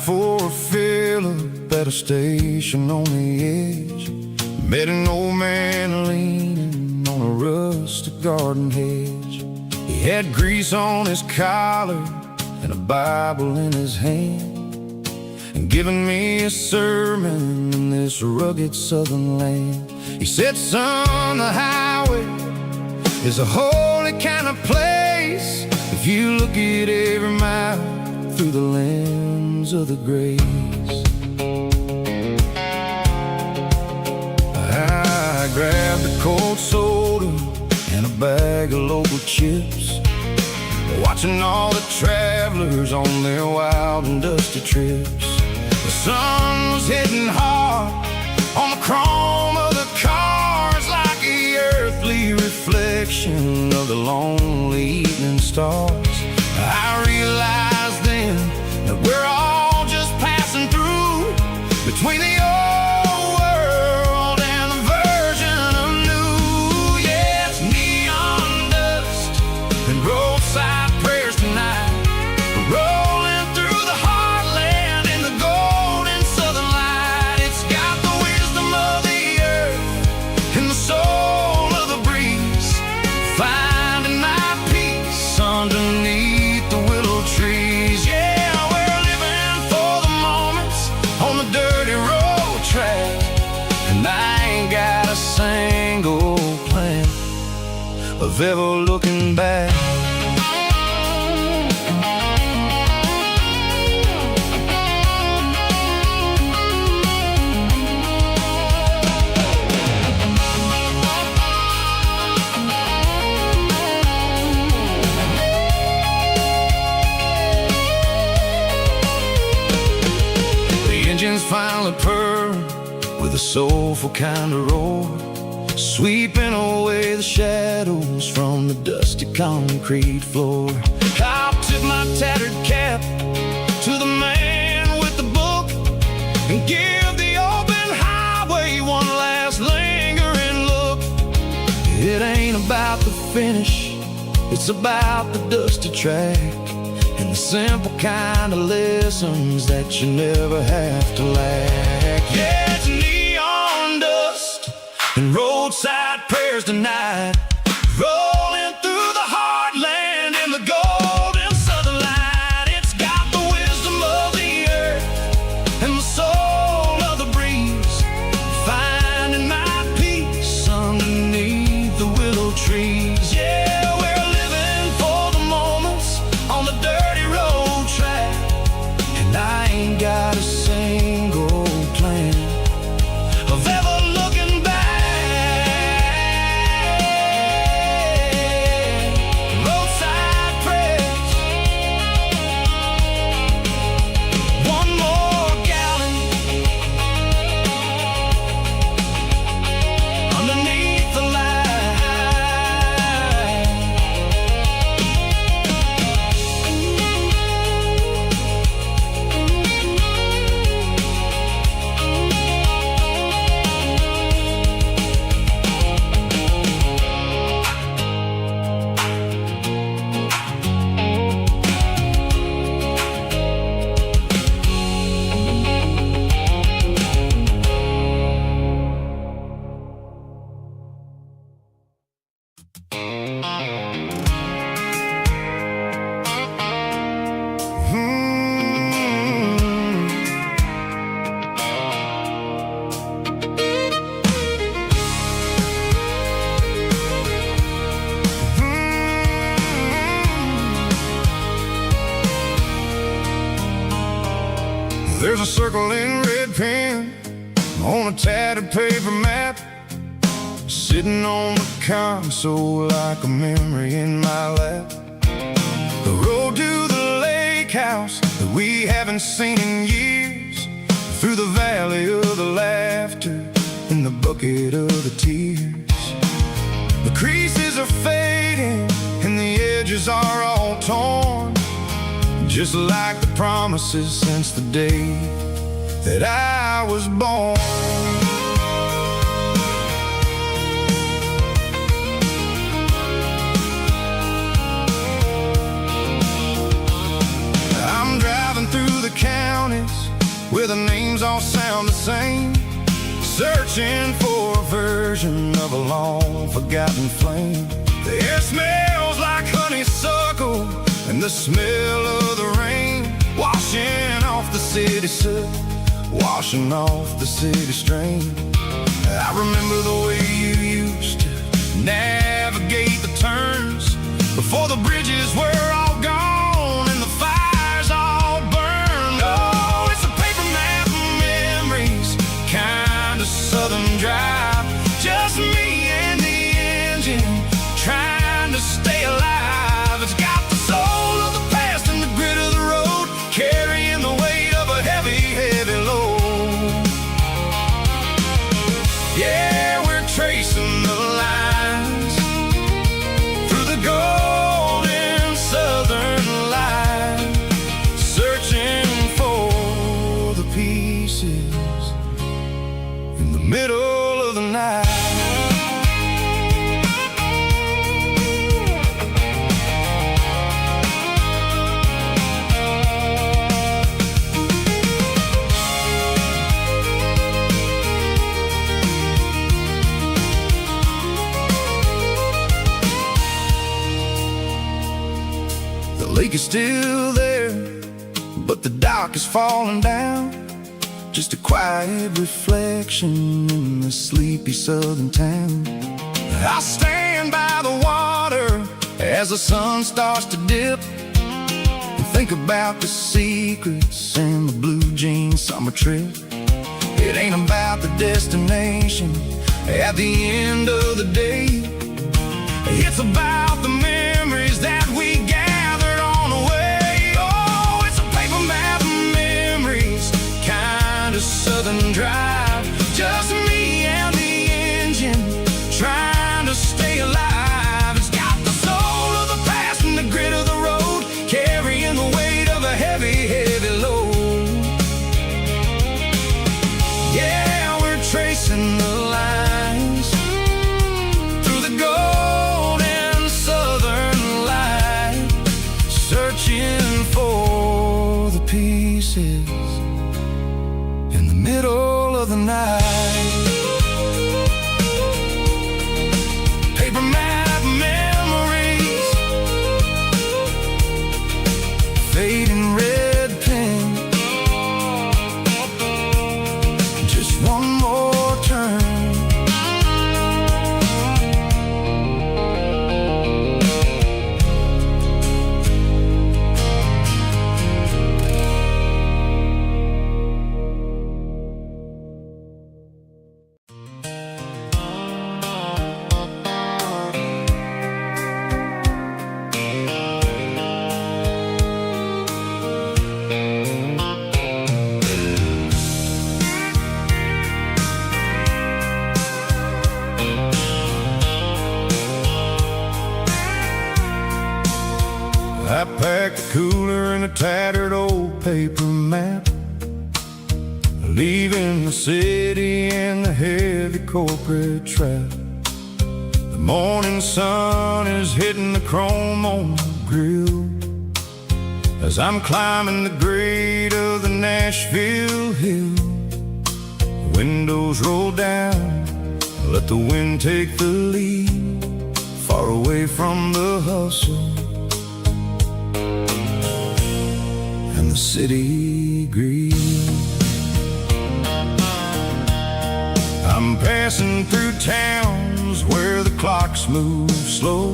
for a fill-up at a station on the edge. Met an old man leaning on a rustic garden hedge. He had grease on his collar and a Bible in his hand, and giving me a sermon in this rugged southern land. He said, son, the highway is a holy kind of place if you look at every mile through the lens of the grace. I grabbed a cold soda and a bag of local chips, watching all the travelers on their wild and dusty trips. The sun was hitting hard on the chrome of the cars, like the earthly reflection of the lonely evening stars. I realized then that we're all just passing through between the old world and the version of new. Yeah, it's neon dust and roadside prayers tonight, rolling through the heartland in the golden southern light. It's got the wisdom of the earth and the soul of the breeze, finding my peace underneath the willow trees. Yeah, we're living for the moments on the dirty road track, and I ain't got a single plan of ever looking back. Engines finally purr with a soulful kind of roar, sweeping away the shadows from the dusty concrete floor. I'll tip my tattered cap to the man with the book and give the open highway one last lingering look. It ain't about the finish, it's about the dusty track and the simple kind of lessons that you never have to lack. Yeah, it's neon dust and roadside prayers tonight, rolling through the heartland in the golden southern light. It's got the wisdom of the earth and the soul of the breeze, finding my peace underneath the willow trees. Yeah, we're living for the moments on the dirty road track, and I ain't got a single plan of ever looking back. Roadside prayers, one more gallon underneath the light. There's a circle in red pen on a tattered paper map, sitting on the console like a memory in my lap. The road to the lake house that we haven't seen in years, through the valley of the laughter and the bucket of the tears. The creases are fading and the edges are all torn, just like the promises since the day that I was born. I'm driving through the counties the names all sound the same, searching for a version of a long-forgotten flame. The air smells like honeysuckle, and the smell of the rain, washing off the city soot, washing off the city strain. I remember the way you used to navigate the turns, before the bridges were all gone and the fires all burned. Oh, it's a paper map of memories, kind of southern drive, just me and the engine, trying to stay alive. It's got the soul of the past and the grit of the road, carrying the weight of a heavy, heavy load. Yeah, we're tracing the lines through the golden southern light, searching for the pieces in the middle of the night. The lake is still there, but the dock is falling down, just a quiet reflection in the sleepy southern town. I stand by the water as the sun starts to dip, and think about the secrets and the blue jean summer trip. It ain't about the destination at the end of the day, it's about the memories that we gathered on the way. Oh, it's a paper map of memories, kind of southern drive, just me and the engine, trying to stay alive. It's got the soul of the past and the grit of the road, carrying the weight of a heavy, heavy load. Yeah, we're tracing the lines through the golden southern light, searching for the pieces in the middle of the night. Paper map memories, fading red pen, just one more turn. I packed the cooler in a tattered old paper map, leaving the city in the heavy corporate trap. The morning sun is hitting the chrome on the grill as I'm climbing the grade of the Nashville hill. The windows roll down, let the wind take the lead, far away from the hustle and the city greed. I'm passing through towns where the clocks move slow,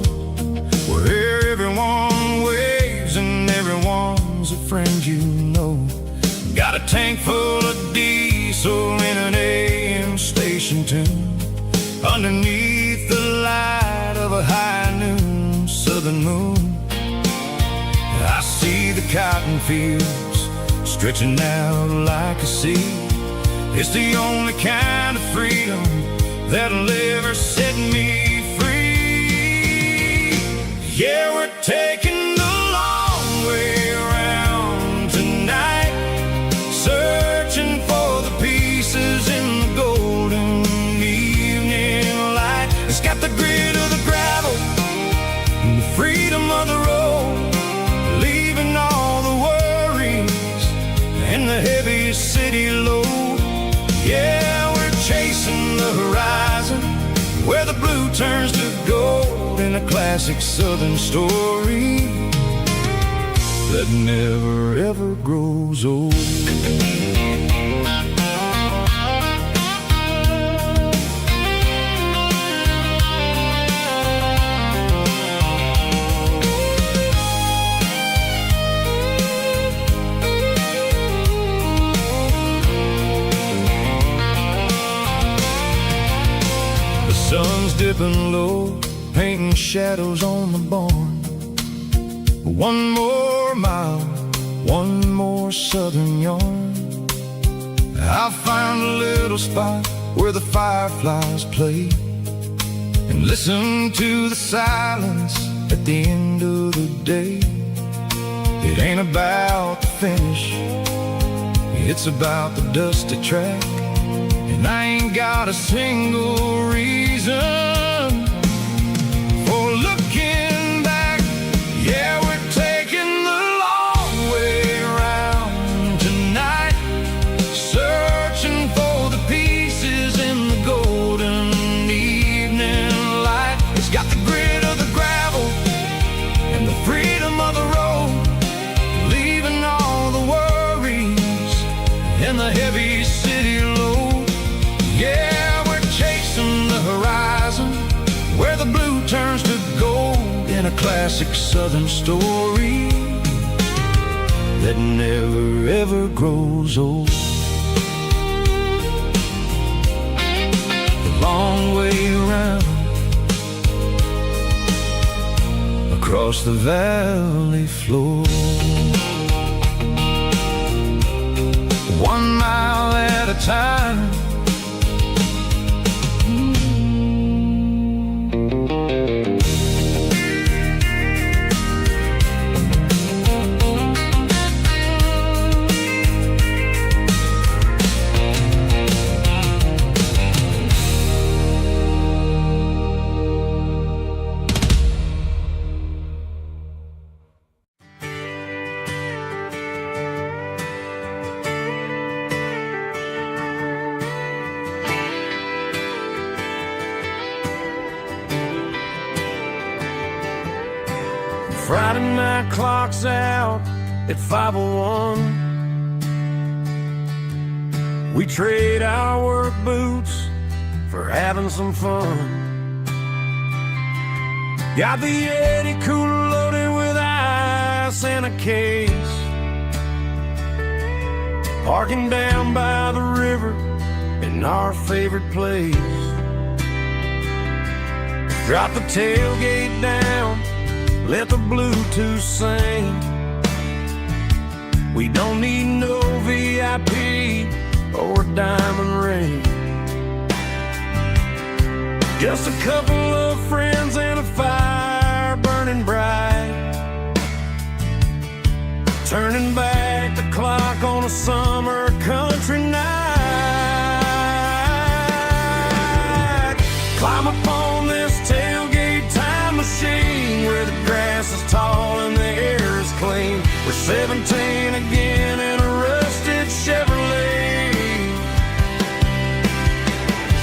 where everyone waves and everyone's a friend you know. Got a tank full of diesel in an AM station tune, underneath the light of a high noon southern moon. I see the cotton fields stretching out like a sea. It's the only kind of freedom that'll ever set me free. Yeah, we're taking the long way around tonight, searching for the pieces in the golden evening light. It's got the grit of the gravel and the freedom of the road, leaving all the worries and the heavy city the horizon, where the blue turns to gold in a classic southern story that never ever grows old. Sun's dipping low, painting shadows on the barn. One more mile, one more southern yarn. I'll find a little spot where the fireflies play and listen to the silence at the end of the day. It ain't about the finish, it's about the dusty track. And I ain't got a single reason for looking back. Yeah, we're taking the long way around tonight, searching for the pieces in the golden evening light. It's got the grit of the gravel and the freedom of the road, leaving all the worries and the heavy city load. Yeah, we're chasing the horizon, where the blue turns to gold in a classic southern story that never ever grows old. The long way around, across the valley floor, 1 mile at a time. Friday night clock's out at 5:01. We trade our work boots for having some fun. Got the Yeti cooler loaded with ice and a case, parking down by the river in our favorite place. Drop the tailgate down, let the Bluetooth sing. We don't need no VIP or a diamond ring. Just a couple of friends and a fire burning bright, turning back the clock on a summer country night. Climb up on this tailgate time machine, where the grass is tall and the air is clean. We're 17 again in a rusted Chevrolet,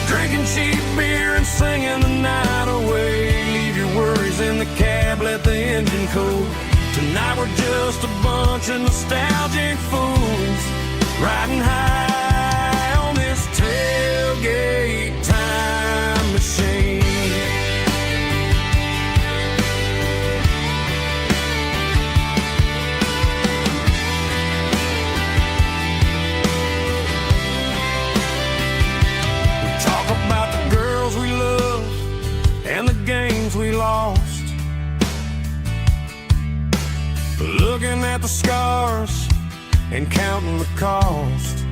drinking cheap beer and singing the night away. Leave your worries in the cab, let the engine cool. Tonight we're just a bunch of nostalgic fools, riding high on this tailgate time machine. We lost, looking at the scars and counting the cost.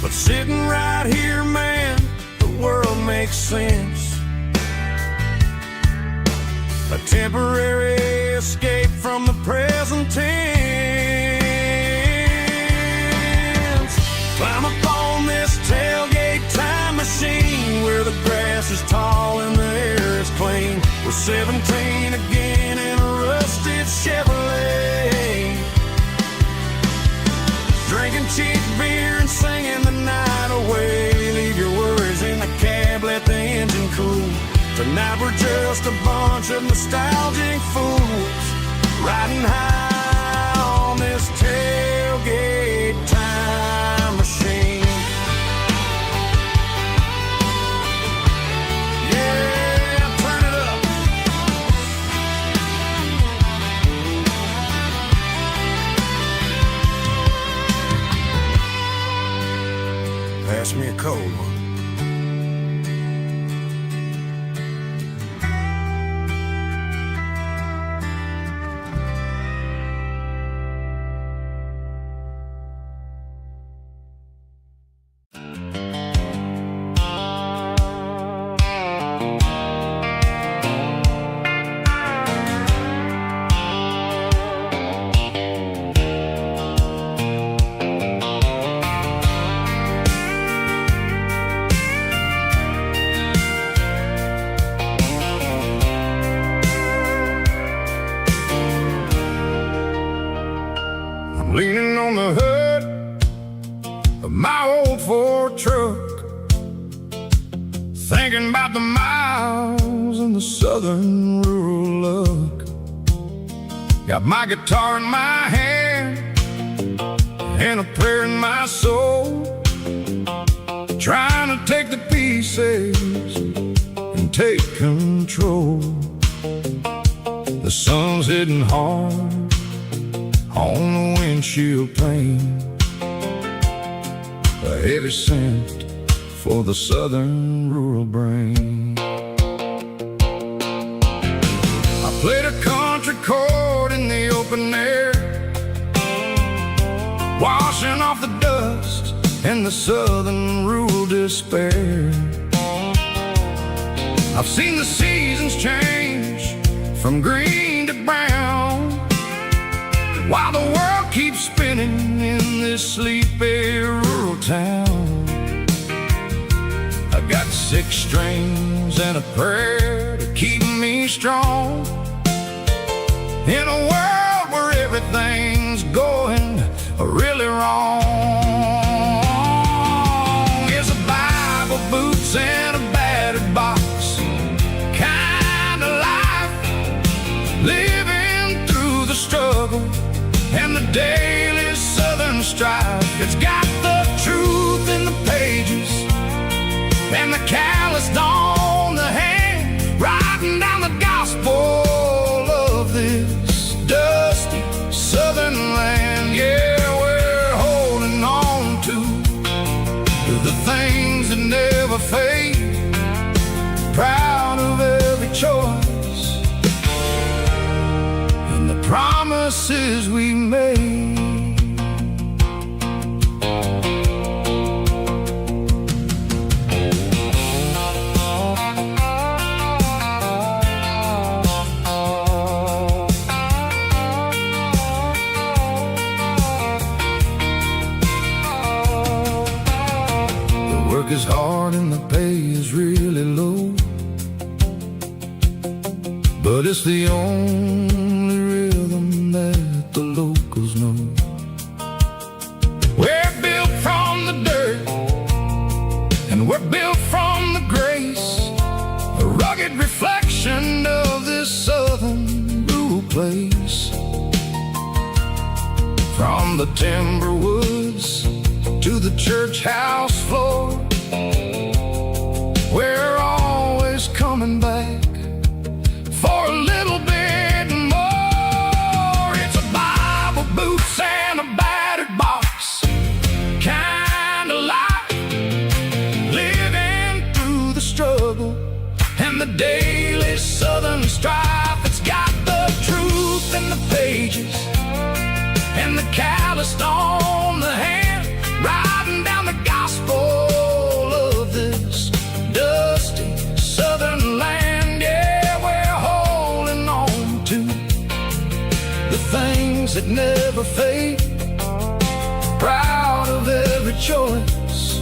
But sitting right here, man, the world makes sense. A temporary escape from the present tense. Climb up on this tailgate time machine, where the grass is tall and the air is clean. We're 17 again in a rusted Chevrolet, drinking cheap beer and singing the night away. Tonight we're just a bunch of nostalgic fools riding high on this tailgate time machine. Yeah, turn it up. Pass me a cold one. Leaning on the hood of my old Ford truck, thinking about the miles and the southern rural look. Got my guitar in my hand and a prayer in my soul, trying to take the pieces and take control. The sun's hitting hard on the windshield pane, a heavy scent for the southern rural brain. I played a country chord in the open air, washing off the dust and the southern rural despair. I've seen the seasons change from green to brown, while the world keeps spinning in this sleepy rural town. I got 6 strings and a prayer to keep me strong, in a world where everything's going really wrong. It's a Bible, boots, and a battered box kind of life, living through the struggle and the daily southern strife. It's got the truth in the pages and the calloused on the hand, writing down the gospel of this dusty southern land. Yeah, we're holding on to the things that never fade, proud of every choice and the promises we made. The work is hard and the pay is really low, but it's the only rhythm that the locals know. We're built from the dirt and we're built from the grace, a rugged reflection of this southern rural place. From the timber woods to the church house floor, we're always coming back for a little bit more. It's a Bible, boots, and a battered box kind of life, living through the struggle and the daily southern strife. It's got the truth in the pages and the calloused on the hand, writing down the gospel of this dusty southern land. Yeah, we're holding on to the things that never fade, proud of every choice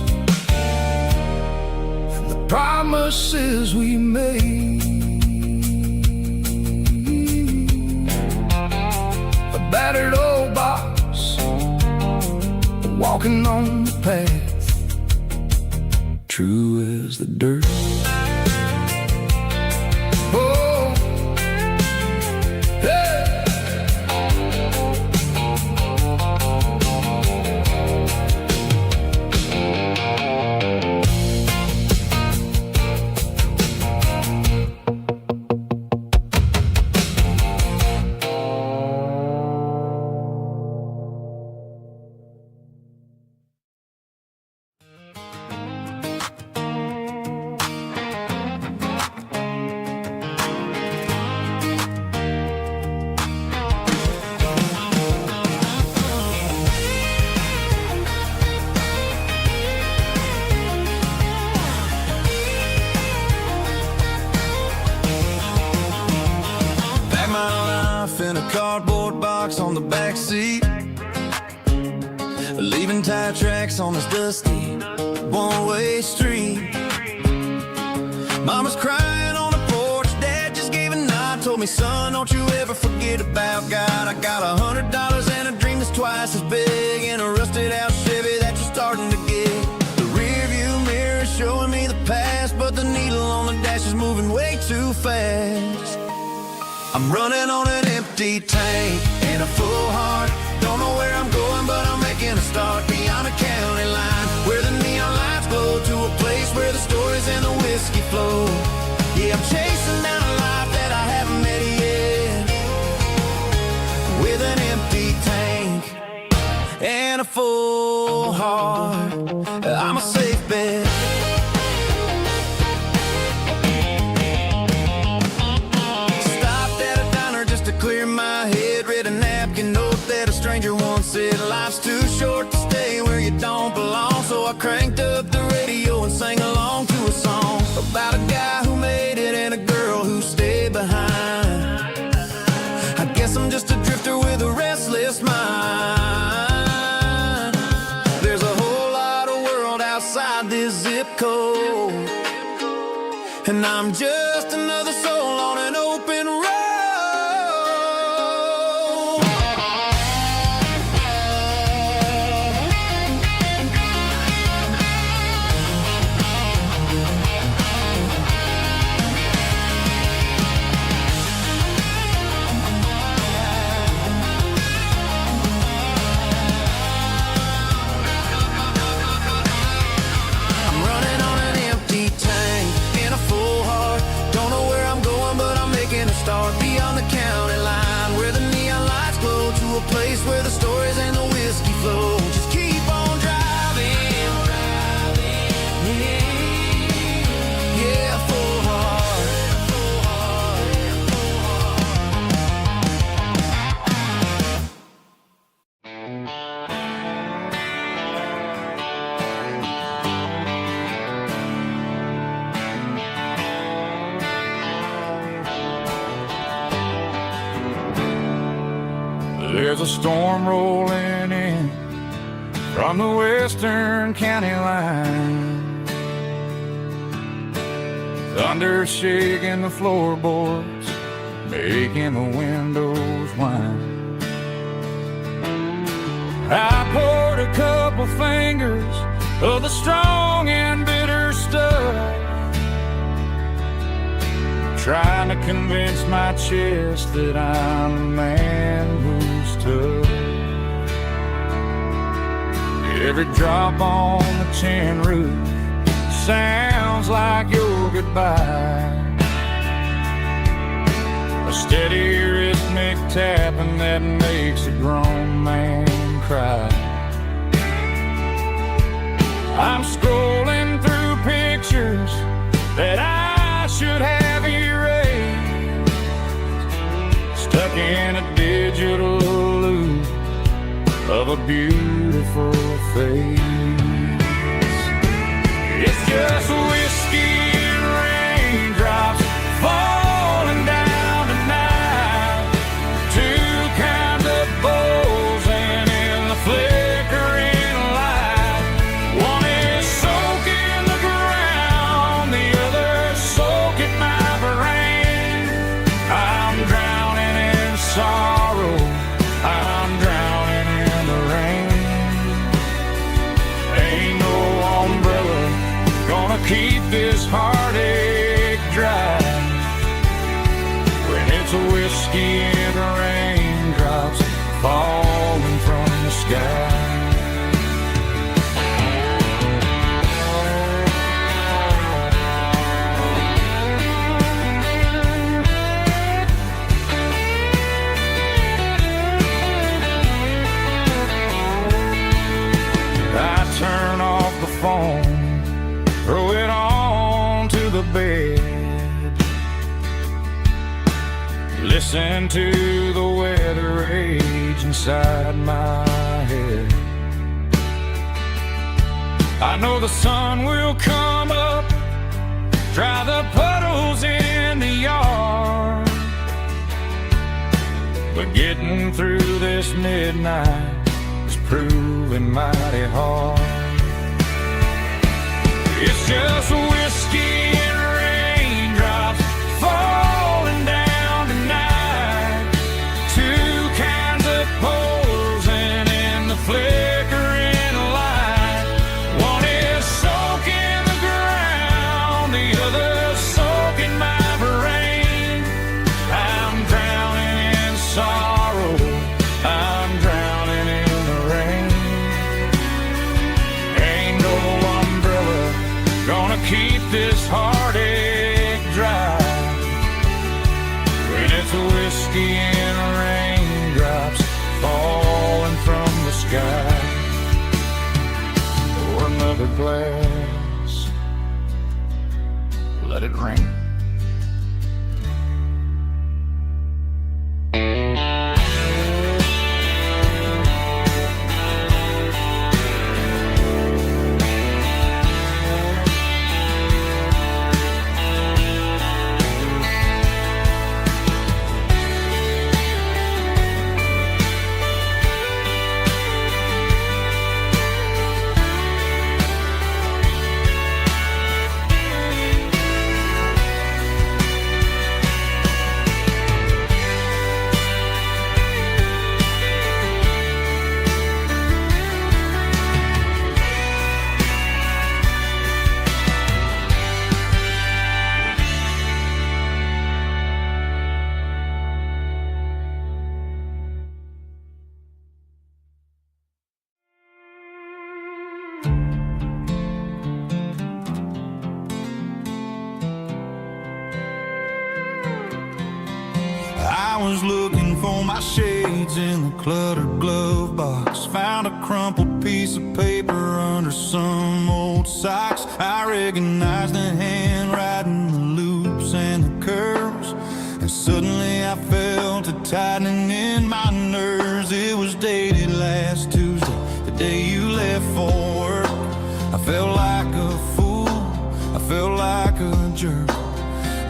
and the promises we made. A battered old box, walking on the path, true as the dirt. cardboard box on the back seat, leaving tire tracks on this dusty one-way street. Mama's crying on the porch, Dad just gave a nod, told me, son, don't you ever forget about God. I got $100 and a dream that's twice as big, and a rusted out Chevy that you're starting to get. The rear view mirror is showing me the past, but the needle on the dash is moving way too fast. I'm running on an empty tank and a full heart. Don't know where I'm going, but I'm making a start beyond the county line, where the neon lights glow, to a place where the stories and the whiskey flow. Yeah, I'm chasing down a life that I haven't met yet, with an empty tank and a full heart. I'm a safe bet. Clear my head, read a napkin note that a stranger once said, life's too short to stay where you don't belong. So I cranked up the radio and sang along to a song about a guy who made it and a girl who stayed behind. I guess I'm just a drifter with a restless mind. There's a whole lot of world outside this zip code, and I'm just another soul on an open road. Start beyond the county line, where the neon lights glow, to a place where the stories and the whiskey flow. Just keep on driving, yeah, full heart. There's a storm rolling in from the western county line, thunder shaking the floorboards, making the windows whine. I poured a couple fingers of the strong and bitter stuff, trying to convince my chest that I'm a man who's tough. Every drop on the tin roof sounds like your goodbye, a steady rhythmic tapping that makes a grown man cry. I'm scrolling through pictures that I should have erased, stuck in a digital loop of a beautiful face. It's just whiskey and raindrops falling down tonight, two kinds of bowls and in the flickering light. One is soaking the ground, the other soaking my brain. I'm drowning in sorrow, I'm drowning in the rain. Ain't no umbrella gonna keep this heartache dry when it's a whiskey and raindrops falling from the sky. I turn off the phone, throw it on to the bed, listen to the weather rage inside my head. I know the sun will come up, dry the puddles in the yard, but getting through this midnight is proving mighty hard. It's just whiskey and raindrops falling down tonight. Two kinds of posing in the flickering light. One is soaking the ground, the other soaking my brain. I'm drowning in sorrow, I'm drowning in the rain. Ain't no umbrella gonna keep this heartache dry when it's whiskey and raindrops falling from the sky. Pour another glass, let it rain. I was looking for my shades in the cluttered glove box. Found a crumpled piece of paper under some old socks. I recognized the handwriting, the loops and the curves, and suddenly I felt a tightening in my nerves. It was dated last Tuesday, the day you left for work. I felt like a fool, I felt like a jerk.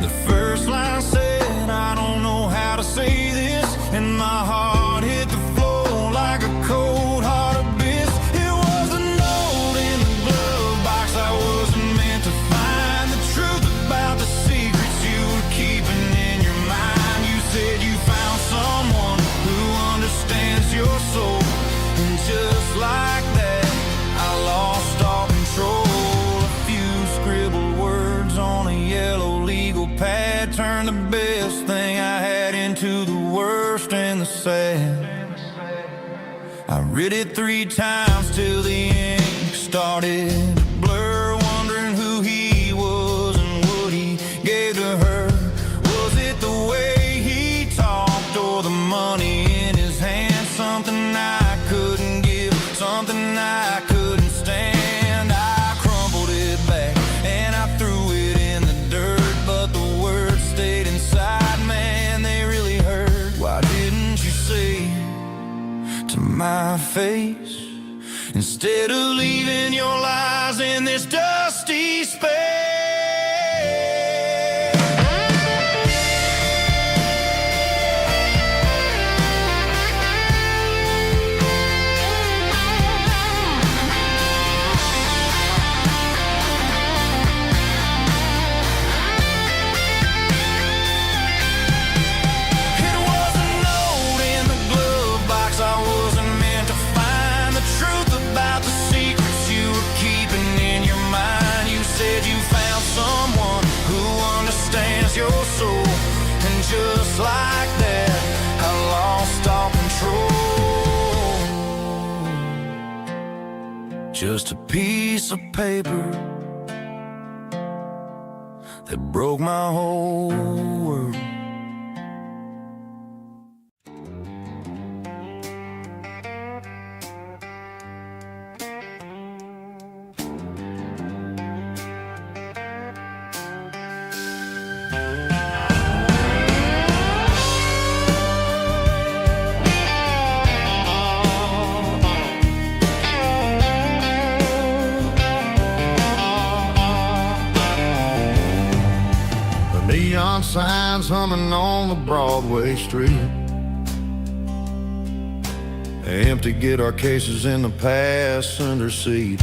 The first line said, I don't know how to say this, and my heart hit the floor like a cold heart abyss. It was a note in the glove box I wasn't meant to find. The truth about the secrets you were keeping in your mind. You said you found someone who understands your soul, and just like that I lost all control. A few scribbled words on a yellow legal pad turned the best thing I had into the worst and the sad. I read it 3 times till the ink started to blur, wondering who he was and what he gave to her. Was it the way he talked or the money in his hand? Something I couldn't give, something I couldn't stand. I crumpled it back and I threw it in the dirt, but the words stayed inside, man, they really hurt. Why didn't you say to my face, instead of leaving your lies in this dusty space? It was a note in the glove box I wasn't meant to find. The truth about the secrets you were keeping in your mind. You said you found someone who understands your soul, and just like that I lost all control. Just a piece of paper that broke my whole world. Neon signs humming on the Broadway street, empty guitar cases in the passenger seat.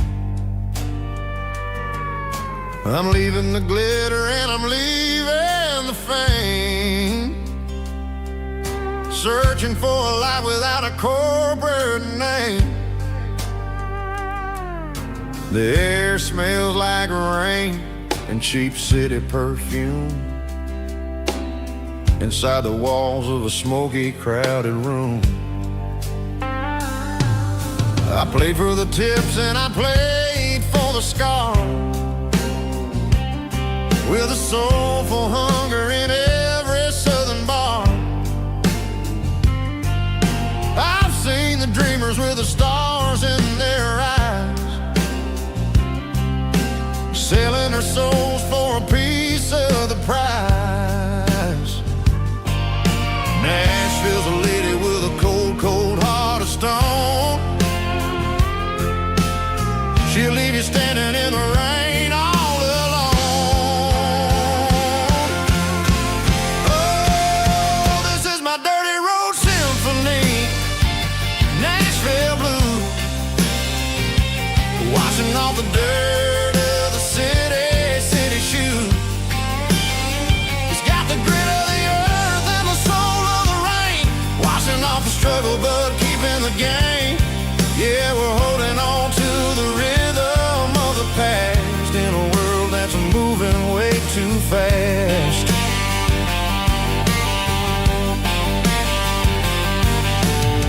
I'm leaving the glitter and I'm leaving the fame, searching for a life without a corporate name. The air smells like rain and cheap city perfume inside the walls of a smoky, crowded room. I played for the tips and I played for the scars, with a soulful hunger in every southern bar. I've seen the dreamers with the stars in their eyes, selling their souls for a piece of the prize. Nashville's a lady with a cold, cold heart of stone. She'll leave you standing in the rain all alone. Oh, this is my dirty road symphony, Nashville blues, washing off the dirt of the city shoes. It's got the grit of the earth and the soul of the rain, washing off the struggle but keeping the game. Yeah, we're holding on to the rhythm of the past in a world that's moving way too fast.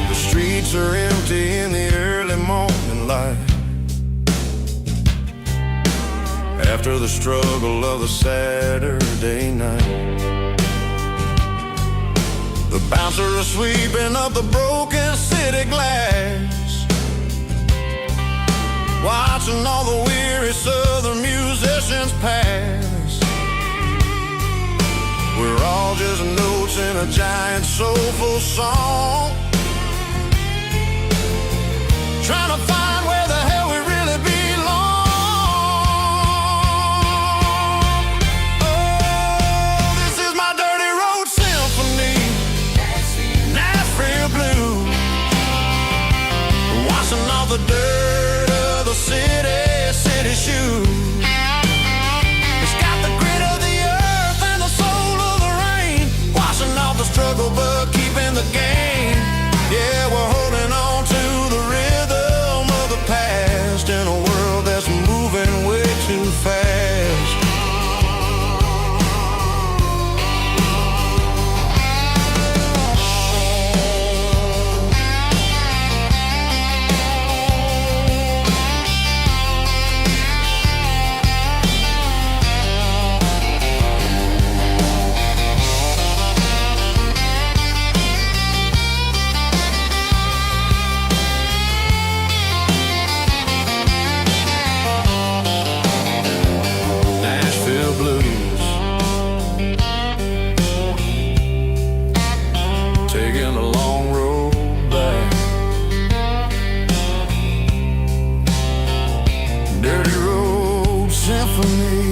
The streets are empty in the early morning light, after the struggle of the Saturday night. The bouncers are sweeping up the broken city glass, watching all the weary southern musicians pass. We're all just notes in a giant soulful song, trying to find where the hell we really belong. Oh, this is my dirty road symphony, Nashville blues, washing off the dirt of the city shoes. It's got the grit of the earth and the soul of the rain, washing off the struggle but keeping the game. Yeah, we're holding on to the rhythm of the past in a world that's moving way too fast. Nashville blues, taking a long road back. Dirty road symphony.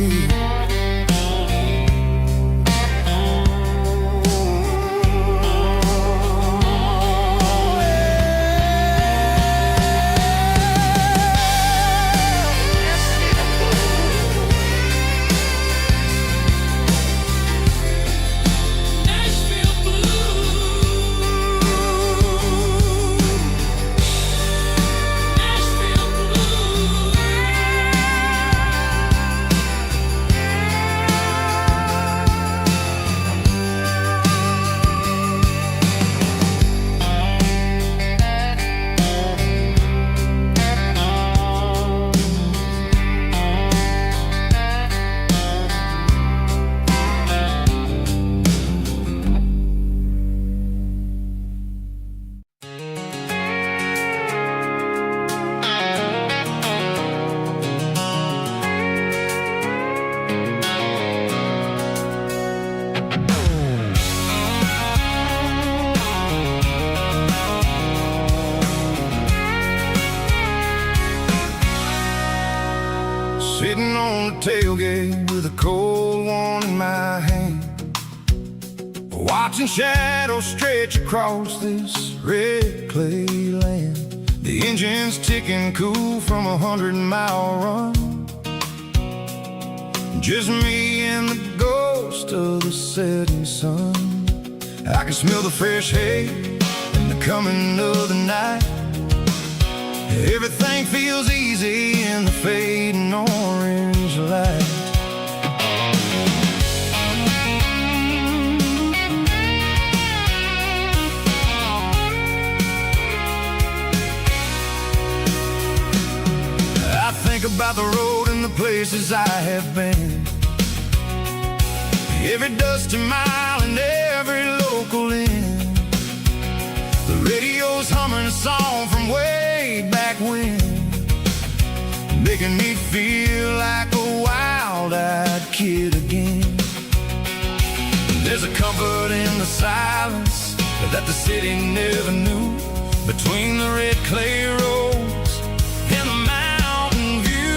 Sitting on the tailgate with a cold one in my hand, watching shadows stretch across this red clay land. The engine's ticking cool from a 100-mile run. Just me and the ghost of the setting sun. I can smell the fresh hay and the coming of the night. Everything feels easy in the fading orange light. I think about the road and the places I have been. Every dusty mile and every local inn. The radio's humming a song from way back when, making me feel like a wild-eyed kid again. There's a comfort in the silence that the city never knew, between the red clay roads and the mountain view.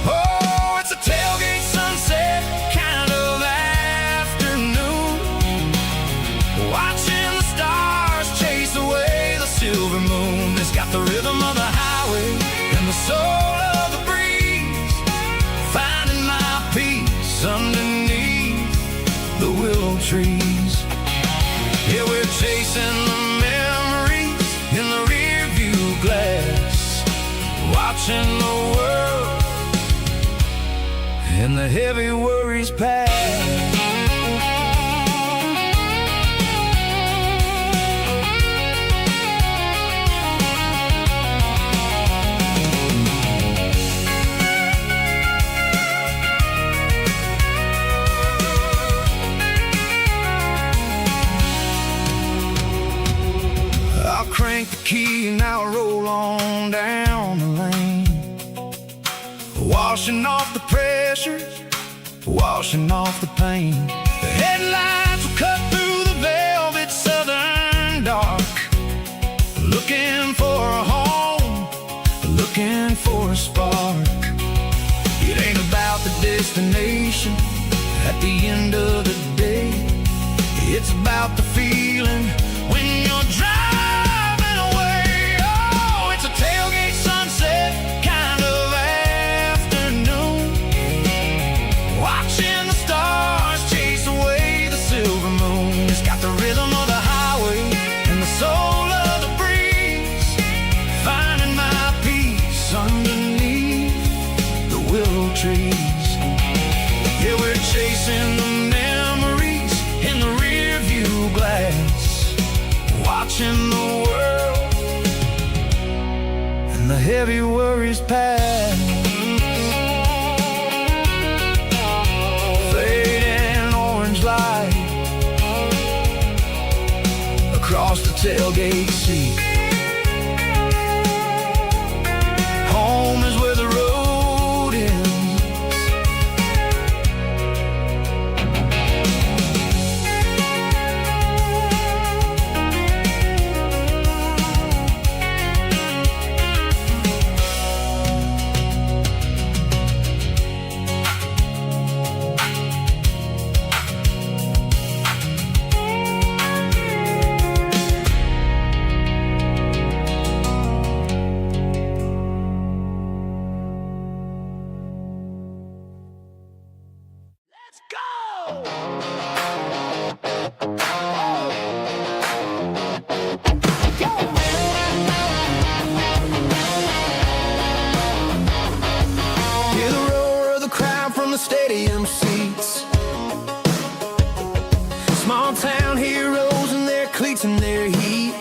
Oh, it's a tailgate sunset kind of afternoon, watching the stars chase away the silver moon. It's got the rhythm of the highway and the soul of the breeze, finding my peace underneath the willow trees. Yeah, we're chasing the memories in the rear view glass, watching the world and the heavy worries pass. Crank the key and I'll roll on down the lane, washing off the pressure, washing off the pain. The headlights will cut through the velvet southern dark, looking for a home, looking for a spark. It ain't about the destination at the end of the day, it's about the feeling when you're driving. Tailgate sunset kind of afternoon, watching the stars chase away the silver moon. It's got the rhythm of the highway and the soul of the breeze, finding my peace underneath the willow trees. Yeah, we're chasing the memories in the rear view glass, watching the world the heavy worries pass. Fading orange light across the tailgate seat. Home is where the road ends. Stadium seats, small town heroes in their cleats and their heat.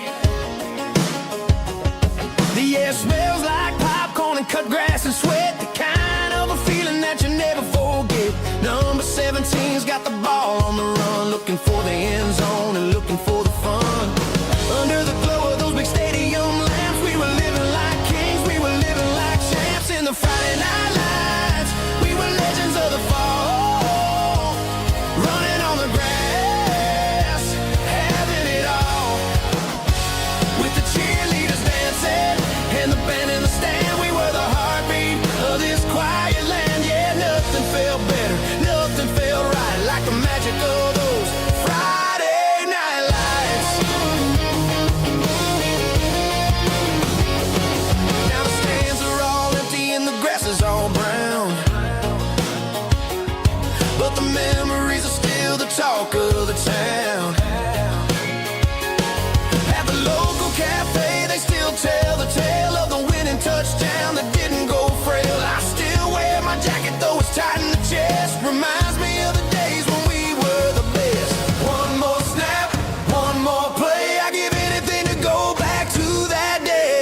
The air smells like popcorn and cut grass and sweat, the kind of a feeling that you never forget. Number 17's got the ball on the run, looking for the end zone and looking for the fun. Under the glow of those big stadium lamps, we were living like kings, we were living like champs in the Friday night lights. We were legends of the fall, running on the grass, having it all. With the cheerleaders dancing and the band in the stand, we were the heartbeat of this quiet land. Yeah, nothing felt better, nothing felt right, like the magic of those Friday night lights. the memories are still the talk of the town. At the local cafe, they still tell the tale of the winning touchdown that didn't go frail. I still wear my jacket, though it's tight in the chest. Reminds me of the days when we were the best. One more snap, one more play. I give anything to go back to that day.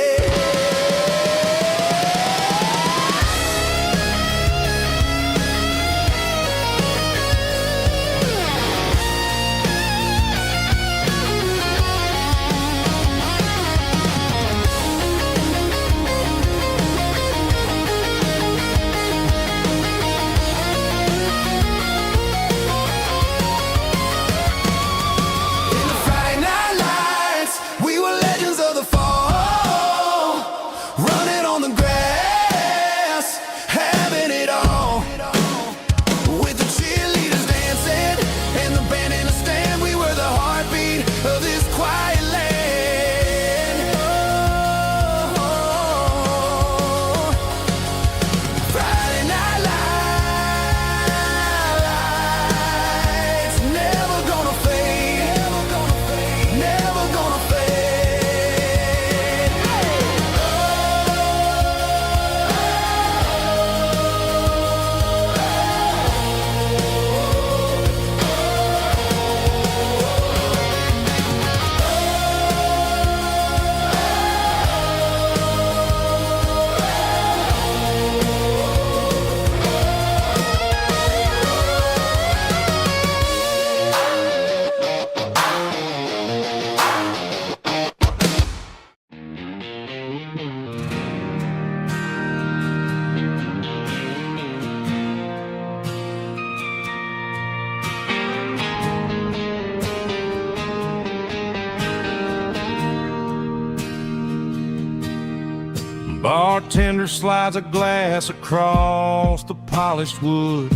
Bartender slides a glass across the polished wood.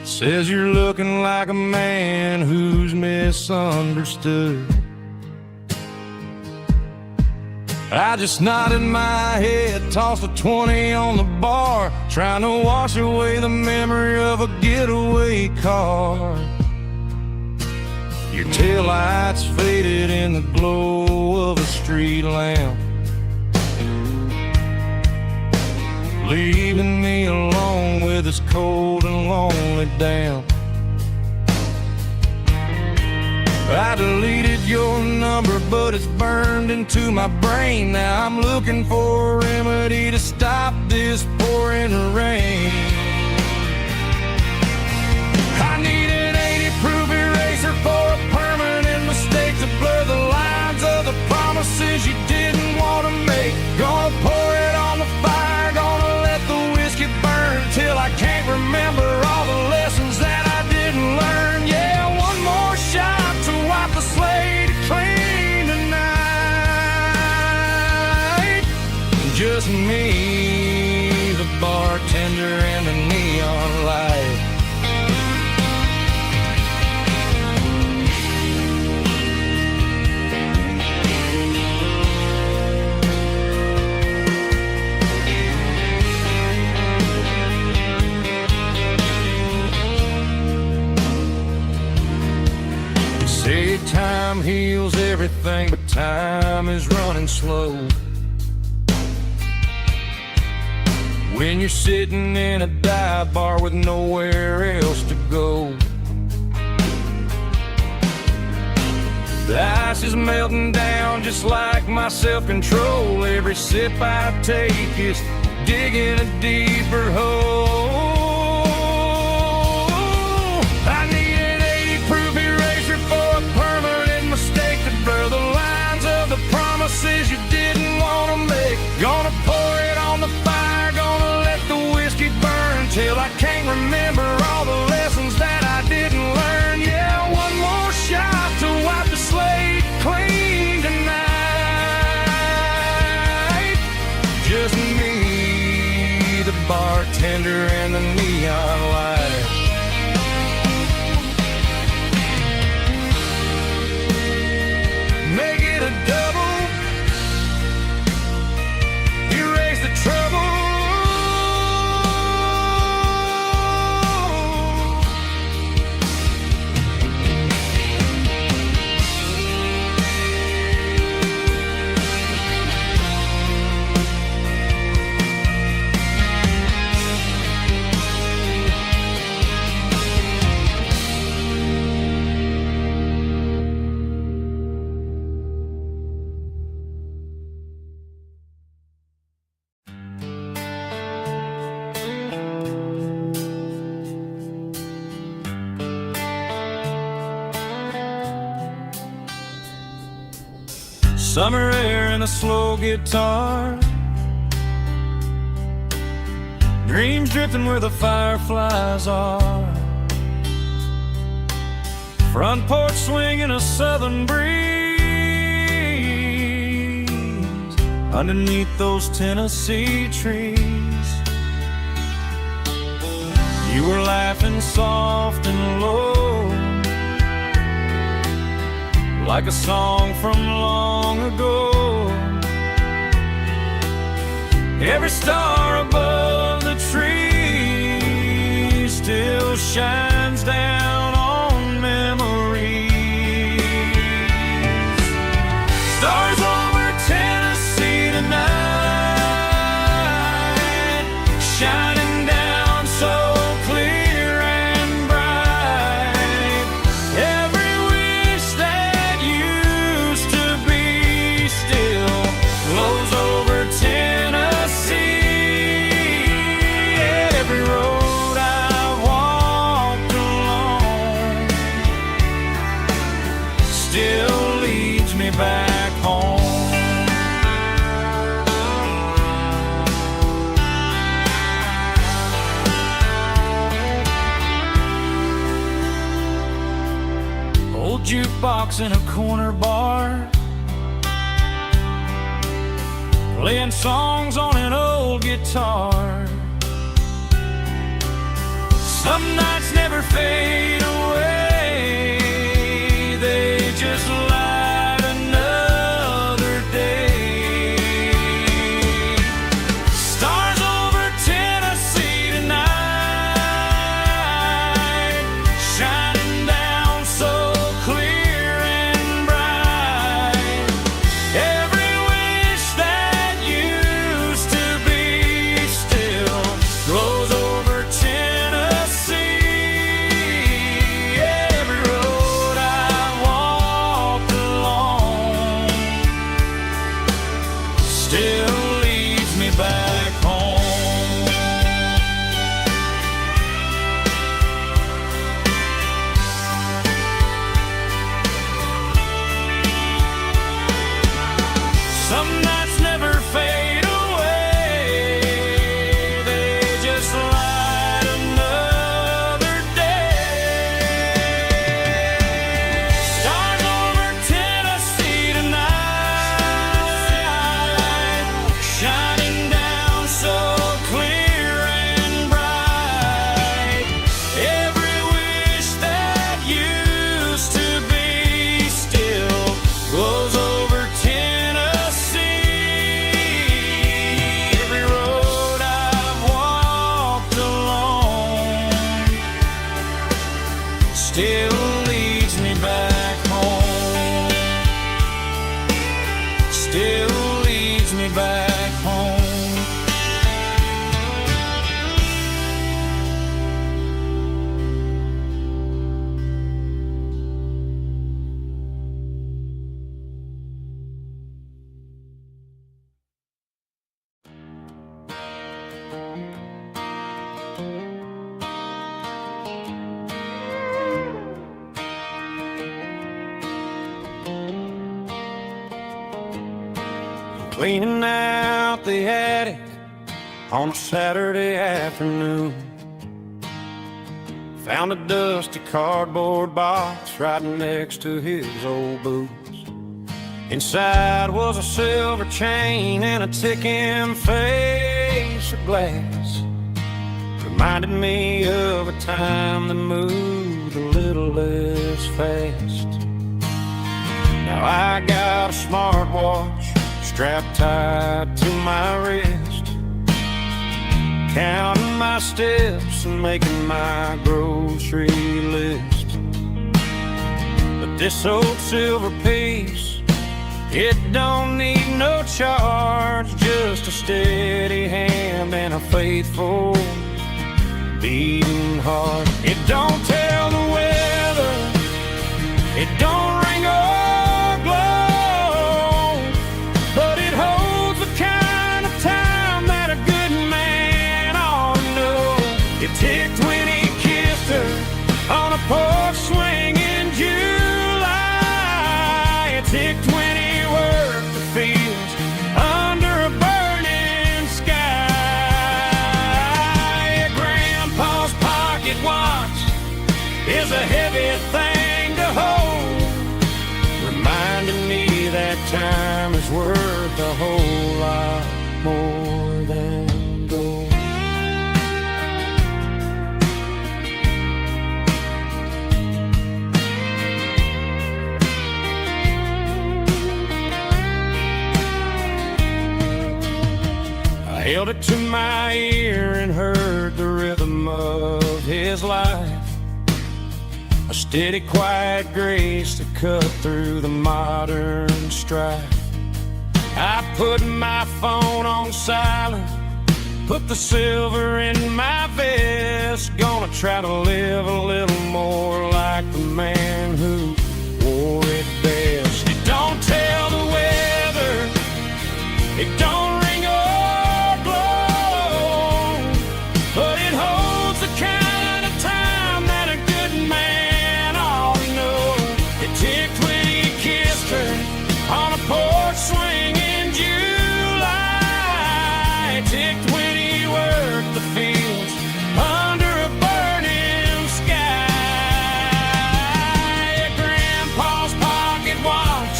Says you're looking like a man who's misunderstood. I just nodded my head, tossed a 20 on the bar, trying to wash away the memory of a getaway car. Your taillights faded in the glow of a street lamp, leaving me alone with this cold and lonely damp. I deleted your number, but it's burned into my brain. Now I'm looking for a remedy to stop this pouring rain. I need an 80-proof eraser for a permanent mistake to blur the lines of the promises you didn't want to make. Gonna pour it on the fire, gonna let the whiskey burn till I can't remember all the lessons that I didn't learn. Yeah, one more shot to wipe the slate clean tonight. Just me, the bartender, and the neon light. Say time heals everything, but time is running slow. When you're sitting in a dive bar with nowhere else to go, the ice is melting down just like my self-control. Every sip I take is digging a deeper hole. I need an 80-proof eraser for a permanent mistake to blur the lines of the promises you didn't want to make. Gonna pour it on the fire, gonna let the whiskey burn till I can't remember all the lessons that I didn't learn. Yeah, one more shot to wipe the slate clean tonight. Just me, the bartender, and the neon light. Make it a double, erase the trouble. summer air and a slow guitar, dreams drifting where the fireflies are, front porch swinging a southern breeze underneath those Tennessee trees. You were laughing soft and low, like a song from long ago. Every star above the trees still shines down on memories. Stars over Tennessee tonight, shining down so clear and bright. Every wish that used to be still glows over Tennessee. Every road I've walked along still leads me back home. Old jukebox in a corner bar, playing songs on an old guitar. Some nights never fade away, they just light another day. Stars over Tennessee tonight, shining down so clear and bright. Every wish that used to be still glows over Tennessee. Every road I walked along still leads me back home. Some nights never fade away, they just light another day. Stars over Tennessee tonight, shining down so clear and bright. Every wish that used to be still glows over Tennessee. Every road I've walked along still leads me back home. Still leads me back home. Cleaning out the attic on a Saturday afternoon, found a dusty cardboard box right next to his old boots. Inside was a silver chain and a ticking face of glass. Reminded me of a time that moved a little less fast. Now I got a smartwatch strapped tight to my wrist, counting my steps and making my grocery list. But this old silver piece, it don't need no charge, just a steady hand and a faithful beating heart. It don't tell the weather, it don't ring or glow, but it holds the kind of time that a good man ought to know. It ticked when he kissed her on a porch swing in July. It ticked when he worked is a heavy thing to hold, reminding me that time is worth a whole lot more than gold. I held it to my ear and heard the rhythm of his life, a steady, quiet grace that cut through the modern strife. I put my phone on silent, put the silver in my vest, gonna try to live a little more like the man who wore it best. It don't tell the weather, it don't ring or blow, but it holds the kind of time that a good man ought to know. It ticked when he kissed her on a porch swing in July. It ticked when he worked the fields under a burning sky. Grandpa's pocket watch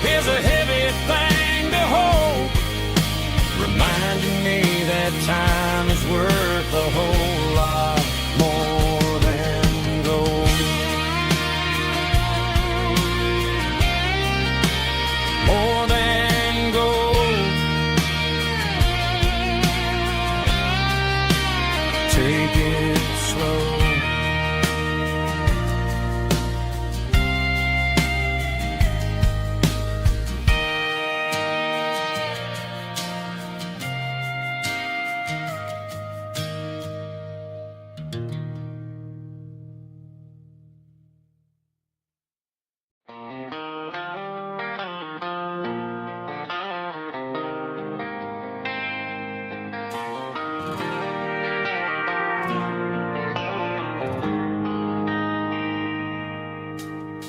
is a heavy thing to hold, reminding me that time is worth a whole lot more than gold. More than gold. Take it slow.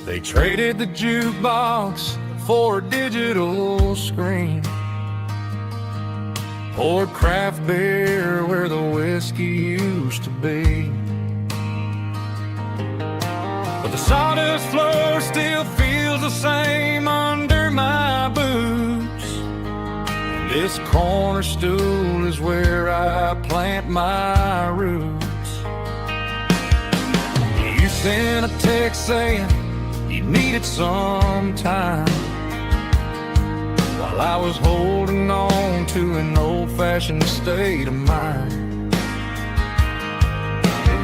They traded the jukebox for a digital screen, poured craft beer where the whiskey used to be. But the sawdust floor still feels the same under my boots. This corner stool is where I plant my roots. You sent a text saying you needed some time, while I was holding on to an old-fashioned state of mind.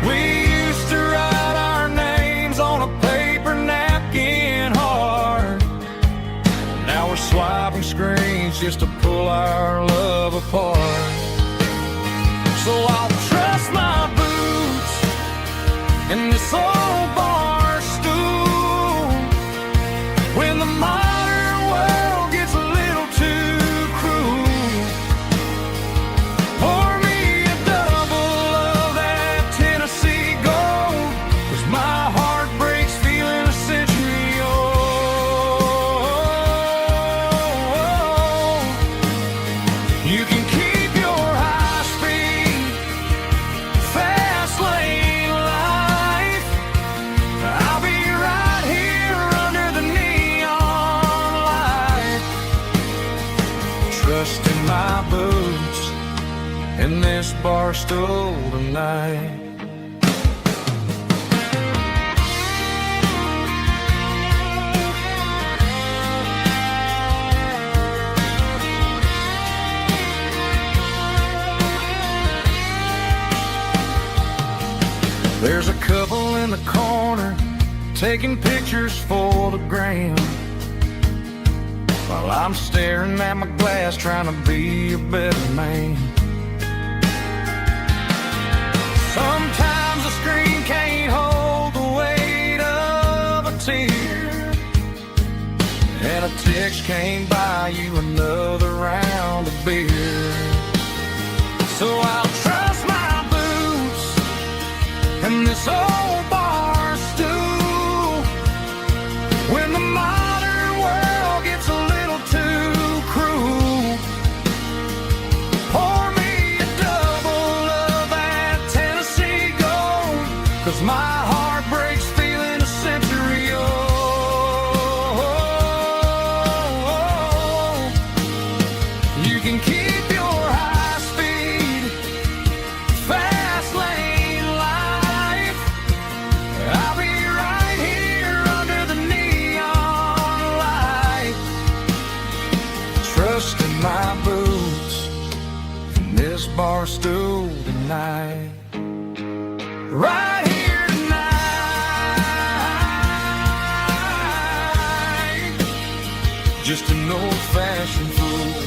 We used to write our names on a paper napkin hard. Now we're swiping screens just to pull our love apart. So I'll trust my boots in this old bar stool when the modern world gets a little too cruel. Pour me a double of that Tennessee gold, 'cause my heart breaks feeling a century old. You can keep your high-speed, fast lane life. I'll be right here under the neon light, trusting my boots in this bar stool tonight. There's a couple in the corner taking pictures for the gram, while I'm staring at my glass trying to be a better man. Sometimes the screen can't hold the weight of a tear, and a text can't buy you another round of beer. So I'll trust my boots and this old bar stool when the modern world gets a little too cruel. Pour me a double of that Tennessee gold, 'cause my heart tonight. Right here tonight. Just an old-fashioned fool.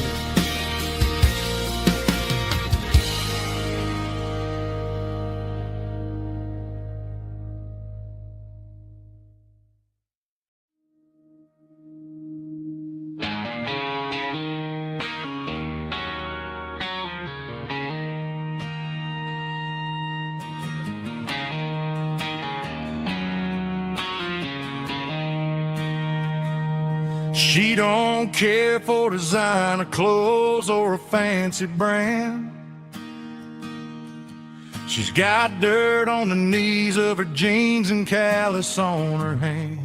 She don't care for designer clothes or a fancy brand. She's got dirt on the knees of her jeans and callus on her hand.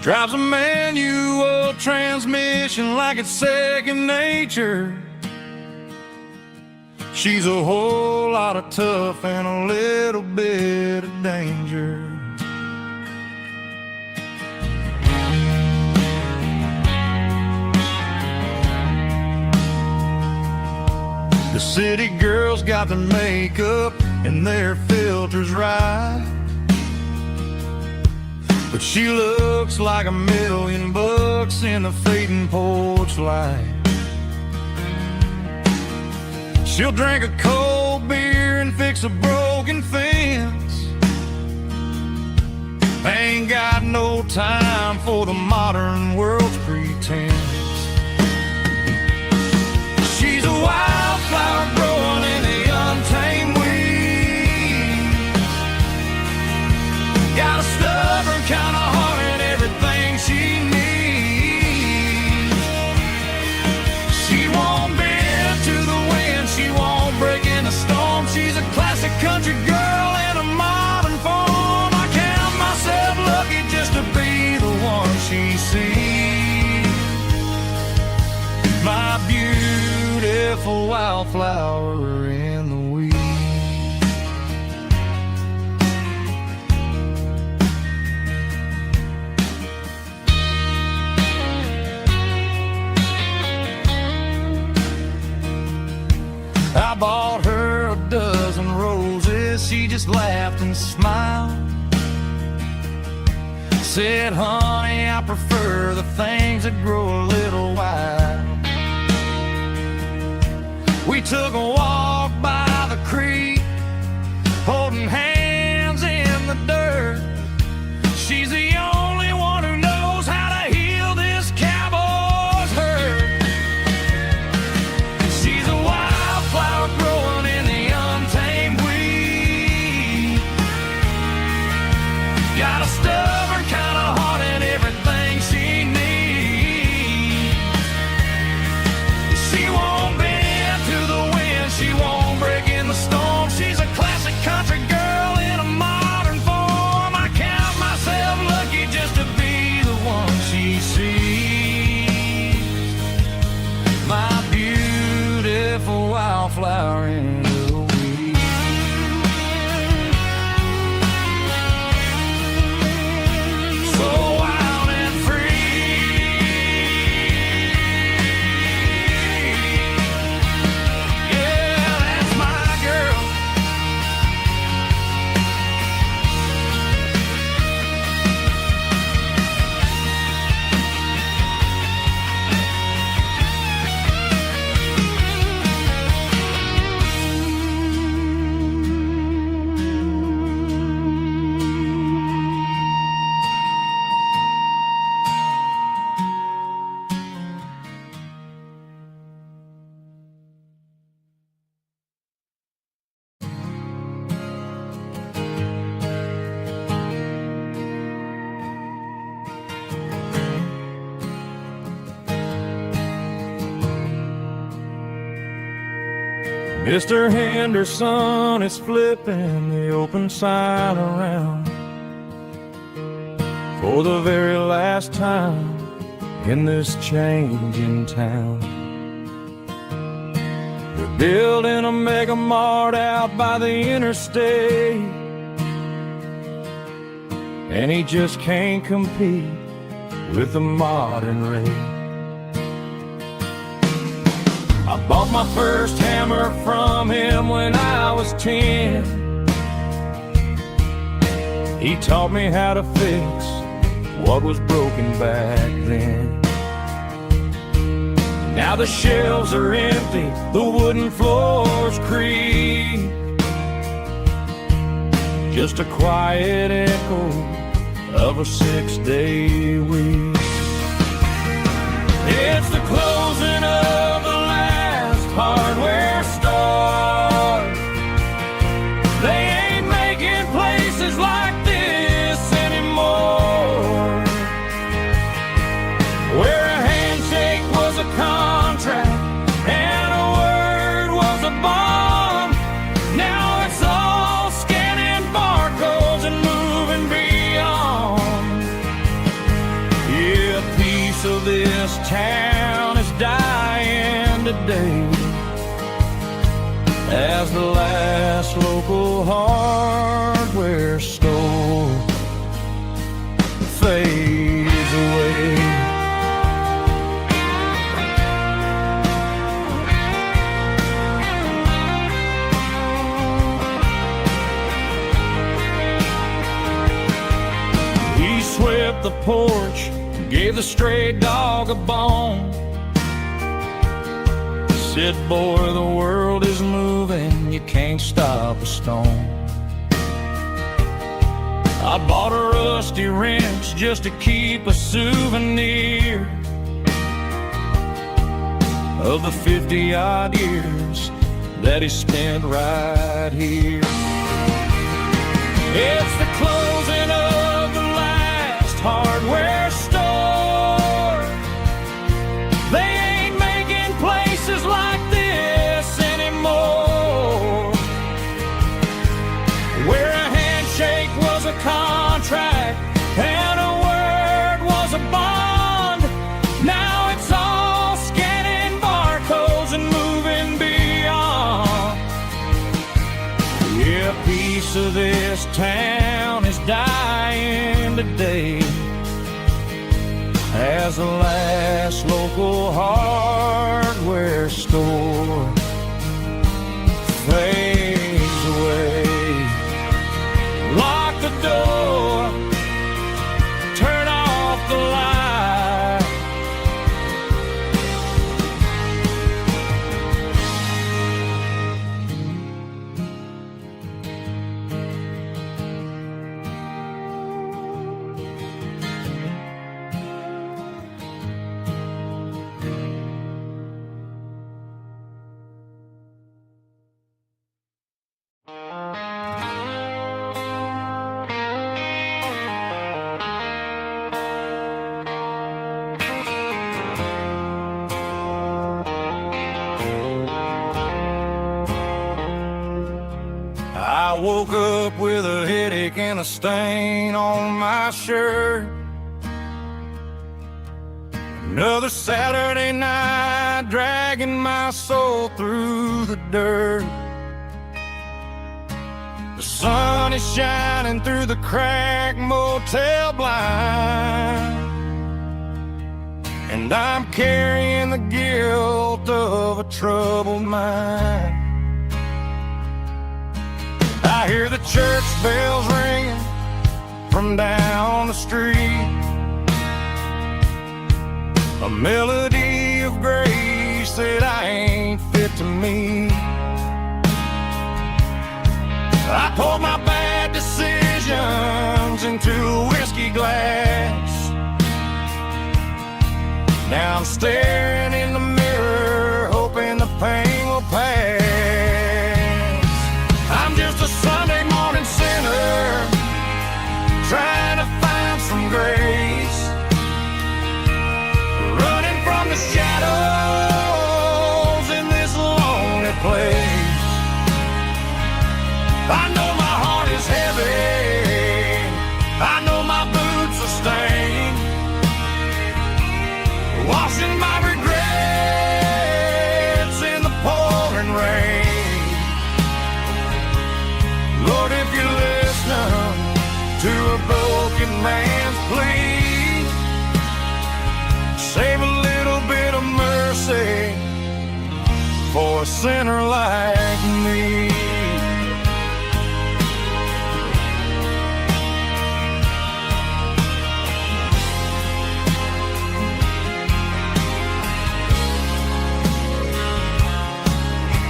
Drives a manual transmission like it's second nature. She's a whole lot of tough and a little bit of danger. The city girls got their makeup and their filters right, but she looks like $1,000,000 in the fading porch light. She'll drink a cold beer and fix a broken fence. Ain't got no time for the modern world's pretense. She's a wildflower growing in the untamed weeds. Got a stubborn kind of heart and everything she needs. She won't bend to the wind, she won't break in a storm. She's a classic country girl in a modern form. I count myself lucky just to be the one she sees. My beautiful wildflower in the weeds. I bought her a dozen roses, she just laughed and smiled. Said, honey, I prefer the things that grow a little wild. We took a walk by the creek, holding hands in the dirt. She's the only one who knows how to heal this cowboy's hurt. She's a wildflower growing in the untamed weed. Got a stubborn kind of heart and everything she needs. She won't bend to the wind, she won't break in the storm. She's a classic country girl in a modern form. I count myself lucky just to be the one she sees. My beautiful wildflower in the weeds. So wild and free. Yeah, that's my girl. Mr. Henderson is flipping the open sign around for the very last time in this changing town. They're building a mega mart out by the interstate, and he just can't compete with the modern rate. A Bought my first hammer from him when I was 10. He taught me how to fix what was broken back then. Now the shelves are empty, the wooden floors creak, just a quiet echo of a 6-day week. It's the closing of the last hardware store. They ain't making places like this anymore, where a handshake was a contract and a word was a bond. Now it's all scanning barcodes and moving beyond. Yeah, a piece of this town is dying today as the last local hardware store fades away. He swept the porch, gave the stray dog a bone, said, boy, the world is moving, you can't stop a stone. I bought a rusty wrench just to keep a souvenir of the 50-odd years that he spent right here. It's the closing of the last hardware store. They ain't making places like this anymore, where a handshake was a contract and a word was a bond. Now it's all scanning barcodes and moving beyond. Yeah, a piece of this town is dying today as the last local hardware store fades away. Lock the door, turn off the light. I woke up with a headache and a stain on my shirt. Another Saturday night dragging my soul through the dirt. The sun is shining through the cracked motel blind, and I'm carrying the guilt of a troubled mind. I hear the church bells ringing from down the street, a melody of grace that I ain't fit to meet. I poured my bad decisions into a whiskey glass. Now I'm staring in the mirror, hoping the pain will pass. I'm just a Sunday morning sinner, trying to find some grace, running from the shadows in this lonely place. I know my heart is heavy, I know my boots are stained, washing my regrets in the pouring rain. Lord, if you're listening to a broken man's plea, save a little bit of mercy a sinner like me.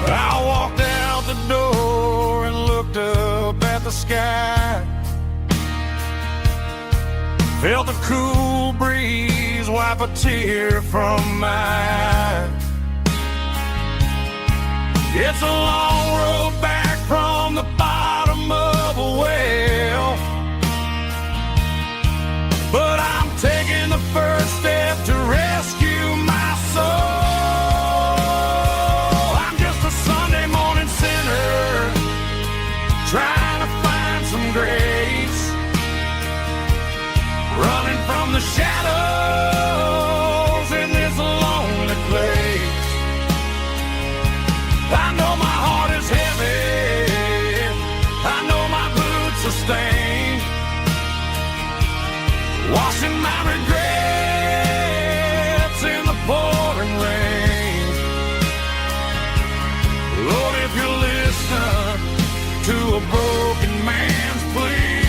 I walked out the door and looked up at the sky. Felt the cool breeze wipe a tear from my eye. It's a long road back from the bottom of a well, but I'm taking the first step to rescue my soul. I'm just a Sunday morning sinner trying to find some grace, running from the shadows in this lonely place. I know my heart is heavy, I know my boots are stained, washing my regrets in the pouring rain. Lord, if you listen to a broken man's plea,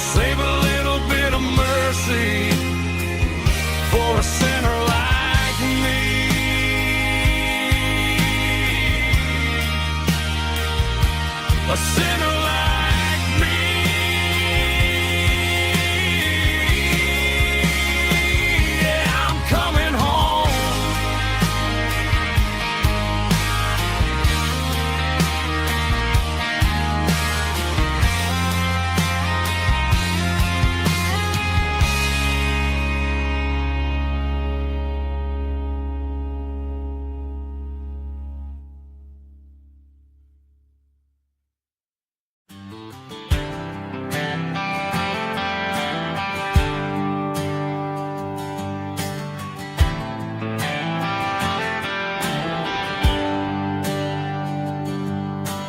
save a little bit of mercy for a sinner like me. A sinner like me. Yeah, I'm coming home.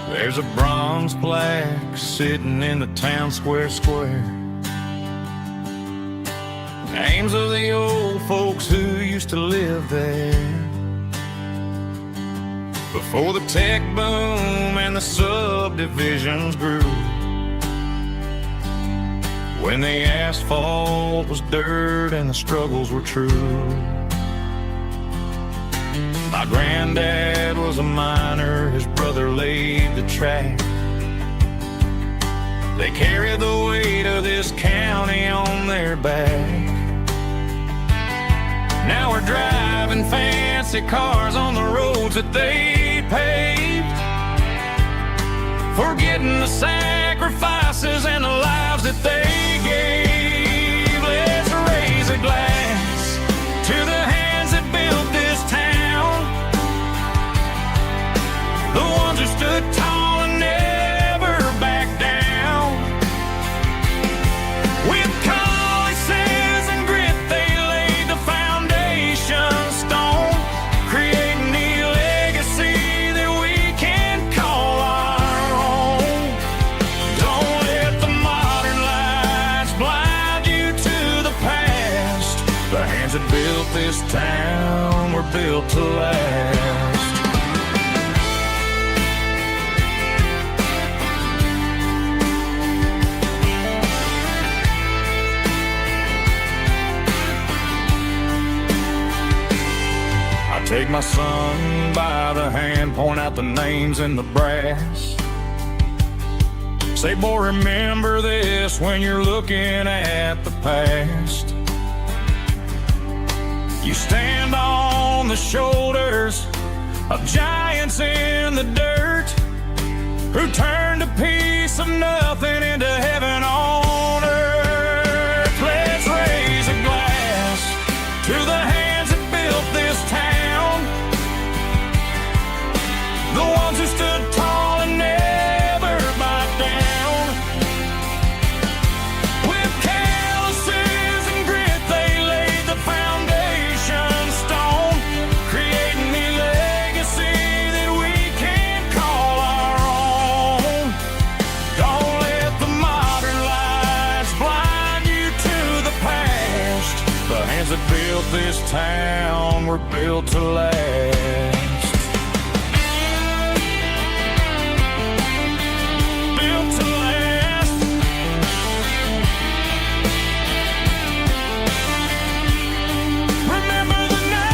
There's a bronze plaque sitting in the town square. Names of the old folks who used to live there before the tech boom and the subdivisions grew, when the asphalt was dirt and the struggles were true. My granddad was a miner, his brother laid the track. They carried the weight of this county on their back. Now we're driving fancy cars on the roads that they paved, forgetting the sacrifices and the lives that they gave. Let's raise a glass to the hands that built this town, the ones who stood tall and never backed down. With calluses and grit they laid the foundation stone, creating the legacy that we can call our own. Don't let the modern lights blind you to the past. The hands that built this town were built to last. Take my son by the hand, point out the names in the brass. Say, boy, remember this when you're looking at the past. You stand on the shoulders of giants in the dirt, who turned a piece of nothing into heaven on earth. Let's raise a glass to the hands that built this town, the ones who stood tall and never backed down. With calluses and grit they laid the foundation stone, creating the legacy that we can call our own. Don't let this town were built to last. Built to last. Remember the name.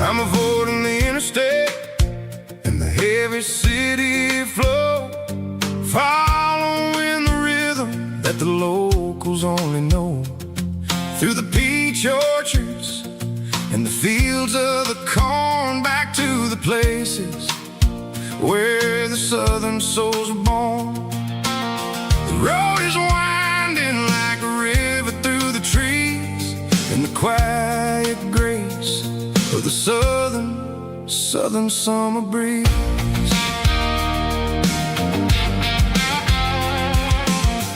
I'm avoiding the interstate and the heavy city flow, following the rhythm that the locals only know. Through the peach orchards and the fields of the corn, back to the places where the southern souls were born. The road is winding like a river through the trees, and the quiet grace of the southern summer breeze.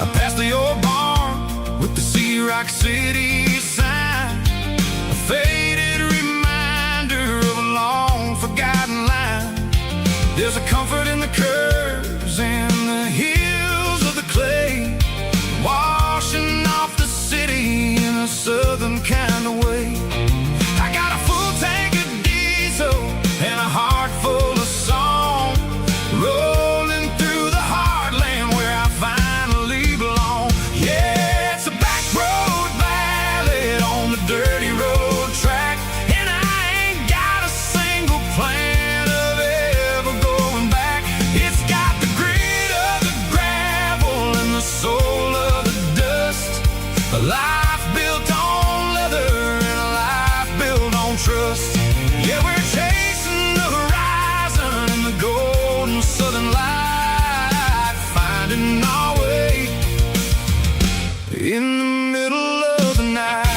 I passed the old barn with the Sea Rock City sign, a faded reminder of a long forgotten line. There's a comfort in the curves and the hills of the clay, washing off the city in a southern kind of way. I got a full tank of diesel and a heart full of song, rolling through the heartland where I finally belong. Yeah, it's a back road ballad on the dirty road track, and I ain't got a single plan of ever going back. It's got the grit of the gravel and the soul of the dust, a life built on leather and a life built on trust. Yeah, we're chasing the horizon in the golden southern light, finding our way in the middle of the night.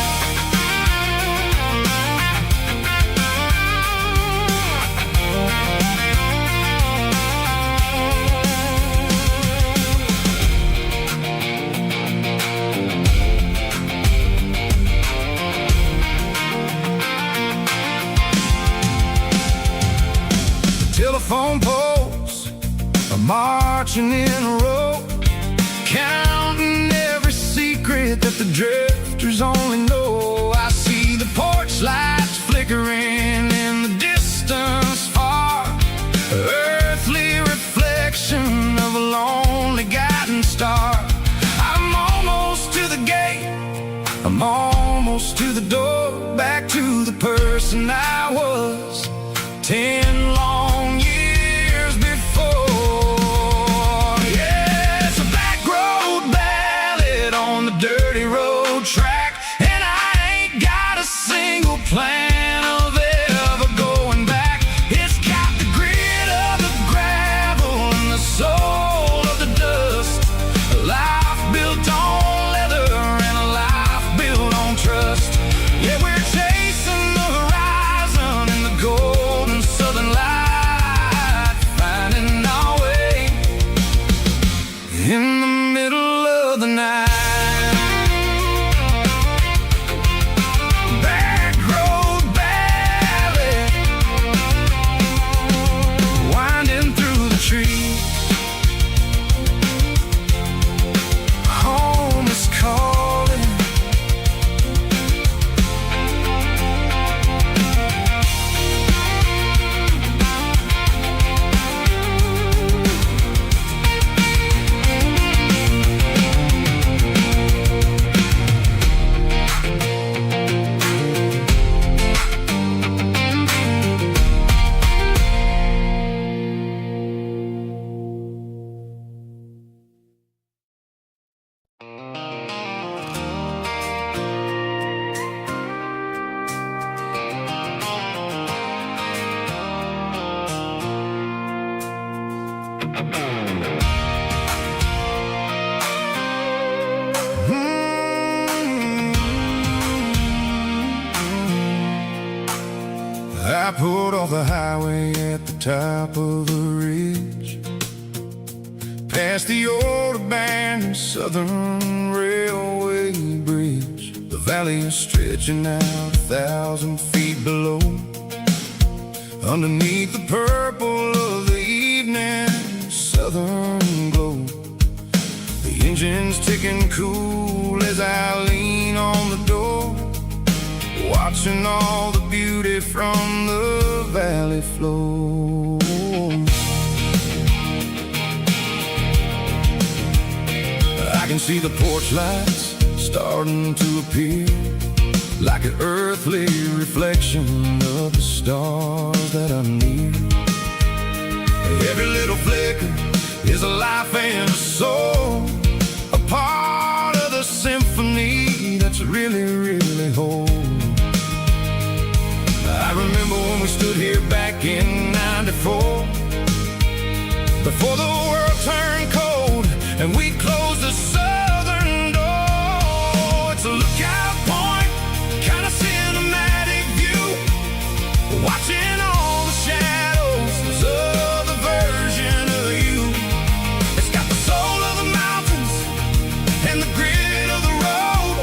Telephone poles are marching in a row, counting every secret that the drifters only know. I see the porch lights flickering in the distance far, earthly reflection of a lonely guiding star. I'm almost to the gate, I'm almost to the door, back to the person I was 10 long years before. Yeah, it's a back road ballad on the dirty road track, and I ain't got a single plan of pulled off the highway at the top of the ridge, past the old abandoned Southern Railway bridge. The valley is stretching out 1,000 feet below, underneath the purple of the evening southern glow. The engine's ticking cool as I lean on the door, watching all the beauty from the valley flow. I can see the porch lights starting to appear, like an earthly reflection of the stars that are near. Every little flicker is a life and a soul, a part of the symphony that's really, really whole. I remember when we stood here back in '94, before the world turned cold and we closed the southern door. It's a lookout point, kind of cinematic view, watching all the shadows of the version of you. It's got the soul of the mountains and the grit of the road,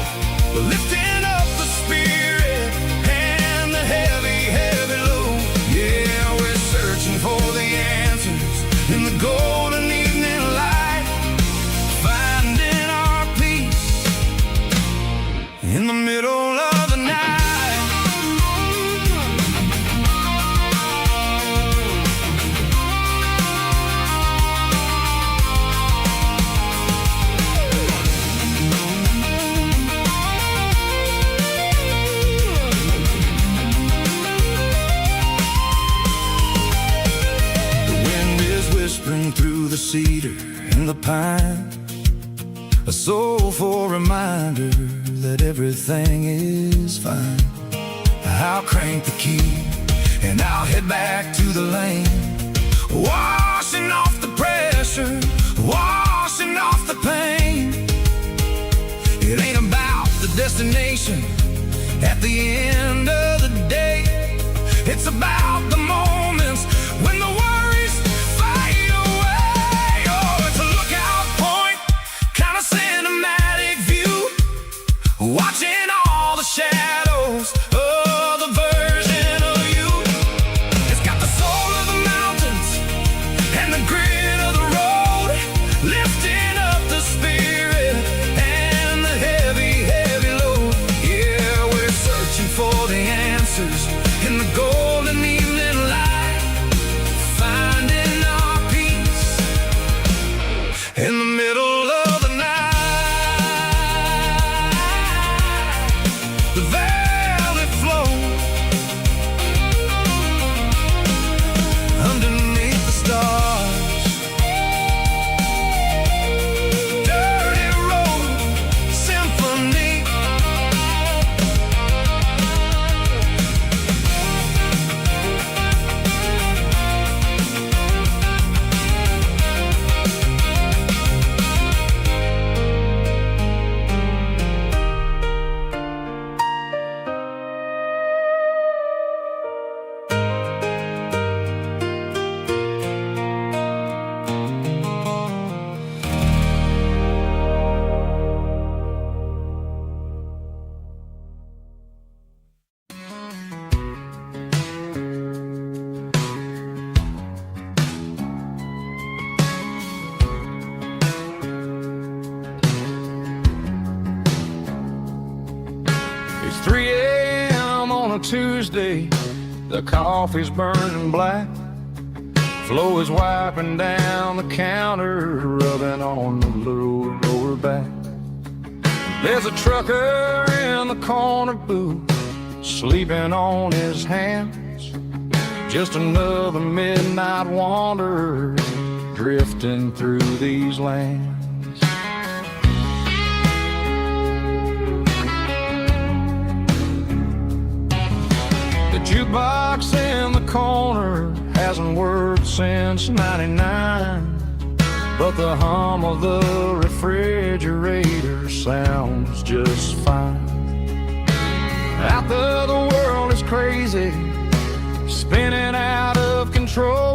lifting up the spirit and the heavy, heavy load. Yeah, we're searching for the answers in the golden evening light, finding our peace in the middle of the night. Through the cedar and the pine, a soulful reminder that everything is fine. I'll crank the key and I'll head back to the lane, washing off the pressure, washing off the pain. It ain't about the destination at the end of the day, it's about the moments when the worries fade away. Oh, it's a lookout point, kind of cinematic view, watching all the shadows of the version of you. It's got the soul of the mountains and the grit of the road, lifting up the spirit and the heavy, heavy load. Yeah, we're searching for the answers in the golden evening light, finding our peace in the middle of the night. The valley flows underneath the stars, dirty road symphony. It's 3 a.m. on a Tuesday, the coffee's burning black, Flo is wiping down the counter, rubbing on the lower back. There's a trucker in the corner booth, sleeping on his hands, just another midnight wanderer drifting through these lands. The jukebox in the corner hasn't worked since '99, but the hum of the refrigerator sounds just fine. Out there the world is crazy, spinning control.